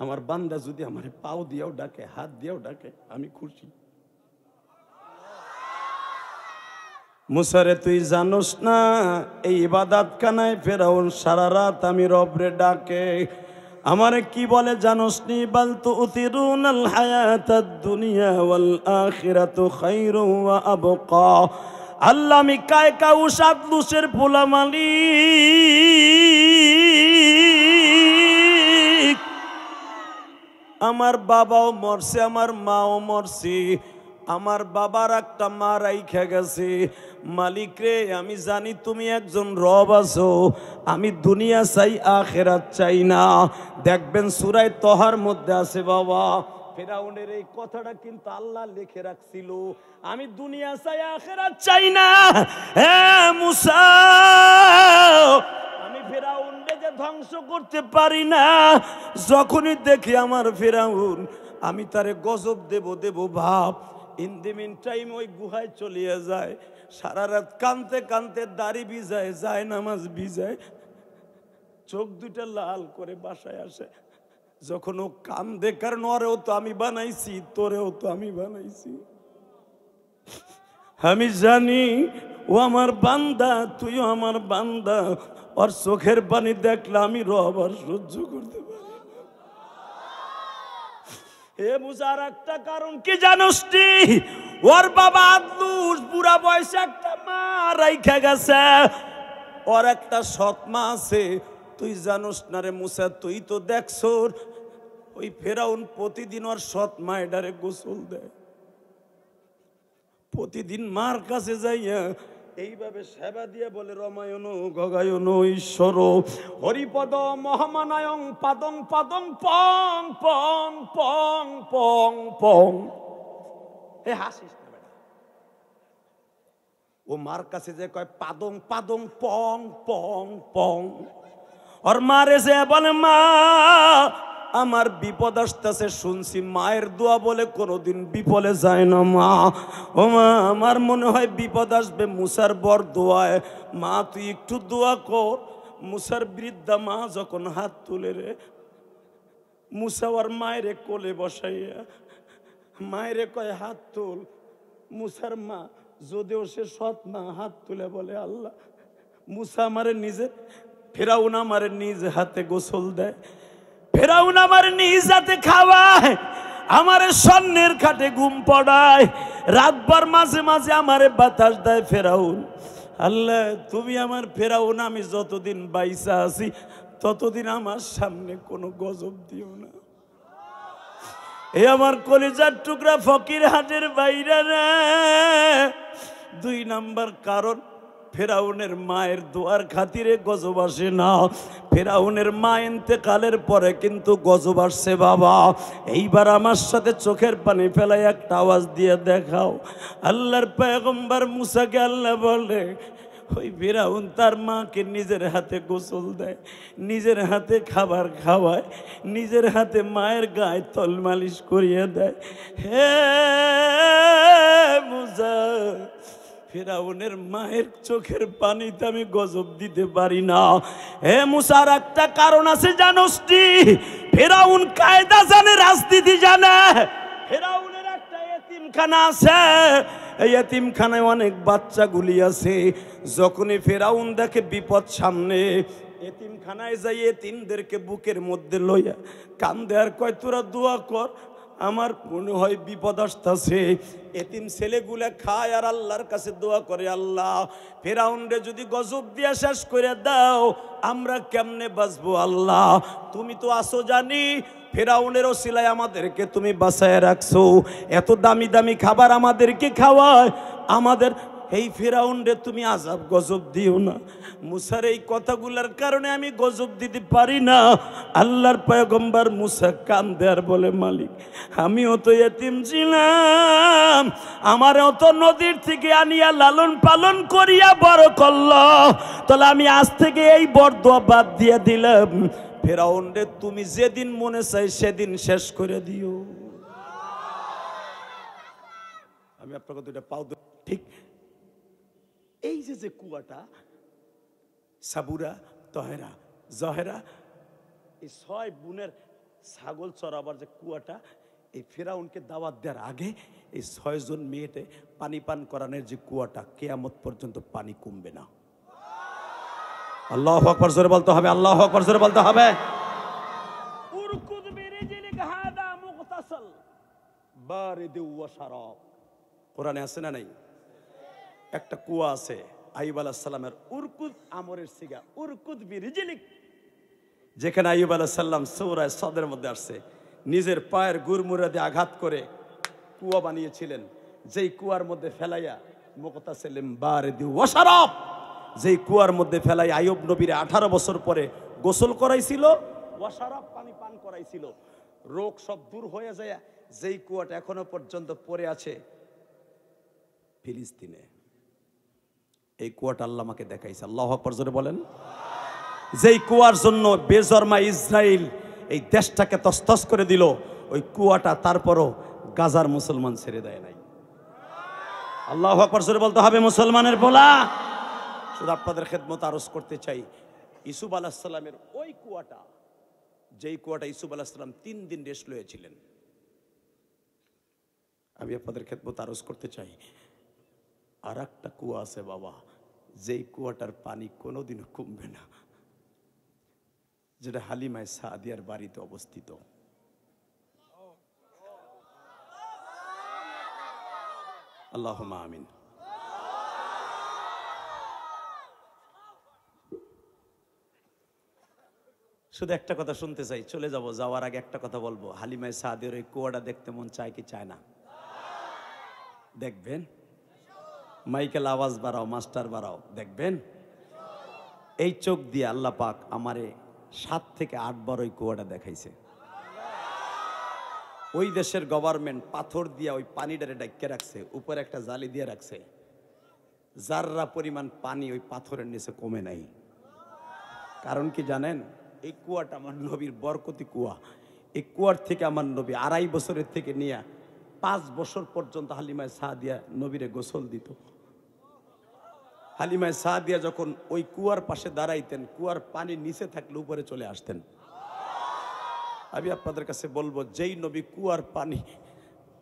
আমার বান্দা যদি আমার পাও দিয়াও ডাকে, হাত দিয়াও ডাকে, আমি খুশি। মুসারে তুই জানোস না এই ইবাদত খানায় ফেরাউন সারা রাত আমি রবরে ডাকে। আমারে কি বলে জানোস নি? বাল তুতিরুনাল হায়াতাদ দুনিয়া ওয়াল আখিরাতু খায়রু ওয়া আবকা। আল্লাহ আমি কায় কাউসাদ লুসের পোলা মালিক। আমার বাবাও মরছে, আমার মাও মরছে, আমার বাবার একটা মা রাইখা গেছে। মালিক রে আমি জানি তুমি একজন রব আছো, আমি দুনিয়া চাই আখিরাত চাই না। দেখবেন সূরা তহার মধ্যে আছে বাবা, ফেরাউনের এই কথাটা কিন্তু আল্লাহ লিখে রাখছিল, আমি দুনিয়া চাই আখিরাত চাই না। হ্যাঁ মুসা, আমি ফেরাউনকে যে ধ্বংস করতে পারি না, যখনই দেখি আমার ফেরাউন আমি তারে গজব দেব ভাব। ইন দি মিন টাইম ওই গুহায় চলিয়ে যায়, সারা রাত কানতে কানতে দাড়ি ভিজায়, যায় নামাজ ভিজায়, চোখ 2টা লাল করে বাসায় আসে। যখন ও কান্দে, কারণ ওরেও তো আমি বানাইছি, তোরেও তো আমি বানাইছি। আমি জানি ও আমার বান্দা, তুইও আমার বান্দা। ওর চোখের পানি দেখলে আমি রব আর সহ্য করতে পারি। এ মুসার একটা কারণ কি জানোস নি? ওর বাবা আদলুস বুড়া বয়সে একটা মা রাইখা গেছে, ওর একটা সৎ মা আছে। তুই জানোস না রে মুসা, তুই তো দেখছ ওই ফেরাউন প্রতিদিন ওর সৎ মা এটারে গোসল দেয়। প্রতিদিন মার কাছে যাইয়া এইভাবে সেবা দিয়ে বলে রমায়ণ গগায়ন ঈশ্বর হরিপদ মহামানায়ং পাদং পাদং পং পং পং পং পং। এ হাসিস না বেটা। ও মার কাছে যে কয় পাদং পাদং পং পং পং। ওর মারে যে বলে মা আমার বিপদ আসতেছে, শুনছি মায়ের দোয়া বলে কোনোদিন বিফলে যায় না মা। ও মা, আমার মনে হয় বিপদ আসবে মুসার বর দোয়ায়, মা তুই একটু দোয়া কর। মুসার বৃদ্ধা মা যখন হাত তুলে রে, মুসা ওর মায়েরে কোলে বসাইয়া মায়েরে কয় হাত তুল। মুসার মা যদিও সে সৎ মা, হাত তুলে বলে আল্লাহ, মুসা আমারে নিজে, ফেরাউন আমারে নিজ হাতে গোসল দেয়, ফেরাউন আমার নিজ হাতে খাওয়ায়, আমারে স্বর্ণের খাটে ঘুম পড়ায়, রাতবার মাঝে মাঝে আমারে বাতাস দেয় ফেরাউন। আল্লাহ তুমি আমার ফেরাউন, আমি যতদিন বাইসা আছি ততদিন আমার সামনে কোনো গজব দিও না। এ আমার কলিজার টুকরা ফকির হাটের বাইরে রে। 2 নাম্বার কারণ, ফেরাউনের মায়ের দোয়ার খাতিরে গজব আসে না। ফেরাউনের মা ইন্তেকালের পরে কিন্তু গজব আসছে বাবা। এইবার আমার সাথে চোখের পানি ফেলাই একটা আওয়াজ দিয়ে দেখাও। আল্লাহর পয়গম্বর মুসাকে আল্লাহ বলে, ওই ফেরাউন তার মাকে নিজের হাতে গোসল দেয়, নিজের হাতে খাবার খাওয়ায়, নিজের হাতে মায়ের গায়ে তল মালিশ করিয়ে দেয়। হে মুসা, ফেরাউনের মায়ের চোখের পানিতে আমি গজব দিতে পারি না। হে মুসার একটা কারণ আছে জানোস নি? ফেরাউন কায়দা জানে, রাজনীতি জানে। ফেরাউনের একটা এতিমখানা আছে, এই এতিমখানায় অনেক বাচ্চাগুলি আছে। যখনই ফেরাউন দেখে বিপদ সামনে, এতিমখানায় যাই এতিমদেরকে বুকের মধ্যে লইয়া কান্দে আর কয় তোরা দোয়া কর, আমার মনে হয় বিপদ আসতেছে। এতিম ছেলেগুলা খায় আর আল্লাহর কাছে দোয়া করে, আল্লাহ ফেরাউনরে যদি গজব দিয়া শেষ করে দাও আমরা কেমনে বাঁচবো? আল্লাহ তুমি তো আসো জানি, ফেরাউনের ওসিলায় আমাদেরকে তুমি বাঁচায় রাখছো, এত দামি দামি খাবার আমাদেরকে খাওয়ায়, আমাদের এই ফেরাউনরে তুমি আযাব গজব দিও না। মুসার এই কথাগুলোর কারণে আমি গজব দিতে পারি না। আল্লাহর পয়গম্বর মুসা কান্দে আর বলে, মালিক আমিও তো এতিম ছিলাম, আমারও তো নদীর থেকে আনিয়া লালন পালন করিয়া বড় করল, তাহলে আমি আজ থেকে এই বরদোয়া বাদ দিয়ে দিলাম। ফেরাউনরে তুমি যেদিন মনে চাই সেদিন শেষ করে দিও। আমি আপনাকে দুইটা পাও, ঠিক এই যে কুয়াটা সাবুরা তহেরা জহেরা, এই 6 বোনের ছাগল চড়াবার যে কুয়াটা, এই ফেরাউনকে দাওয়াত দেওয়ার আগে এই 6 জন মেয়েতে পানি পান করানোর যে কুয়াটা, কিয়ামত পর্যন্ত পানি কমবে না। আল্লাহু আকবার জোরে বলতে হবে, আল্লাহু আকবার জোরে বলতে হবে। উরকুদ বিরিজলিক হাদা মুগতাসাল বারিদু ওয়া শারাব, কোরআনে আছে না নাই? একটা কুয়া আছে আইয়ুব আলাইহিস সালামের, উরকুদ আমরের সিগা, উরকুদ বিরিজলিক, যেখানে আইয়ুব আলাইহিস সালাম সূরা সাদের মধ্যে আসছে, নিজের পায়ের গুরমুরাদে আঘাত করে কুয়া বানিয়েছিলেন, যেই কুয়ার মধ্যে ফেলাইয়া মুগতাসালিম বারিদু ওয়া শারাব, যেই কুয়ার মধ্যে ফেলাই আইয়ুব নবীর 18 বছর পরে গোসল করাইছিল, ওয়া শারাব পানি পান করাইছিল, রোগ সব দূর হয়ে যায়। যেই কুয়াটা এখনো পর্যন্ত পড়ে আছে ফিলিস্তিনে, এই কুয়াটা আল্লাহ আমাকে দেখাইছে। আল্লাহু আকবার জোরে বলেন। যেই কুয়ার জন্য বেজরমা ইসরাইল এই দেশটাকে তছতছ করে দিল, ওই কুয়াটা তারপরও গাজার মুসলমান ছেড়ে দেয় নাই। আল্লাহু আকবার জোরে বলতে হবে মুসলমানের বলা। শুধু আপনাদের খেদমত আরজ করতে চাই, ইউসুফ আলাইহিস সালামের ওই কুয়াটা, যেই কুয়াটা ইউসুফ আলাইহিস সালাম 3 দিন রেস্ট লয়েছিলেন, আমি আপনাদের খেদমত আরজ করতে চাই। আর একটা কুয়া আছে বাবা, যেই কুয়াটার পানি কোনোদিনও কমবে না, যেটা হালিমায়ে সাদিয়ার বাড়িতে অবস্থিত। আল্লাহুম্মা আমিন। শুধু একটা কথা শুনতে চাই, চলে যাব, যাওয়ার আগে একটা কথা বলবো, হালিমায়ে সাদিয়ার ওই কুয়াটা দেখতে মন চায় কি চায় না? দেখবেন? মাইকেল আওয়াজ বাড়াও, মাস্টার বাড়াও, দেখবেন? এই চোখ দিয়ে আল্লাহ পাক আমারে 7 থেকে 8 বার ওই কুয়াটা দেখাইছে। ওই দেশের গভর্নমেন্ট পাথর দিয়া ওই পানিটারে ডাইকে রাখছে, উপরে একটা জালি দিয়ে রাখছে, জাররা পরিমাণ পানি ওই পাথরের নিচে কমে নাই। কারণ কি জানেন? এই কুয়াটা আমার নবীর বরকতি কুয়া। এই কুয়ার থেকে আমার নবী 2.5 বছরের থেকে নিয়ে 5 বছর পর্যন্ত হালিমায়ে সাদিয়া নবীরে গোসল দিত। হালিমায়ে সাদিয়া যখন ওই কুয়ার পাশে দাঁড়াইতেন, কুয়ার পানি নিচে থাকলে উপরে চলে আসতেন। আমি আপনাদের কাছে বলবো, যেই নবী কুয়ার পানি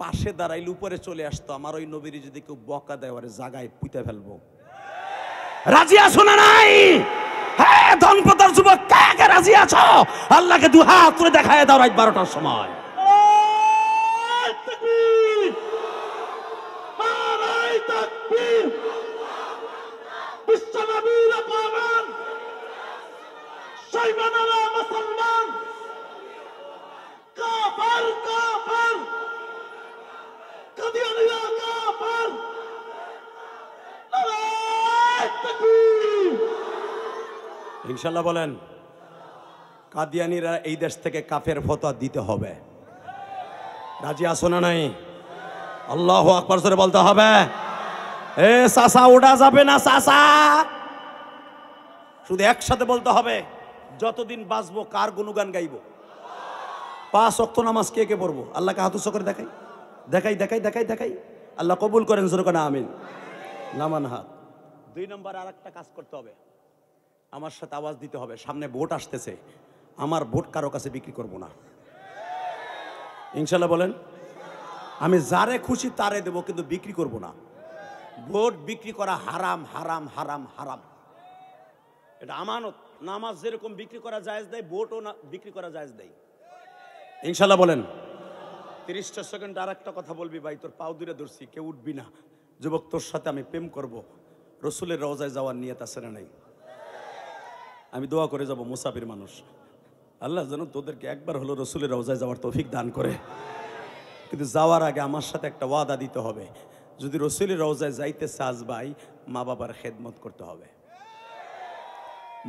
পাশে দাঁড়াইলে উপরে চলে আসতো, আমার ওই নবীর যদি কেউ বকা দেয় ওরে জাগায় পুঁতে ফেলবো। রাজি আছো না নাই? হ্যাঁ, ধনপতার যুবক, কে রাজি আছো? আল্লাহকে 2 হাত তুলে দেখায় দাও রাত 12টার সময়। ইনশাল্লাহ বলেন। কাদিয়ানিরা এই দেশ থেকে কাফের ফতোয়া দিতে হবে। রাজি আছো না নাই? আল্লাহু আকবার জোরে বলতে হবে। এ চাচা ওঠা যাবে না চাচা, শুধু একসাথে বলতে হবে, যতদিন বাঁচবো কার গুণগান গাইব? 5 ওয়াক্ত নামাজ কে কে পড়বো? আল্লাহকে হাত উঁচু করে দেখাই দেখাই দেখাই দেখাই দেখাই। আল্লাহ কবুল করেন, জোরে করে আমিন। নামান হাত। 2 নম্বর আর একটা কাজ করতে হবে, আমার সাথে আওয়াজ দিতে হবে, সামনে ভোট আসতেছে, আমার ভোট কারো কাছে বিক্রি করব না। ইনশাল্লাহ বলেন। আমি যারে খুশি তারে দেব, কিন্তু বিক্রি করব না। ভোট বিক্রি করা হারাম, হারাম, হারাম, হারাম। এটা আমানত। নামাজ যেরকম বিক্রি করা জায়েজ দেয়, ভোটও না বিক্রি করা জায়েজ দেয়। ইনশাল্লাহ বলেন। 30টা সেকেন্ড আর একটা কথা বলবি ভাই, তোর পাও দূরে ধরছি, কেউ উঠবি না। যুবক, তোর সাথে আমি প্রেম করব, রসুলের রওজায় যাওয়ার নিয়ত আছে না নাই? আমি দোয়া করে যাব, মুসাফির মানুষ, আল্লাহ যেন তোদেরকে একবার হলো রসুলের রওজায় যাওয়ার তৌফিক দান করে। কিন্তু যাওয়ার আগে আমার সাথে একটা ওয়াদা দিতে হবে, যদি রসুলের রওজায় যাইতে চাস ভাই, মা বাবার খেদমত করতে হবে।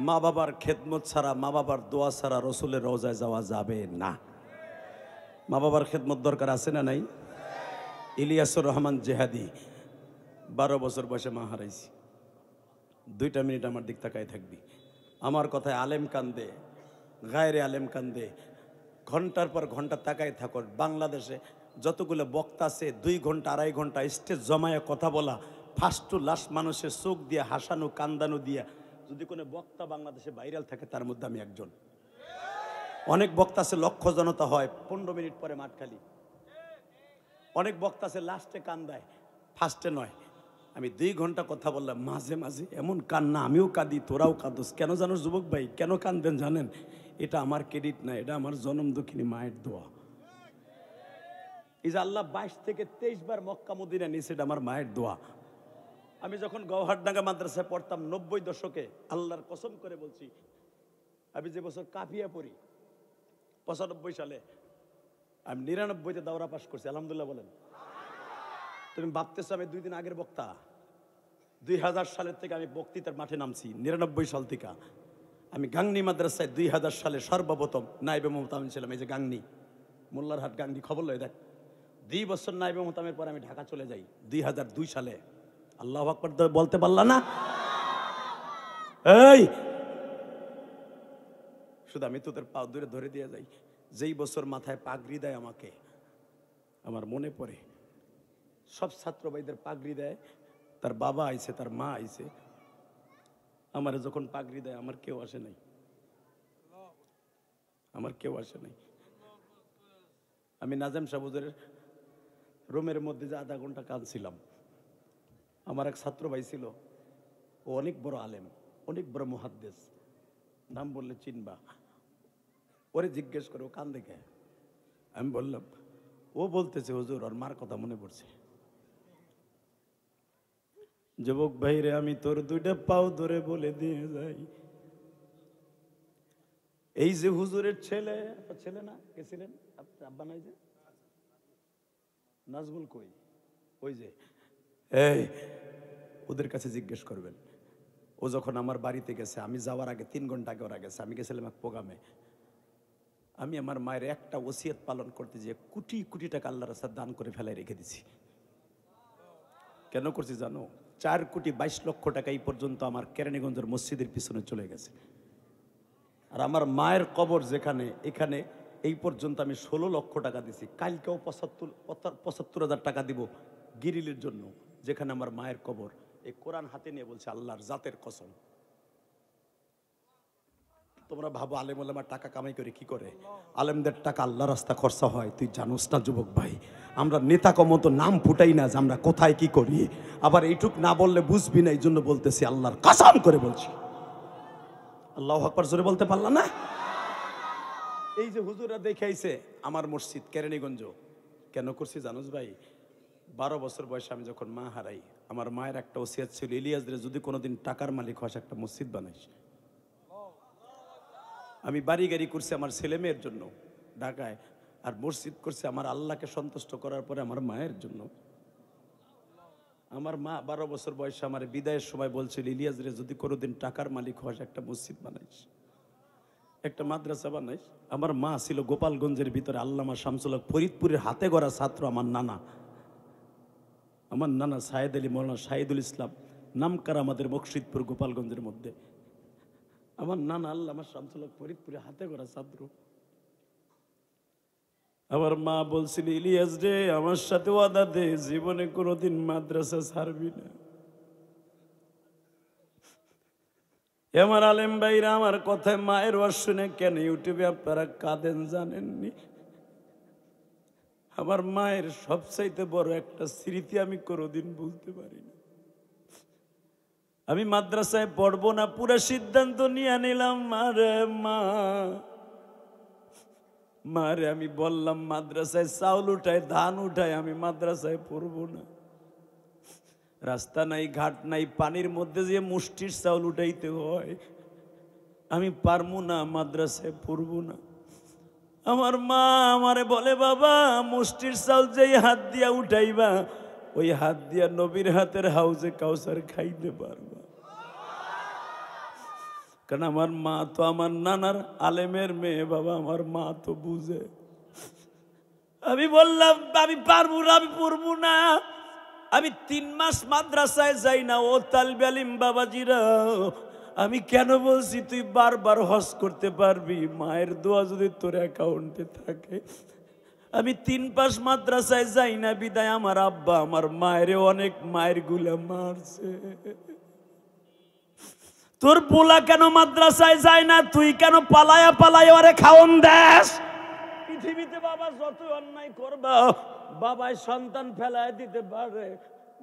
মা বাবার খেদমত ছাড়া, মা বাবার দোয়া ছাড়া রসুলের রওজায় যাওয়া যাবে না। মা বাবার খেদমত দরকার আছে না নাই? ইলিয়াসুর রহমান জেহাদি 12 বছর বয়সে মা হারাইছি। 2টা মিনিট আমার দিক তাকায় থাকবি। আমার কথায় আলেম কান্দে, গায়রে আলেম কান্দে, ঘন্টার পর ঘন্টা তাকায় থাকো। বাংলাদেশে যতগুলো বক্তা আছে, 2 ঘন্টা 2.5 ঘন্টা স্টেজ জমায়ে কথা বলা, ফার্স্ট লাশ মানুষের চোখ দিয়ে হাসানো কান্দানো দিয়া, যদি কোনো বক্তা বাংলাদেশে ভাইরাল থাকে, তার মধ্যে আমি একজন। অনেক বক্তা আছে লক্ষ জনতা হয়, 15 মিনিট পরে মাঠ খালি। অনেক বক্তা আছে লাস্টে কান্দায়, ফার্স্টে নয়। আমি 2 ঘন্টা কথা বললাম, মাঝে মাঝে এমন কান্না, আমিও কাঁদি, তোরাও কাঁদোস। কেন জানো যুবক ভাই, কেন কাঁদবেন জানেন? এটা আমার ক্রেডিট না, এটা আমার জনম দুঃখিনী মায়ের দোয়া। এই যে আল্লাহ 22 থেকে 23 বার মক্কা মদিনা নিয়েছে, এটা আমার মায়ের দোয়া। আমি যখন গৌহারডাঙ্গা মাদ্রাসায় পড়তাম 90 দশকে, আল্লাহর কসম করে বলছি, আমি যে বছর কাফিয়া পড়ি 95 সালে, আমি 99-তে দাওরা পাস করছি, আলহামদুলিল্লাহ বলেন। তুমি ভাবতেছো আমি 2 দিন আগের বক্তা? 2000 সালের থেকে আমি বক্তৃতার মাঠে নামছি। 99 সাল থেকে আমি গাংনী মাদ্রাসায় 2000 সালে সর্বপ্রথম নাইবে মোহতামিম ছিলাম। এই যে গাংনী, মোল্লারহাট গাংনী, খবর লয় দেখ। 2 বছর নাইবে মোহতামের পর আমি ঢাকা চলে যাই 2002 সালে। আল্লাহু আকবার বলতে পারলা না? এই শুধু আমি তোদের পা দূরে ধরে দিয়ে যাই। যেই বছর মাথায় পাগড়ি দেয় আমাকে, আমার মনে পড়ে সব ছাত্র ভাইদের পাগড়ি দেয়, তার বাবা আইছে, তার মা আইছে, আমার যখন পাগড়ি দেয় আমার কেউ আসে নাই, আমার কেউ আসে নাই। আমি নাজাম সাহুজের রুমের মধ্যে যে 1/2 ঘন্টা কাঁদছিলাম, আমার এক ছাত্র ভাই ছিল, ও অনেক বড় আলেম, অনেক বড় মুহাদ্দিস, নাম বললে চিনবা। ওরে জিজ্ঞেস করে ও কান দেখে, আমি বললাম, ও বলতেছে হুজুর ওর মার কথা মনে পড়ছে। যুবক ভাই রে, আমি তোর দুইটা পাও ধরে বলে দিয়ে যাই, এই যে হুজুরের ছেলে, ছেলে না গেছিলেন আপনার আব্বা নাই যে নাজমুল, কই ওই যে, এই ওদের কাছে জিজ্ঞেস করবেন, ও যখন আমার বাড়িতে গেছে, আমি যাওয়ার আগে 3 ঘন্টা আগে ওরা গেছে, আমি গেছিলাম এক প্রোগ্রামে, আমি আমার মায়ের একটা ওসিয়ত পালন করতে যে কোটি কোটি টাকা আল্লাহর রাস্তায় দান করে ফেলায় রেখে দিছি। কেন করছি জানো? 4,22,00,000 টাকা এই পর্যন্ত আমার কেরানীগঞ্জের মসজিদের পিছনে চলে গেছে। আর আমার মায়ের কবর যেখানে, এখানে এই পর্যন্ত আমি 16 লক্ষ টাকা দিছি। কালকেও 75,000 টাকা দিব গিরিলের জন্য, যেখানে আমার মায়ের কবর। এই কোরআন হাতে নিয়ে বলছে আল্লাহর জাতের কসম। তোমরা ভাবো আলেম ওলামা টাকা কামাই করে কি করে? আলেমদের টাকা আল্লাহ রাস্তা খরচা হয়, তুই জানোস না যুবক ভাই? আমরা নেতা কমতো নাম ফুটাই না যে আমরা কোথায় কি করি। আবার এইটুক না বললে বুঝবি না, এই জন্য বলতেছি, আল্লাহর কসম করে বলছি। আল্লাহু আকবার জোরে বলতে পারলাম না? এই যে হুজুরা দেখাইছে আমার মসজিদ কেরানীগঞ্জ, কেন করছি জানোস ভাই? 12 বছর বয়সে আমি যখন মা হারাই, আমার মায়ের একটা ওসিয়ত ছিল, ইলিয়াস রে যদি কোনোদিন টাকার মালিক হস একটা মসজিদ বানাইস। আমি বাড়ি গাড়ি করছি আমার ছেলে মেয়ের জন্য ঢাকায়, আর মসজিদ করছে আমার আল্লাহকে সন্তুষ্ট করার পরে আমার মায়ের জন্য। আমার মা 12 বছর বয়সে আমার বিদায়ের সময় বলছিল, ইলিয়াস রে যদি কোনোদিন টাকার মালিক হস একটা মসজিদ বানাইস, একটা মাদ্রাসা বানাইস। আমার মা ছিল গোপালগঞ্জের ভিতরে আল্লামা শামসুল হক ফরিদপুরের হাতে গড়া ছাত্র। আমার নানা সায়েদ আলী মৌলানা শাহিদুল ইসলাম নামকার আমাদের মকসিদপুর গোপালগঞ্জের মধ্যে। আমার নানা আল্লামা শামসুল হক ফরিদপুরের হাতে গড়া ছাত্র। আমার মা বলছিল, ইলিয়াস রে আমার সাথে ওয়াদা দে, জীবনে কোনোদিন মাদ্রাসা ছাড়বি না। আমার আলেম ভাইরা আমার কথায় মায়ের ওয়াজ শুনে কেন ইউটিউবে আপনারা কাঁদেন জানেননি? আমার মায়ের সবচাইতে বড় একটা স্মৃতি আমি কোনোদিন ভুলতে পারি না। আমি মাদ্রাসায় পড়বো না, পুরো সিদ্ধান্ত নিয়ে নিলাম। মারে আমি বললাম, মাদ্রাসায় চাউল উঠায় ধান উঠায়, আমি মাদ্রাসায় পড়বো না। রাস্তা নাই, ঘাট নাই, পানির মধ্যে যে মুষ্টির চাউল উঠাইতে হয়, আমি পারবো না, মাদ্রাসায় পড়বো না। আমার মা আমারে বলে, বাবা মুষ্টির চাউল যেই হাত দিয়া উঠাইবা, ওই হাত দিয়া নবীর হাতের হাউজে কাউসার খাইতে পারবা। কারণ আমার মা তো আমার নানার আলেমের মেয়ে, বাবা আমার মা তো বুঝে। আমি বললাম আমি পারবো না, আমি পড়বো না। আমি 3 মাস মাদ্রাসায় যাই না। ও তালবে আলিম বাবাজিরা, আমি কেন বলছি তুই বারবার হজ করতে পারবি, মায়ের দোয়া যদি তোর অ্যাকাউন্টে থাকে। আমি 3 মাস মাদ্রাসায় যাই না বিদায় আমার আব্বা আমার মায়ের অনেক মায়ের গুলা মারছে। তোর পোলা কেন মাদ্রাসায় যায় না, তুই কেন পালায়া পালায়া ওরে খাওন দেস? পৃথিবীতে বাবা যত অন্যায় করবা, বাবাই সন্তান ফেলায় দিতে পারে,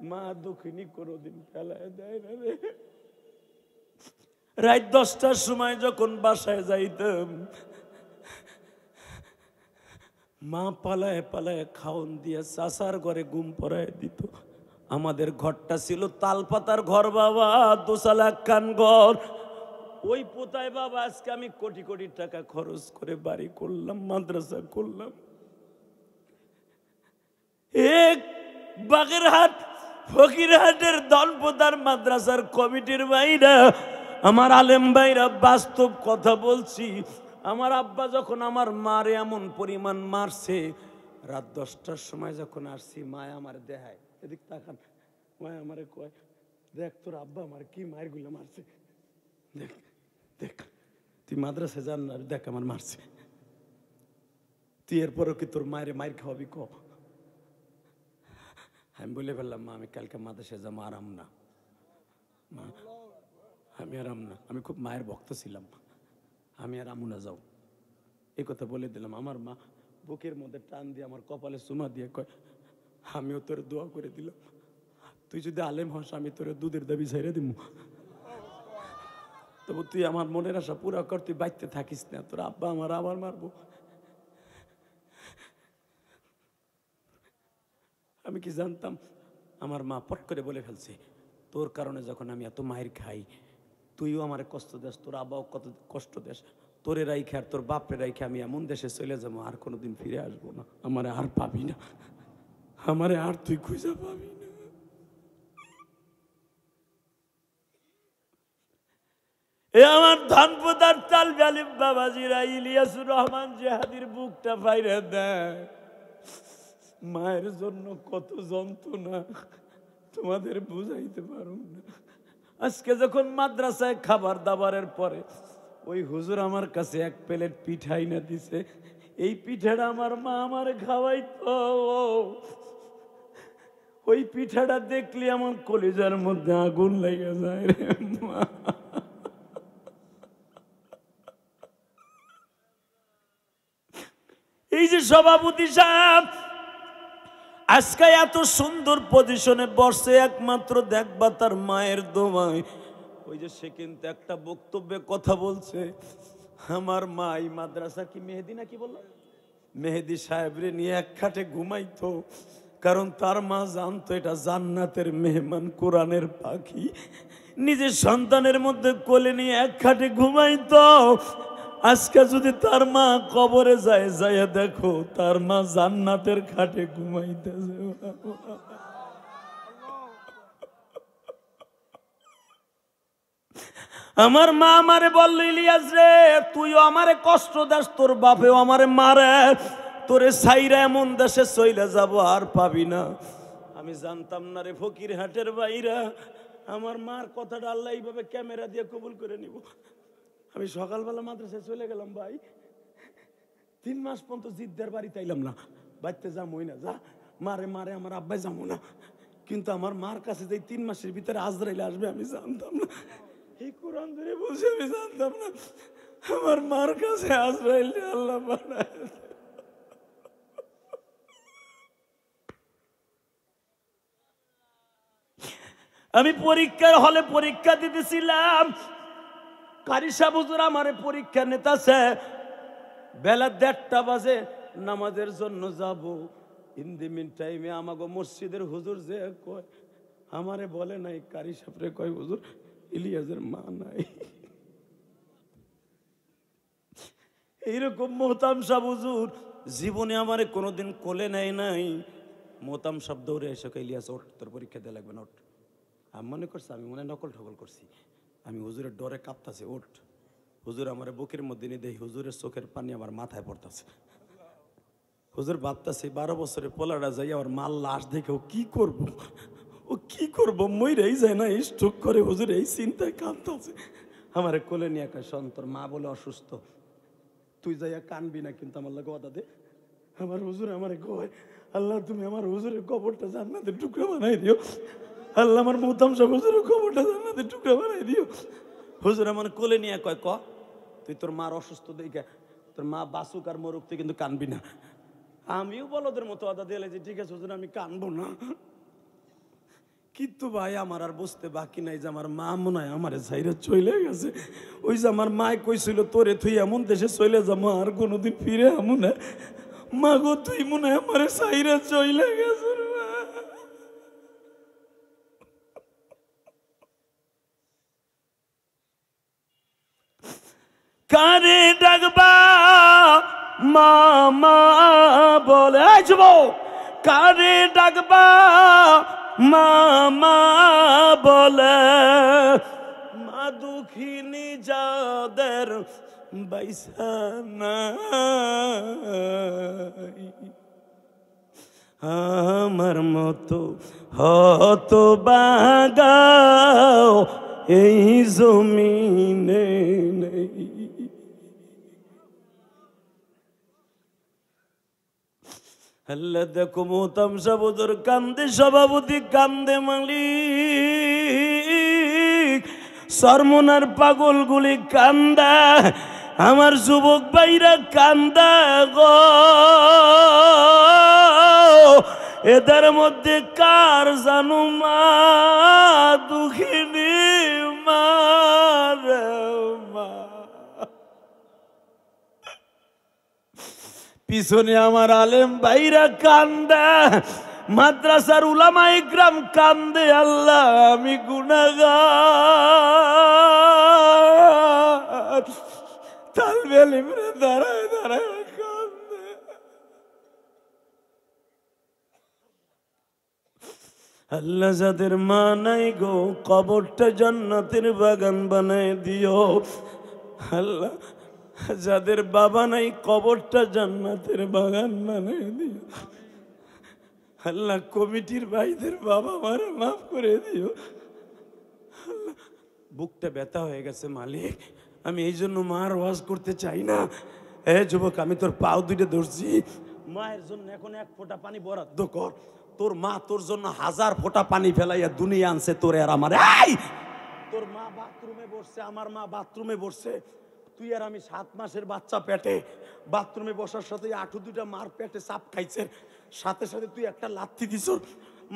মা দুঃখিনী কোনোদিন ফেলায় দেয় না রে। রাত 10টার সময় যখন বাসায় যাইতাম, মা পালায় পালায় খাওন দিয়ে চাচার ঘরে ঘুম পড়ায় দিত। আমাদের ঘরটা ছিল তালপাতার ঘর বাবা, 2 লাখ খান ঘর। ওই পোতায় বাবা আজকে আমি কোটি কোটি টাকা খরচ করে বাড়ি করলাম, মাদ্রাসা করলাম। এক বাগেরহাট ফকিরহাটের দলপোতার মাদ্রাসার কমিটির ভাইরা, আমার আলেম ভাইরা, বাস্তব কথা বলছি। আমার আব্বা যখন আমার মারে এমন পরিমাণ মারছে, রাত 10টার সময় যখন আসছি, মায় আমার দেখায়, এদিক তাকান, মায় আমারে কয়, দেখ তোর আব্বা আমার কি মায়ের গুলো মারছে, দেখ দেখ, তুই মাদ্রাসা যান না, দেখ আমার মারছে, তুই এরপরও কি তোর মায়ের মায়ের খাওয়াবি ক? আমি বলে ফেললাম, মা আমি কালকে মাদ্রাসায় যাবো, আরাম না মা, আমি আরাম না, আমি খুব মায়ের ভক্ত ছিলাম, আমি আর আমু না যাও, এই কথা বলে দিলাম। আমার মা বুকের মধ্যে টান দিয়ে আমার কপালে চুমা দিয়ে কয়, আমিও তোর দোয়া করে দিলাম, তুই যদি আলেম হস আমি তোর দুধের দাবি ছেড়ে দিব, তবু তুই আমার মনের আশা পুরা কর, তুই বাইতে থাকিস না, তোর আব্বা আমার আবার মারবো। আমি কি জানতাম? আমার মা পট করে বলে ফেলছে, তোর কারণে যখন আমি এত মায়ের খাই, তুইও আমার কষ্ট দেস, তোর আব্বাও কত কষ্ট দেস, তোরে রাইখে আর তোর বাপরে রাইখে আমি এমন দেশে চলে যাবো আর কোনোদিন ফিরে আসবো না, আমারে আর পাবি না, আমারে আর তুই খুঁজে পাবি না। এ আমার ধনপদার তাল জালিম বাবাজিরা, ইলিয়াসুর রহমান জেহাদির বুকটা বাইরে দেয়। মায়ের জন্য কত যন্ত্রণা তোমাদের বুঝাইতে পারো না। আজকে যখন মাদ্রাসায় খাবার দাবারের পরে ওই হুজুর আমার কাছে এক প্লেট পিঠাই না দিছে, এই পিঠাটা আমার মা আমার খাওয়াইতো, ওই পিঠাটা দেখলে আমার কলিজার মধ্যে আগুন লেগে যায় রে মা। এই যে সভাপতি সাহেব আজকে এত সুন্দর পজিশনে বসে, একমাত্র দেখবা তার মায়ের দোয়ায়। ওই যে সে কিন্তু একটা বক্তব্যে কথা বলছে, আমার মা এই মাদ্রাসা কি মেহেদি নাকি বললো, মেহেদি সাহেবরে নিয়ে এক খাটে ঘুমাইতো, কারণ তার মা জানতো এটা জান্নাতের মেহমান, কোরআনের পাখি। নিজের সন্তানের মধ্যে কোলে নিয়ে এক খাটে ঘুমাইতো। আজকে যদি তার মা কবরে যায়, যায় দেখো তার মা জান্নাতের খাটে ঘুমাইতেছে। আমার মা আমারে বলল, ইলিয়াস রে তুইও আমারে কষ্ট দাস, তোর বাপেও আমারে মারে, তোরে সাইরা এমন দেশে চইলে যাব আর পাবি না। আমি জানতাম না রে ফকির হাটের বাইরা, আমার মার কথাটা আল্লাহ এইভাবে ক্যামেরা দিয়ে কবুল করে নিব। আমি সকালবেলা মাদ্রাসায় চলে গেলাম ভাই, 3 মাস পর্যন্ত জিদ্দার বাড়িতে আইলাম না, বাড়িতে যামই না, যা মারে মারে আমার আব্বাই যাবো না। কিন্তু আমার মার কাছে যে 3 মাসের ভিতরে আজরাইল আসবে আমি জানতাম না, এই কোরআন ধরে বলছে আমি জানতাম না আমার মার কাছে আজরাইল আল্লাহ বানায়। আমি পরীক্ষার হলে পরীক্ষা দিতেছিলাম, কারি সাহেব হুজুর আমারে পরীক্ষা নেতাছে, বেলা 1:30 বাজে নামাজের জন্য যাব। ইন দি মিন টাইমে আমাগো মসজিদের হুজুর যে কয়, আমারে বলে নাই, কারি সাহেবরে কয় হুজুর ইলিয়াসের মা নাই। এইরকম মোহতাম সাহেব হুজুর জীবনে আমারে কোনোদিন কোলে নেয় নাই। মোহতাম সাহেব দৌড়ে এসে কয়, ইলিয়াস ওঠ, তোর পরীক্ষা দেওয়া লাগবে না, ওঠ। আমি মনে করছি আমি মনে নকল ঠকল করছি, আমি হুজুরের ডরে কাঁপতাছে, ওঠ। হুজুর আমার বুকের মধ্যে নিয়ে দেই, হুজুরের চোখের পানি আমার মাথায় পড়তাছে। হুজুর ভাবতাছে 12 বছরের পোলাটা যাই আমার মাল লাশ দেখে ও কি করবো, ও কি করবো, মইরাই যায় না, স্ট্রোক করে। হুজুর এই চিন্তায় কাঁদতাছে। আমার কোলে নিয়ে একা সন্তর মা বলে অসুস্থ, তুই যাইয়া কানবি না কিন্তু আমার লাগে ওদা দে। আমার হুজুর আমার কয়, আল্লাহ তুমি আমার হুজুরের কবরটা জান্নাতের টুকরা বানাই দিও, আল্লাহ আমার মোহতাম সাহেব হুজুরের কবরটা জান্নাতের টুকরা বানাই দিও। হুজুর আমার কোলে নিয়ে কয়, তুই তোর মার অসুস্থ দেখে তোর মা বাসুক আর মরুক তুই কিন্তু কানবি না। আমিও বলদের মতো আদা দিলে যে ঠিক আছে হুজুর আমি কানবো না। কিন্তু ভাই আমার আর বুঝতে বাকি নাই যে আমার মা মনে হয় আমার সাইরে চলে গেছে। ওই যে আমার মায় কইছিল তোরে তুই এমন দেশে চলে যাবো আর কোনোদিন ফিরে এমন না, মা গো তুই মনে হয় আমার সাইরে চলে গেছে। কারে ডাকবা মামা বলে, কারে ডাকবা মামা বলে, মা দুঃখিনী যাদের বাইসানা, আমার মতো হত বাগাও এই জমিনে নেই। আল্লাহ দেখো মোহতাম সাহেব হুজুর কান্দে, সভাপতি কান্দে, মালিক সরমনার পাগলগুলি কান্দা, আমার যুবক ভাইরা কান্দা গো। এদের মধ্যে কার জানু মা দুঃখিনী মা রে মা। পিছনে আমার আলেম ভাইরা কান্দে, মাদ্রাসার উলামা ইকরাম কান্দে, আল্লাহ আমি গুনাহগার। তালবে ইলমে দাঁড়ায় দাঁড়ায় কান্দে। আল্লাহ যাদের মা নাই গো, কবরটা জান্নাতের বাগান বানায় দিও। আল্লাহ যাদের বাবা নাই, কবরটা জান্নাতের বাগান বানায় দিও। আল্লাহ কমিটির ভাইদের বাবা মারা মাফ করে দিও। আল্লাহ বুকটা ব্যথা হয়ে গেছে মালিক, আমি এই জন্য মার ওয়াজ করতে চাই না। যুবক, আমি তোর পাও দুইটা ধরছি, মায়ের জন্য এখন এক ফোঁটা পানি বরাদ্দ কর। তোর মা তোর জন্য 1000 ফোঁটা পানি ফেলাইয়া দুনিয়া আনছে তোরে আর আমার। তোর মা বাথরুমে বসছে, আমার মা বাথরুমে বসছে, তুই আর আমি 7 মাসের বাচ্চা পেটে, বাথরুমে বসার সাথে আঁটু দুটা মার পেটে চাপ খাইছে, সাথে সাথে তুই একটা লাথি দিছ।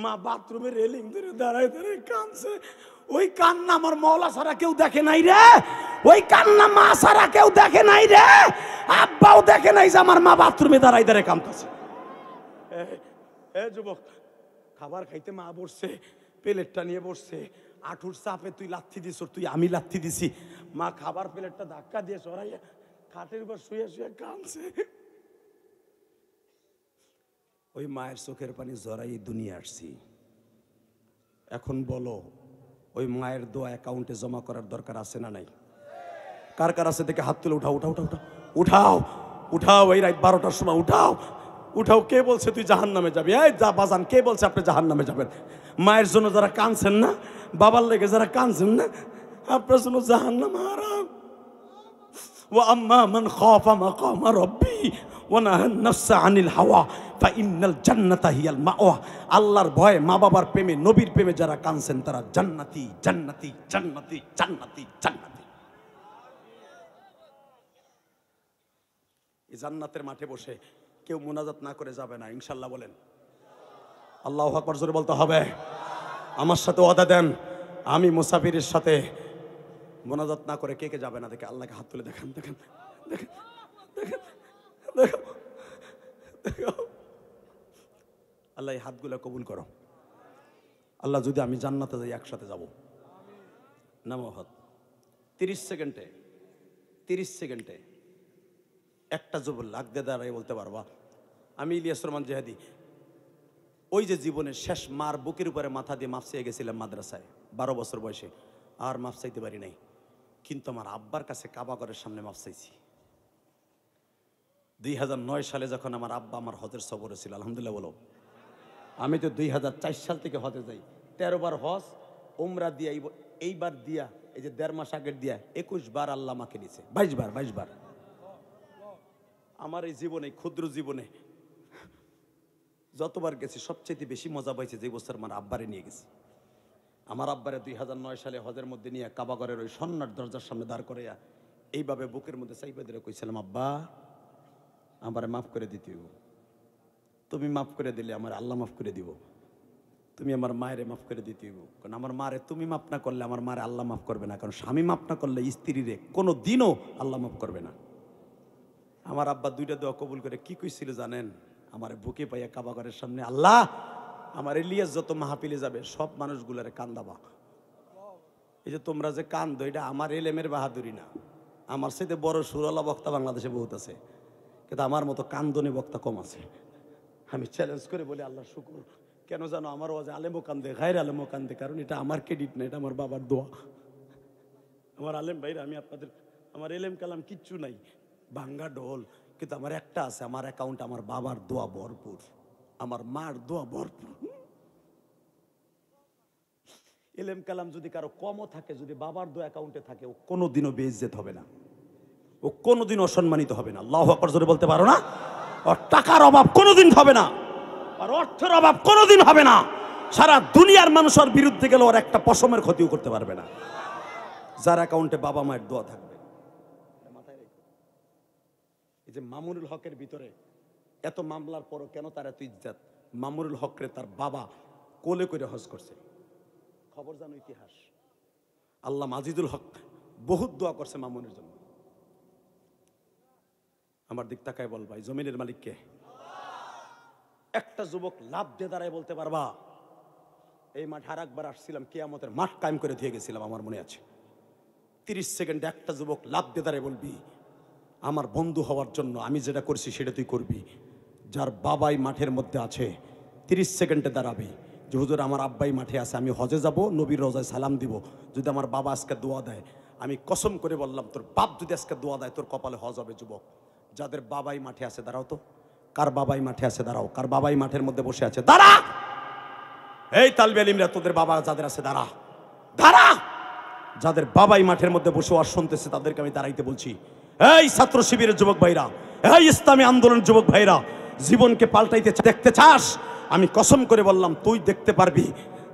মা বাথরুমে রেলিং ধরে দাঁড়ায় দাঁড়ায় কাঁদছে। ওই কান্না আমার মওলা ছাড়া কেউ দেখে নাই রে, ওই কান্না মা ছাড়া কেউ দেখে নাই রে, আব্বাও দেখে নাই যে আমার মা বাথরুমে দাঁড়ায় দাঁড়ায় কাঁদতেছে। যুবক, খাবার খাইতে মা বসছে, প্লেটটা নিয়ে বসছে, আঁটুর চাপে তুই লাথি দিস, তুই আমি লাথি দিছি। মা খাবার প্লেটটা ধাক্কা দিয়ে সরাইয়া খাটের উপর শুয়ে শুয়ে কাঁদছে। ওই মায়ের চোখের পানি জড়াই দুনিয়া আসছি। এখন বলো, ওই মায়ের দোয়া অ্যাকাউন্টে জমা করার দরকার আছে না নাই? কার কার আছে দেখে হাত তুলে উঠাও উঠাও উঠাও উঠাও উঠাও। এই রাত 12টার সময় উঠাও উঠাও। কে বলছে তুই জাহান্নামে যাবি? এই যা বাজান, কে বলছে আপনি জাহান্নামে যাবেন? মায়ের জন্য যারা কাঁদছেন না, বাবার লেগে যারা কাঁদছেন না, আপনার জন্য জাহান্নাম হারাম। ওয়া আম্মা মান খাফা মাকামা রাব্বি ওয়া নাহান নাফসা আনিল হাওয়া ফাইন্নাল জান্নাতা হিয়াল মাওয়া। আল্লাহর ভয়ে, মা বাবার প্রেমে, নবীর প্রেমে যারা কাঁদছেন তারা জান্নাতি জান্নাতি জান্নাতি জান্নাতি জান্নাতি। এই জান্নাতের মাঠে বসে কেউ মুনাজাত না করে যাবে না, ইনশাআল্লাহ বলেন। আল্লাহু আকবার জোরে বলতে হবে। আমার সাথে ওয়াদা দেন, আমি মুসাফিরের সাথে মোনাজাত না করে কে কে যাবে না? দেখে আল্লাহকে হাত তুলে দেখেন দেখেন দেখেন দেখেন দেখো দেখো। আল্লাহ এই হাতগুলো কবুল করো। আল্লাহ যদি আমি জান্নাতে যাই, একসাথে যাব। নামো হাত। 30 সেকেন্ডে একটা জবর লাগ দিয়ে দাঁড়াই বলতে পারবা, আমি ইলিয়াস রহমান জেহাদি ওই যে জীবনের শেষ মার বুকের উপরে মাথা দিয়ে মাফ চেয়ে গেছিলাম মাদ্রাসায় 12 বছর বয়সে, আর মাফ চাইতে পারি নাই। কিন্তু আমার আব্বার কাছে কাবাগরের সামনে মাফ চাইছি। 2009 সালে যখন আমার আব্বা আমার হজের সফরে ছিল, আলহামদুলিল্লাহ বলো। আমি তো 2004 সাল থেকে হজে যাই, 13 বার হজ উমরা দিয়া, এইবার দিয়া, এই যে 1.5 মাস আগের দিয়া 21 বার আল্লাহ আমাকে নিছে। 22 বার। আমার এই জীবনে, ক্ষুদ্র জীবনে যতবার গেছি সবচেয়ে বেশি মজা পাইছে যে বছর আমার আব্বারে নিয়ে গেছি। আমার আব্বারে 2009 সালে হজের মধ্যে নিয়ে কাবাগরের ওই সন্ন্যার দরজার সামনে দাঁড় করে এইভাবে বুকের মধ্যে চাইপা ধরে কইছিলাম, আব্বা আমারে মাফ করে দিতে, তুমি মাফ করে দিলে আমার আল্লাহ মাফ করে দিব। তুমি আমার মায়েরে মাফ করে দিতে, কারণ আমার মারে তুমি মাফ না করলে আমার মারে আল্লাহ মাফ করবে না, কারণ স্বামী মাফ না করলে স্ত্রীরে কোনো দিনও আল্লাহ মাফ করবে না। আমার আব্বা 2টা দোয়া কবুল করে কি কইছিল জানেন? আমার বুকে পাইয়া কাবাগরের সামনে, আল্লাহ আমার ইলিয়াস যত মাহফিলে যাবে সব মানুষগুলারে কান্দাবা। এই যে তোমরা যে কান্দো, এটা আমার এলেমের বাহাদুরি না, আমার সাথে বড় সুরালা বক্তা বাংলাদেশে বহুত আছে, কিন্তু আমার মতো কান্দনী বক্তা কম আছে। আমি চ্যালেঞ্জ করে বলি আল্লাহ শুকুর, কেন জানো আমার ওয়াজে আলেমও কান্দে, গায়ের আলেমও কান্দে, কারণ এটা আমার ক্রেডিট না, এটা আমার বাবার দোয়া। আমার আলেম ভাইরা, আমি আপনাদের, আমার এলেম কালাম কিচ্ছু নাই, ভাঙ্গা ঢোল, কিন্তু আমার একটা আছে, আমার অ্যাকাউন্ট আমার বাবার দোয়া ভরপুর, আমার মার দোয়া ভরপুর। এলেম কালাম যদি কারো কমও থাকে, যদি বাবার দোয়া অ্যাকাউন্টে থাকে, ও কোনোদিনও বেইজ্জত হবে না, ও কোনোদিন অসম্মানিত হবে না। আল্লাহু আকবার জোরে বলতে পারো না? আর টাকার অভাব কোনোদিন হবে না, আর অর্থের অভাব কোনোদিন হবে না। সারা দুনিয়ার মানুষের বিরুদ্ধে গেলে ওর একটা পশমের ক্ষতিও করতে পারবে না, যার অ্যাকাউন্টে বাবা মায়ের দোয়া থাকবে। এই যে মামুনুল হকের ভিতরে এত মামলার পরও কেন তার এত ইজ্জত? মামুনুল হকরে তার বাবা কোলে করে হজ করছে। খবর জানো, ইতিহাস। আল্লাহ আজিজুল হক বহুত দোয়া করছে মামুনের জন্য। আমার দিক তাকায় বল, ভাই জমিনের মালিক কে? একটা যুবক লাভ দিয়ে দাঁড়ায় বলতে পারবা এই মাঠে আর একবার আসছিলাম, কিয়ামতের মাঠ কায়েম করে দিয়ে গেছিলাম, আমার মনে আছে। 30 সেকেন্ডে একটা যুবক লাভ দিয়ে দাঁড়ায় বলবি আমার বন্ধু হওয়ার জন্য আমি যেটা করছি সেটা তুই করবি। যার বাবাই মাঠের মধ্যে আছে 30 সেকেন্ডে দাঁড়াবি যে হুজুর আমার আব্বাই মাঠে আছে, আমি হজে যাব, নবীর রোজায় সালাম দিব, যদি আমার বাবা আজকে দোয়া দেয়, আমি কসম করে বললাম তোর বাপ যদি আজকে দোয়া দেয় তোর কপালে হজ হবে। যুবক যাদের বাবাই মাঠে আছে দাঁড়াও তো, কার বাবাই মাঠে আছে দাঁড়াও, কার বাবাই মাঠের মধ্যে বসে আছে দাঁড়া। এই তালবে আলিমরা তোদের বাবা যাদের আছে দাঁড়া, দাঁড়া। যাদের বাবাই মাঠের মধ্যে বসে আর শুনতেছে তাদেরকে আমি দাঁড়াইতে বলছি। এই ছাত্র শিবিরের যুবক ভাইরা, এই ইসলামী আন্দোলন যুবক ভাইরা, জীবনকে পাল্টাইতে দেখতে চাস? আমি কসম করে বললাম তুই দেখতে পারবি।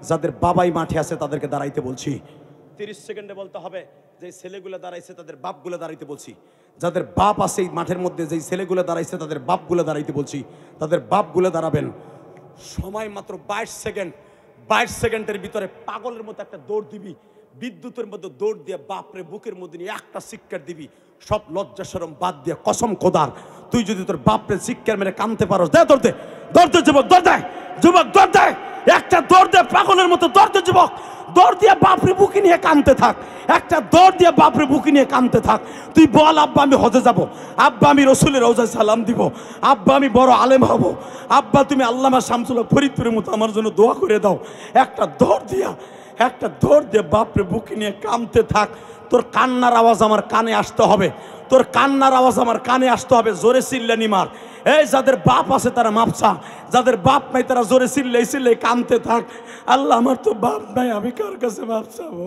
যাদের বাবাই মাঠে আছে তাদেরকে দাঁড়াইতে বলছি। 30 সেকেন্ডে বলতে হবে যে ছেলেগুলো দাঁড়াইছে তাদের বাপগুলো দাঁড়াইতে বলছি। যাদের বাপ আছে এই মাঠের মধ্যে, যেই ছেলেগুলো দাঁড়াইছে তাদের বাপগুলো দাঁড়াইতে বলছি, তাদের বাপগুলো দাঁড়াবেন। সময় মাত্র 22 সেকেন্ড। 22 সেকেন্ডের ভিতরে পাগলের মতো একটা দৌড় দিবি, বিদ্যুতের মধ্যে দৌড় দিয়ে বাপরে বুকের মধ্যে নিয়ে একটা শিক্ষার দিবি, সব লজ্জা শরম বাদ দিয়ে। কসম খোদার তুই যদি তোর বাপরে শিক্ষার মেরে কানতে পারো, দে দৌড় দে, দৌড় দে যুবক, দৌড় দে যুবক, দৌড় দে, একটা দৌড় দে পাগলের মতো, দৌড় দে যুবক, দৌড় দিয়ে বাপরে বুকে নিয়ে কানতে থাক, একটা দৌড় দিয়ে বাপরে বুকে নিয়ে কানতে থাক। তুই বল আব্বা আমি হজে যাব, আব্বা আমি রসুলের রওজায় সালাম দিব, আব্বা আমি বড় আলেম হব, আব্বা তুমি আল্লামা শামসুল হক ফরিদপুরের মতো আমার জন্য দোয়া করে দাও। একটা দৌড় দিয়া, একটা দৌড় দিয়ে বাপরে বুকে নিয়ে কানতে থাক। তোর কান্নার আওয়াজ আমার কানে আসতে হবে, তোর কান্নার আওয়াজ আমার কানে আসতে হবে। জোরে চিল্লানি মার। এই যাদের বাপ আছে তারা মাপসা, যাদের বাপ নাই তারা জোরে চিল্লাই চিল্লাই কানতে থাক। আল্লাহ আমার তো বাপ নাই, আমি কার কাছে বাপ চাবো?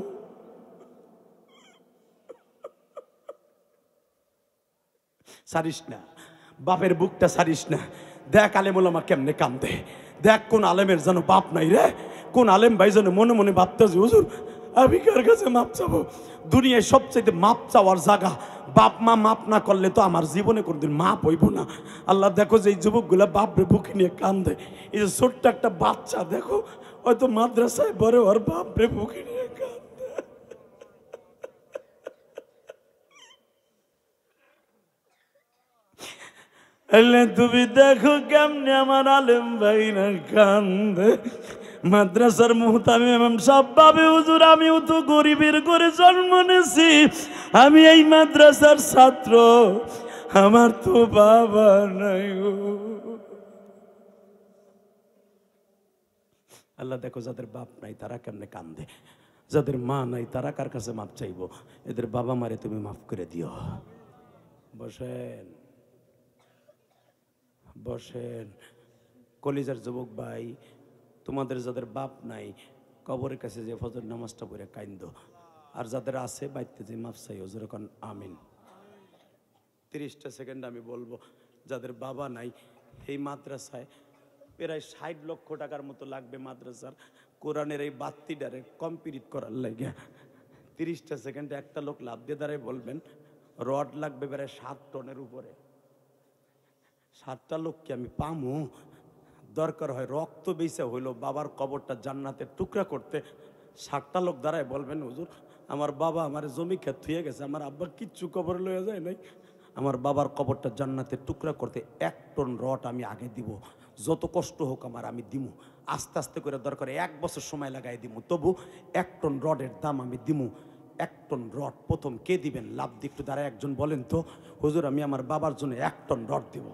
সারিস না, বাপের বুকটা সারিস না। দেখ আলেম ওলামা কেমনে কান্দে, দেখ কোন আলেমের যেন বাপ নাই রে, কোন আলেম ভাই যেন মনে মনে ভাবতেছে হুজুর আমি কার কাছে মাপ চাবো? দুনিয়ায় সবচেয়ে মাপ চাওয়ার জায়গা। বাপ মা মাপ না করলে তো আমার জীবনে কোনদিন মাপ হইব না। আল্লাহ দেখো যে এই যুবকগুলা বাপরে বুকে নিয়ে কান্দে, এই যে ছোট্ট একটা বাচ্চা দেখো হয়তো মাদ্রাসায় পরে ওর বাপরে বুকে নিয়ে কান্দে। তুমি দেখো কেমনে আমার আলেম ভাই না কান্দে। মাদ্রাসার মুহতামিম সব ভাবে হুজুর আমিও তো গরিবের ঘরে জন্ম নিয়েছি, আমি এই মাদ্রাসার ছাত্র, আমার তো বাবা নাই। আল্লাহ দেখো যাদের বাপ নাই তারা কেমনে কান্দে, যাদের মা নাই তারা কার কাছে মাপ চাইবো? এদের বাবা মারে তুমি মাফ করে দিও। বসেন বসেন। কলিজার যুবক ভাই, তোমাদের যাদের বাপ নাই কবরের কাছে যে ফজর নামাজটা পড়ে কাইন্দ, আর যাদের আছে বাইতে যে মাফ চাইও, যেরকম আমিন। 30টা সেকেন্ড আমি বলবো। যাদের বাবা নাই এই মাদ্রাসায় প্রায় 60 লক্ষ টাকার মতো লাগবে মাদ্রাসার কোরআনের এই বাত্তিটারে কমপ্লিট করার লাগে। 30টা সেকেন্ডে একটা লোক লাভ দিয়ে দাঁড়ায় বলবেন রড লাগবে প্রায় 7 টনের উপরে। 7টা লোককে আমি পামু? দরকার হয় রক্ত বেঁচে হইলো বাবার কবরটা জান্নাতের টুকরা করতে। 7টা লোক দাঁড়ায় বলবেন হুজুর আমার বাবা আমার জমি খেত থুয়ে গেছে, আমার আব্বা কিচ্ছু কবর লয়ে যায় নাই, আমার বাবার কবরটা জান্নাতের টুকরা করতে 1 টন রড আমি আগে দিব, যত কষ্ট হোক আমার আমি দিমু, আস্তে আস্তে করে দরকার 1 বছর সময় লাগাই দিমু, তবু 1 টন রডের দাম আমি দিমু। 1 টন রড প্রথম কে দিবেন? লাভ দিয়ে একটু দাঁড়ায় একজন বলেন তো হুজুর আমি আমার বাবার জন্য 1 টন রড দিব।